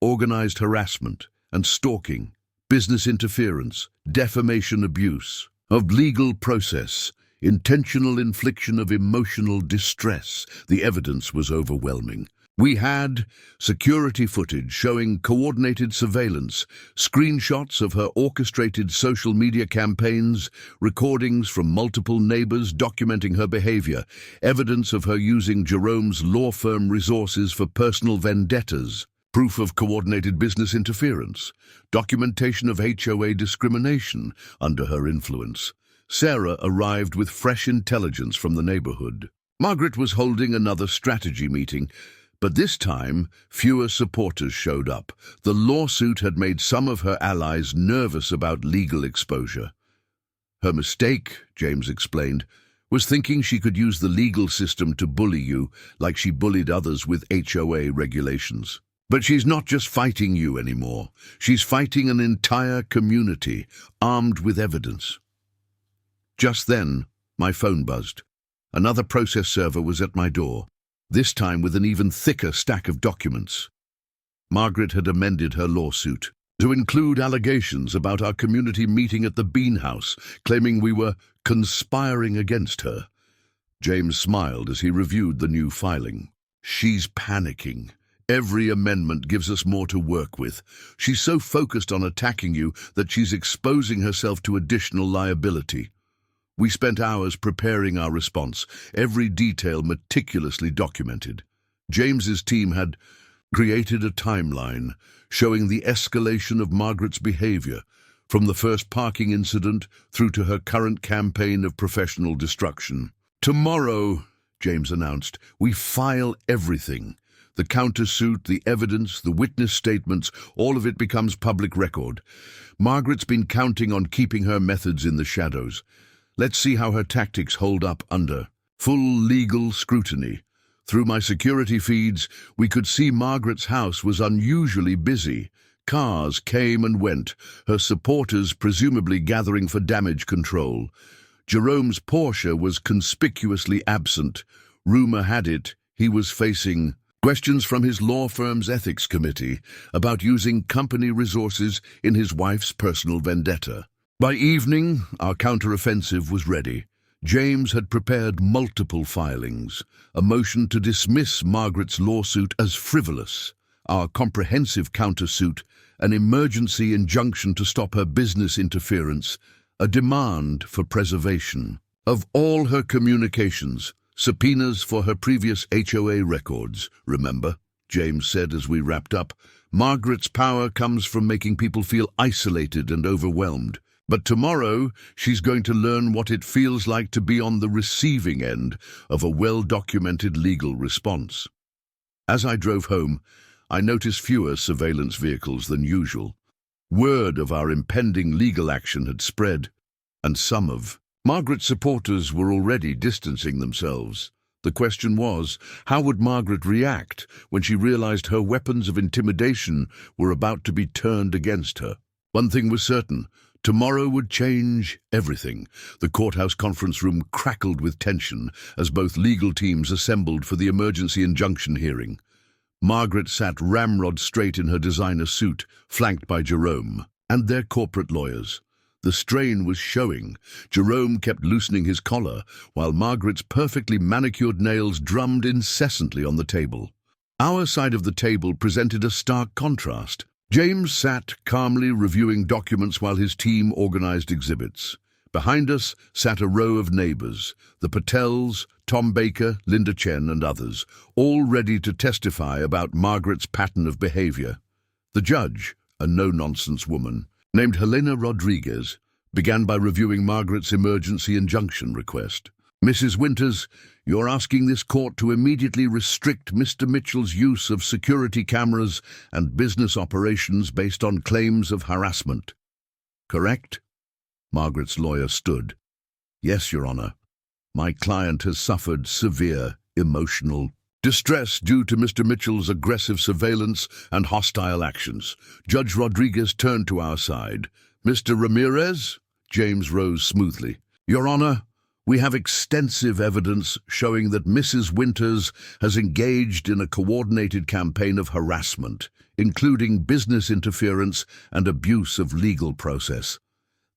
organized harassment and stalking, business interference, defamation, abuse of legal process, intentional infliction of emotional distress." The evidence was overwhelming. We had security footage showing coordinated surveillance, screenshots of her orchestrated social media campaigns, recordings from multiple neighbors documenting her behavior, evidence of her using Jerome's law firm resources for personal vendettas, proof of coordinated business interference, documentation of HOA discrimination under her influence. Sarah arrived with fresh intelligence from the neighborhood. Margaret was holding another strategy meeting, But this time, fewer supporters showed up. The lawsuit had made some of her allies nervous about legal exposure. Her mistake, James explained, was thinking she could use the legal system to bully you like she bullied others with HOA regulations. But she's not just fighting you anymore. She's fighting an entire community, armed with evidence. Just then, my phone buzzed. Another process server was at my door, this time with an even thicker stack of documents. Margaret had amended her lawsuit to include allegations about our community meeting at the Bean House, claiming we were conspiring against her. James smiled as he reviewed the new filing. She's panicking. Every amendment gives us more to work with. She's so focused on attacking you that she's exposing herself to additional liability. We spent hours preparing our response, every detail meticulously documented. James's team had created a timeline showing the escalation of Margaret's behavior, from the first parking incident through to her current campaign of professional destruction. Tomorrow, James announced, we file everything. The countersuit, the evidence, the witness statements, all of it becomes public record. Margaret's been counting on keeping her methods in the shadows. Let's see how her tactics hold up under full legal scrutiny. Through my security feeds, we could see Margaret's house was unusually busy. Cars came and went, her supporters presumably gathering for damage control. Jerome's Porsche was conspicuously absent. Rumor had it he was facing questions from his law firm's ethics committee about using company resources in his wife's personal vendetta. By evening, our counteroffensive was ready. James had prepared multiple filings, a motion to dismiss Margaret's lawsuit as frivolous, our comprehensive countersuit, an emergency injunction to stop her business interference, a demand for preservation of all her communications, subpoenas for her previous HOA records. Remember, James said as we wrapped up, Margaret's power comes from making people feel isolated and overwhelmed. But tomorrow, she's going to learn what it feels like to be on the receiving end of a well-documented legal response. As I drove home, I noticed fewer surveillance vehicles than usual. Word of our impending legal action had spread, and some of Margaret's supporters were already distancing themselves. The question was, how would Margaret react when she realized her weapons of intimidation were about to be turned against her? One thing was certain. Tomorrow would change everything. The courthouse conference room crackled with tension as both legal teams assembled for the emergency injunction hearing. Margaret sat ramrod straight in her designer suit, flanked by Jerome and their corporate lawyers. The strain was showing. Jerome kept loosening his collar, while Margaret's perfectly manicured nails drummed incessantly on the table. Our side of the table presented a stark contrast. James sat calmly reviewing documents while his team organized exhibits. Behind us sat a row of neighbors, the Patels, Tom Baker, Linda Chen, and others, all ready to testify about Margaret's pattern of behavior. The judge, a no-nonsense woman, named Helena Rodriguez, began by reviewing Margaret's emergency injunction request. Mrs. Winters, you're asking this court to immediately restrict Mr. Mitchell's use of security cameras and business operations based on claims of harassment. Correct? Margaret's lawyer stood. Yes, Your Honor. My client has suffered severe emotional distress due to Mr. Mitchell's aggressive surveillance and hostile actions. Judge Rodriguez turned to our side. Mr. Ramirez? James rose smoothly. Your Honor, we have extensive evidence showing that Mrs. Winters has engaged in a coordinated campaign of harassment, including business interference and abuse of legal process.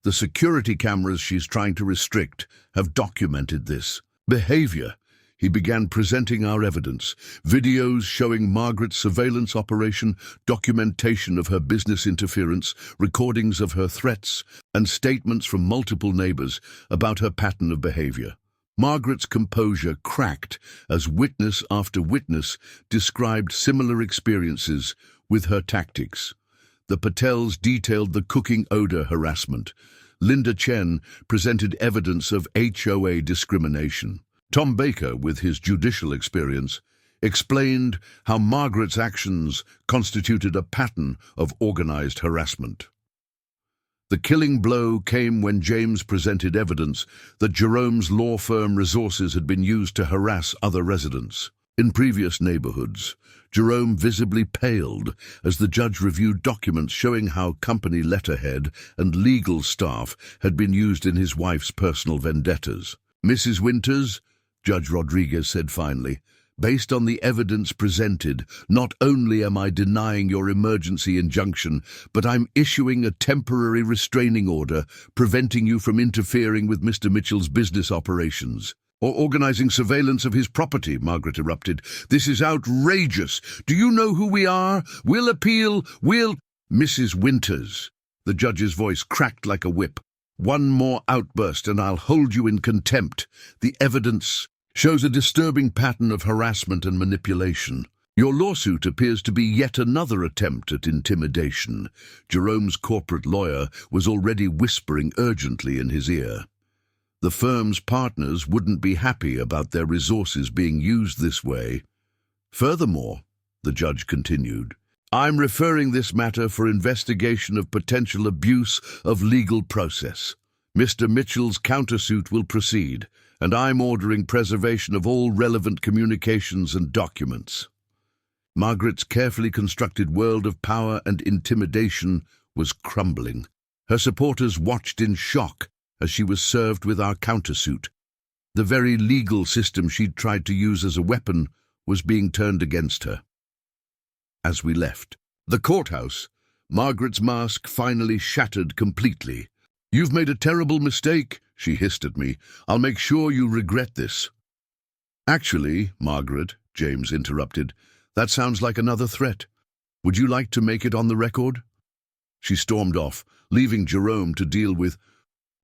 The security cameras she's trying to restrict have documented this behavior. He began presenting our evidence, videos showing Margaret's surveillance operation, documentation of her business interference, recordings of her threats, and statements from multiple neighbors about her pattern of behavior. Margaret's composure cracked as witness after witness described similar experiences with her tactics. The Patels detailed the cooking odor harassment. Linda Chen presented evidence of HOA discrimination. Tom Baker, with his judicial experience, explained how Margaret's actions constituted a pattern of organized harassment. The killing blow came when James presented evidence that Jerome's law firm resources had been used to harass other residents. In previous neighborhoods, Jerome visibly paled as the judge reviewed documents showing how company letterhead and legal staff had been used in his wife's personal vendettas. "Mrs. Winters," Judge Rodriguez said finally, "based on the evidence presented, not only am I denying your emergency injunction, but I'm issuing a temporary restraining order preventing you from interfering with Mr. Mitchell's business operations." "Or organizing surveillance of his property," Margaret erupted. "This is outrageous. Do you know who we are? We'll appeal. Mrs. Winters." The judge's voice cracked like a whip. "One more outburst and I'll hold you in contempt. The evidence shows a disturbing pattern of harassment and manipulation. Your lawsuit appears to be yet another attempt at intimidation." Jerome's corporate lawyer was already whispering urgently in his ear. The firm's partners wouldn't be happy about their resources being used this way. "Furthermore," the judge continued, "I'm referring this matter for investigation of potential abuse of legal process. Mr. Mitchell's countersuit will proceed, and I'm ordering preservation of all relevant communications and documents." Margaret's carefully constructed world of power and intimidation was crumbling. Her supporters watched in shock as she was served with our countersuit. The very legal system she'd tried to use as a weapon was being turned against her. As we left the courthouse, Margaret's mask finally shattered completely. "You've made a terrible mistake," she hissed at me. "I'll make sure you regret this." "Actually, Margaret," James interrupted, "that sounds like another threat. Would you like to make it on the record?" She stormed off, leaving Jerome to deal with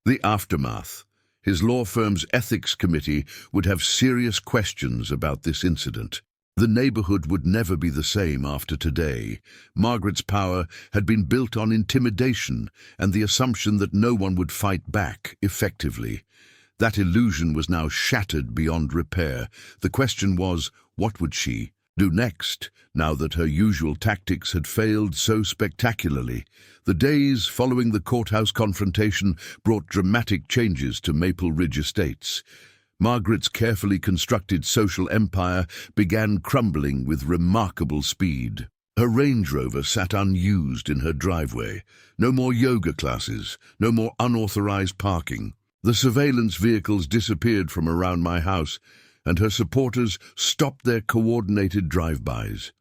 the aftermath. His law firm's ethics committee would have serious questions about this incident. The neighborhood would never be the same after today. Margaret's power had been built on intimidation and the assumption that no one would fight back effectively. That illusion was now shattered beyond repair. The question was, what would she do next, now that her usual tactics had failed so spectacularly? The days following the courthouse confrontation brought dramatic changes to Maple Ridge Estates. Margaret's carefully constructed social empire began crumbling with remarkable speed. Her Range Rover sat unused in her driveway. No more yoga classes, no more unauthorized parking. The surveillance vehicles disappeared from around my house, and her supporters stopped their coordinated drive-bys.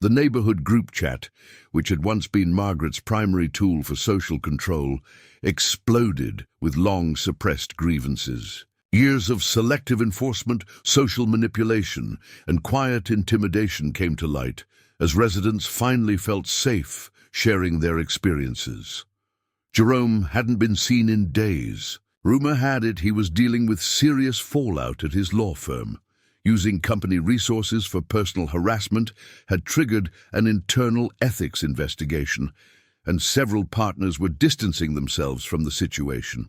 The neighborhood group chat, which had once been Margaret's primary tool for social control, exploded with long-suppressed grievances. Years of selective enforcement, social manipulation, and quiet intimidation came to light as residents finally felt safe sharing their experiences. Jerome hadn't been seen in days. Rumor had it he was dealing with serious fallout at his law firm. Using company resources for personal harassment had triggered an internal ethics investigation, and several partners were distancing themselves from the situation.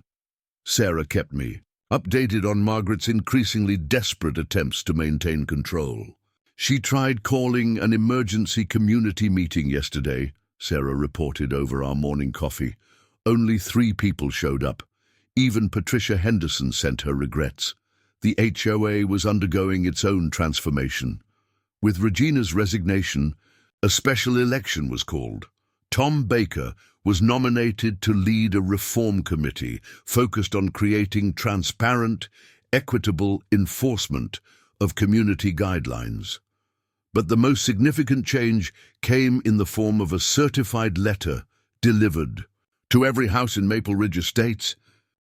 Sarah kept me updated on Margaret's increasingly desperate attempts to maintain control. "She tried calling an emergency community meeting yesterday," Sarah reported over our morning coffee. "Only 3 people showed up. Even Patricia Henderson sent her regrets. The HOA was undergoing its own transformation. With Regina's resignation, a special election was called. Tom Baker was nominated to lead a reform committee focused on creating transparent, equitable enforcement of community guidelines. But the most significant change came in the form of a certified letter delivered to every house in Maple Ridge Estates.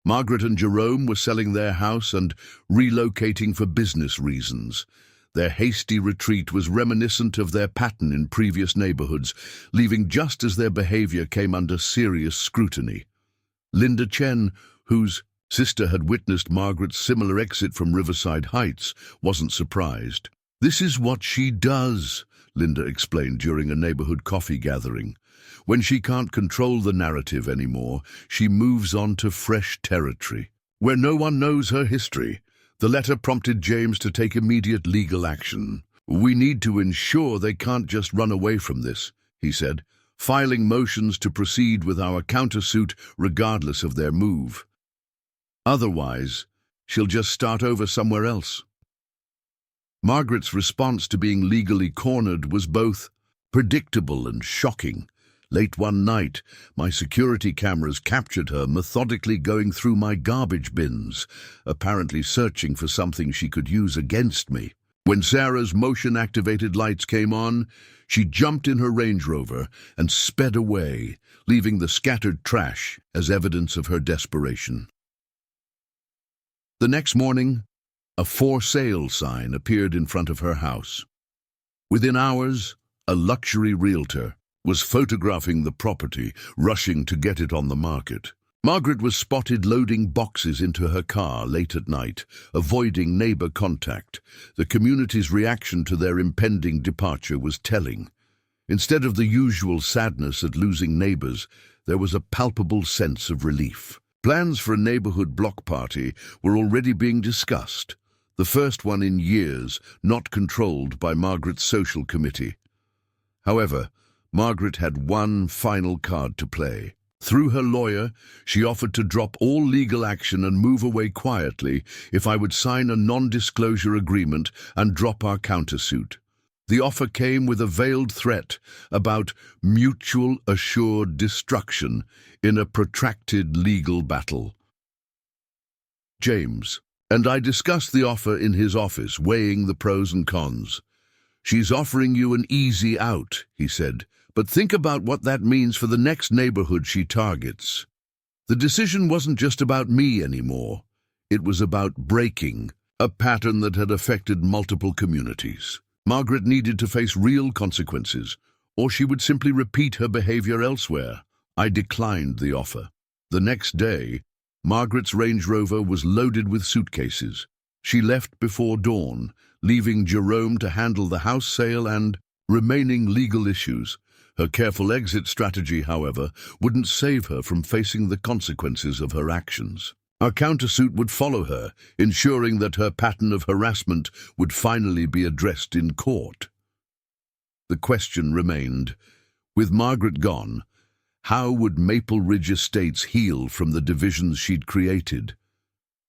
Margaret and Jerome were selling their house and relocating for business reasons. Their hasty retreat was reminiscent of their pattern in previous neighborhoods, leaving just as their behavior came under serious scrutiny. Linda Chen, whose sister had witnessed Margaret's similar exit from Riverside Heights, wasn't surprised. "This is what she does," Linda explained during a neighborhood coffee gathering. "When she can't control the narrative anymore, she moves on to fresh territory, where no one knows her history." The letter prompted James to take immediate legal action. "We need to ensure they can't just run away from this," he said, filing motions to proceed with our countersuit regardless of their move. "Otherwise, she'll just start over somewhere else." Margaret's response to being legally cornered was both predictable and shocking. Late one night, my security cameras captured her methodically going through my garbage bins, apparently searching for something she could use against me. When Sarah's motion-activated lights came on, she jumped in her Range Rover and sped away, leaving the scattered trash as evidence of her desperation. The next morning, a "for sale" sign appeared in front of her house. Within hours, a luxury realtor was photographing the property, rushing to get it on the market. Margaret was spotted loading boxes into her car late at night, avoiding neighbor contact. The community's reaction to their impending departure was telling. Instead of the usual sadness at losing neighbors, there was a palpable sense of relief. Plans for a neighborhood block party were already being discussed, the first one in years not controlled by Margaret's social committee. However, Margaret had one final card to play. Through her lawyer, she offered to drop all legal action and move away quietly if I would sign a non-disclosure agreement and drop our countersuit. The offer came with a veiled threat about mutual assured destruction in a protracted legal battle. James and I discussed the offer in his office, weighing the pros and cons. "She's offering you an easy out," he said, "but think about what that means for the next neighborhood she targets." The decision wasn't just about me anymore. It was about breaking a pattern that had affected multiple communities. Margaret needed to face real consequences, or she would simply repeat her behavior elsewhere. I declined the offer. The next day, Margaret's Range Rover was loaded with suitcases. She left before dawn, leaving Jerome to handle the house sale and remaining legal issues. Her careful exit strategy, however, wouldn't save her from facing the consequences of her actions. Our countersuit would follow her, ensuring that her pattern of harassment would finally be addressed in court. The question remained, with Margaret gone, how would Maple Ridge Estates heal from the divisions she'd created?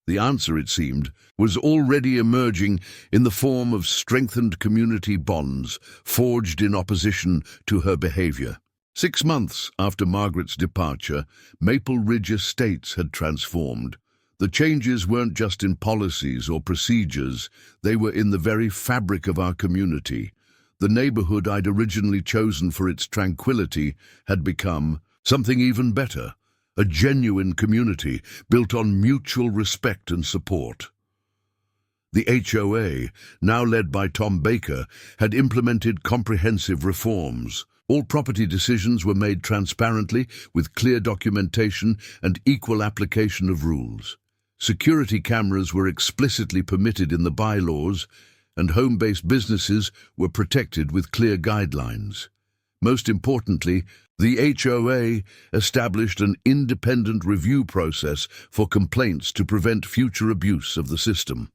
The answer, it seemed, was already emerging in the form of strengthened community bonds forged in opposition to her behavior. 6 months after Margaret's departure, Maple Ridge Estates had transformed. The changes weren't just in policies or procedures, they were in the very fabric of our community. The neighborhood I'd originally chosen for its tranquility had become something even better, a genuine community built on mutual respect and support. The HOA, now led by Tom Baker, had implemented comprehensive reforms. All property decisions were made transparently, with clear documentation and equal application of rules. Security cameras were explicitly permitted in the bylaws, and home-based businesses were protected with clear guidelines. Most importantly, the HOA established an independent review process for complaints to prevent future abuse of the system.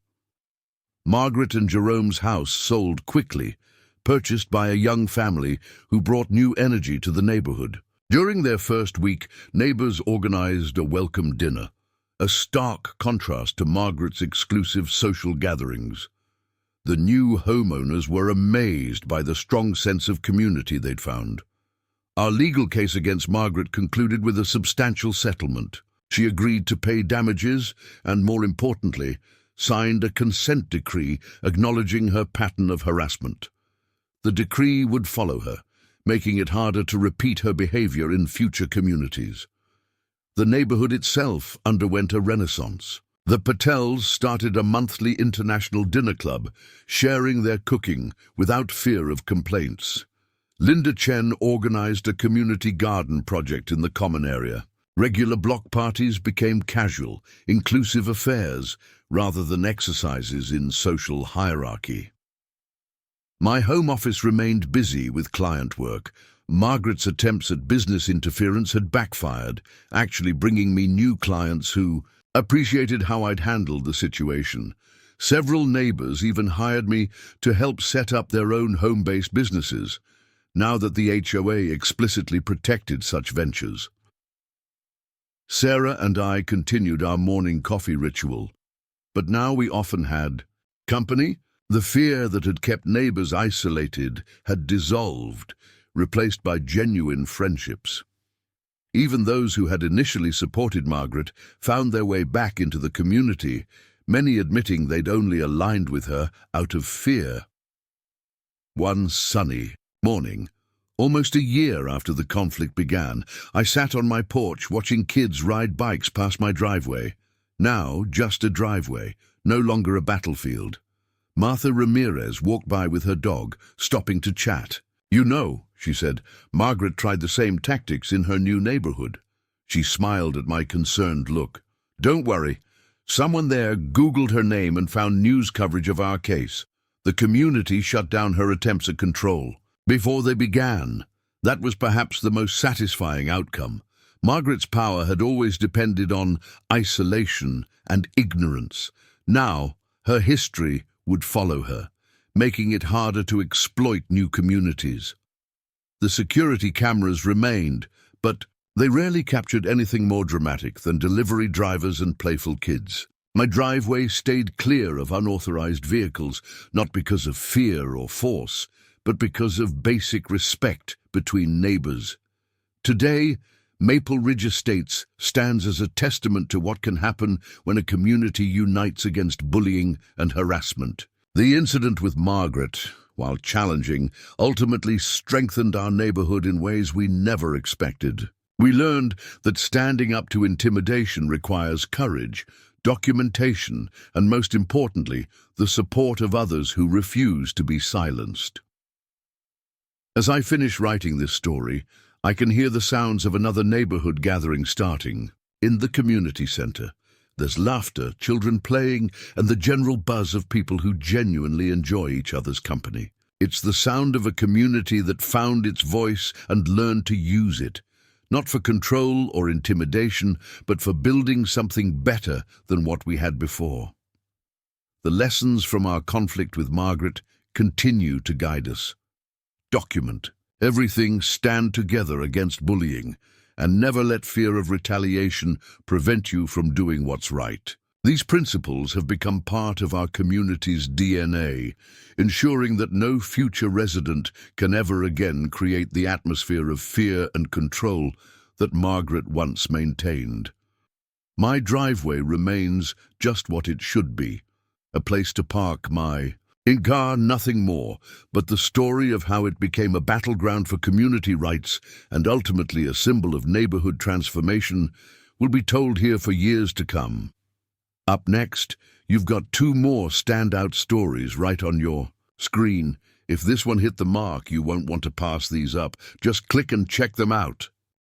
Margaret and Jerome's house sold quickly, purchased by a young family who brought new energy to the neighborhood. During their first week, neighbors organized a welcome dinner, a stark contrast to Margaret's exclusive social gatherings. The new homeowners were amazed by the strong sense of community they'd found. Our legal case against Margaret concluded with a substantial settlement. She agreed to pay damages and, more importantly, signed a consent decree acknowledging her pattern of harassment. The decree would follow her, making it harder to repeat her behavior in future communities. The neighborhood itself underwent a renaissance. The Patels started a monthly international dinner club, sharing their cooking without fear of complaints. Linda Chen organized a community garden project in the common area. Regular block parties became casual, inclusive affairs rather than exercises in social hierarchy. My home office remained busy with client work. Margaret's attempts at business interference had backfired, actually bringing me new clients who appreciated how I'd handled the situation. Several neighbors even hired me to help set up their own home-based businesses, now that the HOA explicitly protected such ventures. Sarah and I continued our morning coffee ritual, but now we often had company. The fear that had kept neighbors isolated had dissolved, replaced by genuine friendships. Even those who had initially supported Margaret found their way back into the community, many admitting they'd only aligned with her out of fear. One sunny morning, almost a year after the conflict began, I sat on my porch watching kids ride bikes past my driveway. Now just a driveway, no longer a battlefield. Martha Ramirez walked by with her dog, stopping to chat. "You know," she said, "Margaret tried the same tactics in her new neighborhood." She smiled at my concerned look. "Don't worry. Someone there Googled her name and found news coverage of our case. The community shut down her attempts at control before they began." That was perhaps the most satisfying outcome. Margaret's power had always depended on isolation and ignorance. Now, her history would follow her, making it harder to exploit new communities. The security cameras remained, but they rarely captured anything more dramatic than delivery drivers and playful kids. My driveway stayed clear of unauthorized vehicles, not because of fear or force, but because of basic respect between neighbors. Today, Maple Ridge Estates stands as a testament to what can happen when a community unites against bullying and harassment. The incident with Margaret, while challenging, ultimately strengthened our neighborhood in ways we never expected. We learned that standing up to intimidation requires courage, documentation, and most importantly, the support of others who refuse to be silenced. As I finish writing this story, I can hear the sounds of another neighborhood gathering starting. In the community center, there's laughter, children playing, and the general buzz of people who genuinely enjoy each other's company. It's the sound of a community that found its voice and learned to use it, not for control or intimidation, but for building something better than what we had before. The lessons from our conflict with Margaret continue to guide us. Document everything, stand together against bullying, and never let fear of retaliation prevent you from doing what's right. These principles have become part of our community's DNA, ensuring that no future resident can ever again create the atmosphere of fear and control that Margaret once maintained. My driveway remains just what it should be, a place to park my car, nothing more, but the story of how it became a battleground for community rights and ultimately a symbol of neighborhood transformation will be told here for years to come. Up next, you've got two more standout stories right on your screen. If this one hit the mark, you won't want to pass these up. Just click and check them out.